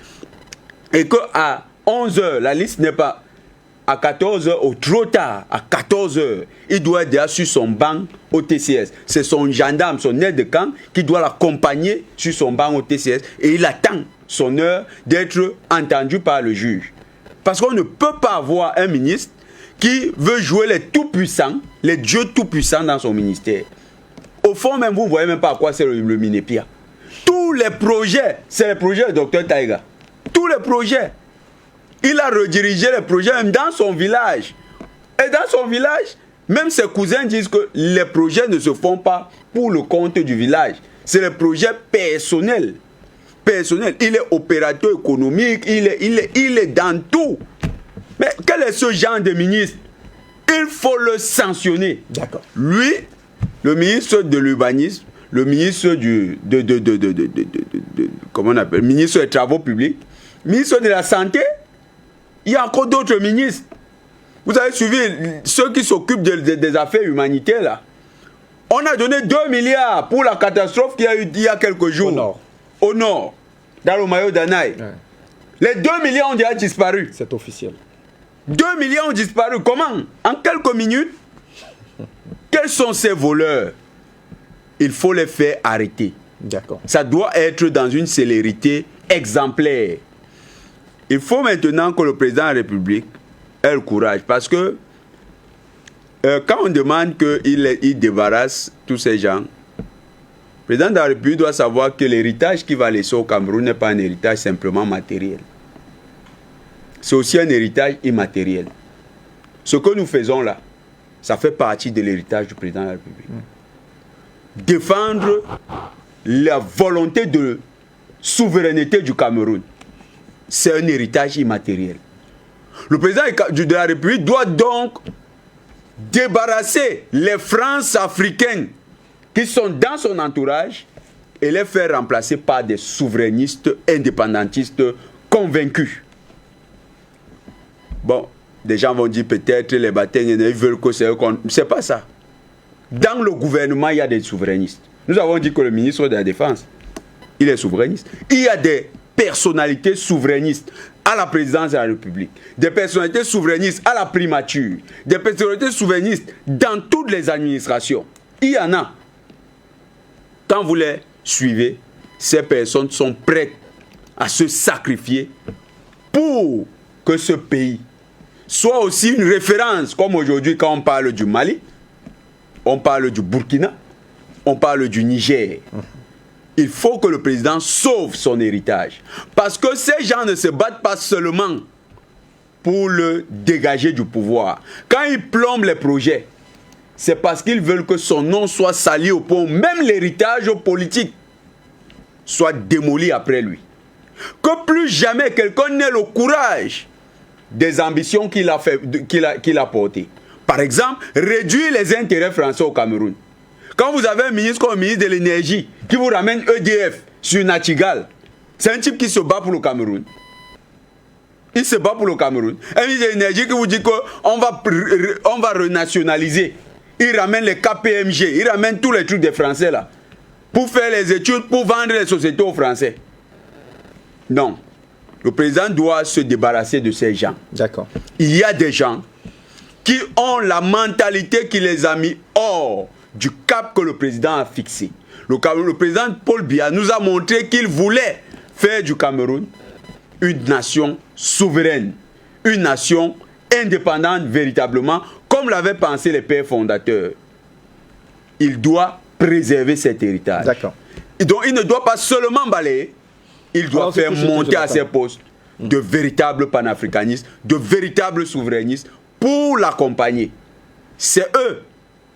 Et qu'à 11 heures, la liste n'est pas à 14 heures ou trop tard, à 14 heures, il doit être déjà sur son banc au TCS. C'est son gendarme, son aide de camp qui doit l'accompagner sur son banc au TCS et il attend son heure d'être entendu par le juge. Parce qu'on ne peut pas avoir un ministre qui veut jouer les tout-puissants, les dieux tout-puissants dans son ministère. Au fond même, vous ne voyez même pas à quoi c'est le Minepia. Tous les projets, c'est les projets du docteur Taïga. Tous les projets. Il a redirigé les projets même dans son village. Et dans son village, même ses cousins disent que les projets ne se font pas pour le compte du village. C'est les projets personnels. Il est opérateur économique, il est dans tout. Mais quel est ce genre de ministre? Il faut le sanctionner. D'accord. Lui, le ministre de l'urbanisme, le ministre comment on appelle, ministre des Travaux publics, ministre de la Santé, il y a encore d'autres ministres. Vous avez suivi ceux qui s'occupent des affaires humanitaires là. On a donné 2 milliards pour la catastrophe qu'il y a eu il y a quelques jours. Au nord, dans le maillot d'Anaï. Ouais. Les 2 milliards ont déjà disparu. C'est officiel. 2 millions ont disparu. Comment? En quelques minutes. Quels sont ces voleurs? Il faut les faire arrêter. D'accord. Ça doit être dans une célérité exemplaire. Il faut maintenant que le président de la République ait le courage. Parce que quand on demande qu'il débarrasse tous ces gens, le président de la République doit savoir que l'héritage qu'il va laisser au Cameroun n'est pas un héritage simplement matériel. C'est aussi un héritage immatériel. Ce que nous faisons là, ça fait partie de l'héritage du président de la République. Défendre la volonté de souveraineté du Cameroun, c'est un héritage immatériel. Le président de la République doit donc débarrasser les France africaines qui sont dans son entourage et les faire remplacer par des souverainistes indépendantistes convaincus. Bon, des gens vont dire peut-être les batailles, ils veulent que c'est eux qu'on... C'est pas ça. Dans le gouvernement, il y a des souverainistes. Nous avons dit que le ministre de la Défense, il est souverainiste. Il y a des personnalités souverainistes à la présidence de la République, des personnalités souverainistes à la primature, des personnalités souverainistes dans toutes les administrations. Il y en a. Quand vous les suivez, ces personnes sont prêtes à se sacrifier pour que ce pays soit aussi une référence, comme aujourd'hui quand on parle du Mali, on parle du Burkina, on parle du Niger. Il faut que le président sauve son héritage. Parce que ces gens ne se battent pas seulement pour le dégager du pouvoir. Quand ils plombent les projets, c'est parce qu'ils veulent que son nom soit sali au point où même l'héritage politique soit démoli après lui. Que plus jamais quelqu'un n'ait le courage des ambitions qu'il a portées. Par exemple, réduire les intérêts français au Cameroun. Quand vous avez un ministre comme le ministre de l'énergie qui vous ramène EDF sur Nachtigal, c'est un type qui se bat pour le Cameroun. Il se bat pour le Cameroun. Un ministre de l'énergie qui vous dit qu'on va renationaliser. Il ramène les KPMG, il ramène tous les trucs des Français là. Pour faire les études, pour vendre les sociétés aux Français. Non. Le président doit se débarrasser de ces gens. D'accord. Il y a des gens qui ont la mentalité qui les a mis hors du cap que le président a fixé. Le président Paul Biya nous a montré qu'il voulait faire du Cameroun une nation souveraine, une nation indépendante véritablement, comme l'avaient pensé les pères fondateurs. Il doit préserver cet héritage. D'accord. Et donc il ne doit pas seulement balayer, il doit faire monter à ses postes de véritables panafricanistes, de véritables souverainistes pour l'accompagner. C'est eux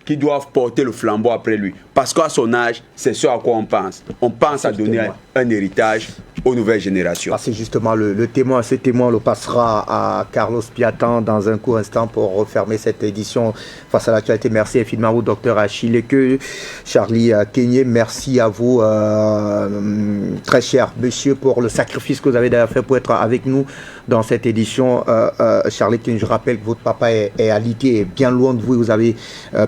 qui doivent porter le flambeau après lui. Parce qu'à son âge, c'est ce à quoi on pense. On pense à donner un héritage aux nouvelles générations. Ah, c'est justement le témoin. Ce témoin le passera à Carlos Piatan dans un court instant pour refermer cette édition face à l'actualité. Merci infiniment au docteur Achille Eke, Charlie Kenyé. Merci à vous, très cher monsieur, pour le sacrifice que vous avez d'ailleurs fait pour être avec nous dans cette édition. Charlie Kenyé, je rappelle que votre papa est alité, est bien loin de vous. Vous avez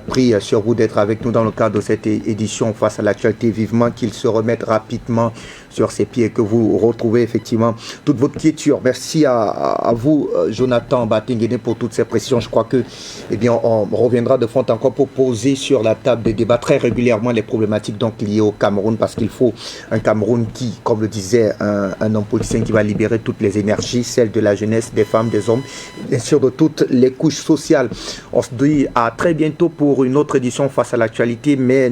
pris sur vous d'être avec nous dans le cadre de cette édition face à l'actualité. Vivement qu'il se remette rapidement sur ses pieds et que vous retrouvez effectivement toute votre quiétude. Merci à vous, Jonathan Batenguene, pour toutes ces précisions. Je crois que, eh bien, on reviendra de fond encore pour poser sur la table de débat très régulièrement les problématiques donc liées au Cameroun, parce qu'il faut un Cameroun qui, comme le disait un homme politicien, qui va libérer toutes les énergies, celles de la jeunesse, des femmes, des hommes, bien sûr de toutes les couches sociales. On se dit à très bientôt pour une autre édition face à l'actualité, mais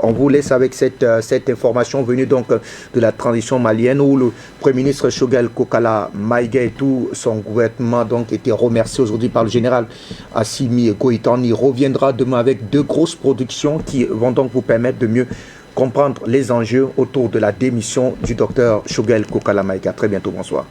on vous laisse avec cette information venue donc de la transition malienne, où le Premier ministre Choguel Kokala Maïga et tout son gouvernement donc été remercié aujourd'hui par le général Assimi Goïta. On y reviendra demain avec deux grosses productions qui vont donc vous permettre de mieux comprendre les enjeux autour de la démission du docteur Choguel Kokala Maïga. Très bientôt, bonsoir.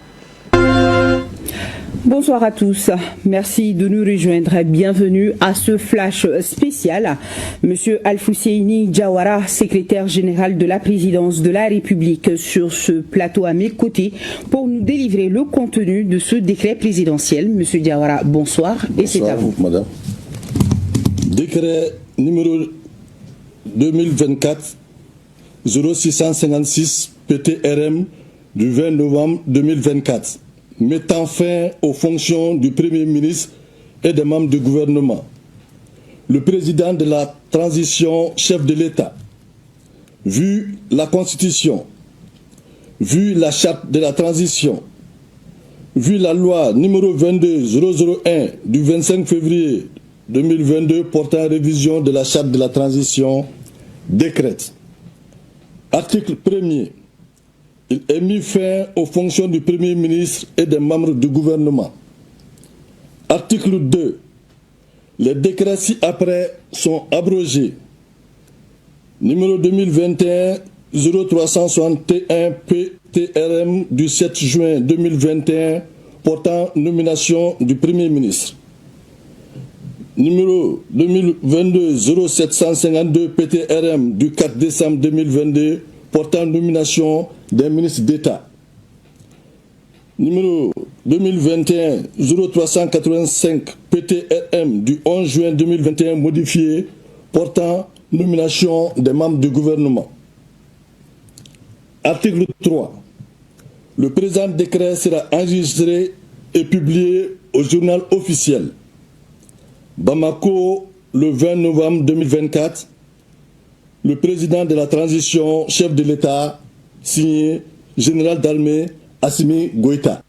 Bonsoir à tous. Merci de nous rejoindre. Bienvenue à ce flash spécial. Monsieur Alfousseini Diawara, secrétaire général de la présidence de la République, sur ce plateau à mes côtés pour nous délivrer le contenu de ce décret présidentiel. Monsieur Diawara, bonsoir et c'est à vous. Madame. Décret numéro 2024 0656 PTRM du 20 novembre 2024. mettant fin aux fonctions du Premier ministre et des membres du gouvernement. Le président de la transition, chef de l'État, vu la Constitution, vu la charte de la transition, vu la loi numéro 22001 du 25 février 2022 portant révision de la charte de la transition, décrète. Article 1er. Il est mis fin aux fonctions du Premier ministre et des membres du gouvernement. Article 2. Les décrets ci-après sont abrogés. Numéro 2021-0361 PTRM du 7 juin 2021 portant nomination du Premier ministre. Numéro 2022-0752 PTRM du 4 décembre 2022 portant nomination des ministres d'État. Numéro 2021-0385 PTRM du 11 juin 2021 modifié portant nomination des membres du gouvernement. Article 3. Le présent décret sera enregistré et publié au journal officiel. Bamako, le 20 novembre 2024. Le président de la transition, chef de l'État, signé Général d'armée Assimi Goïta.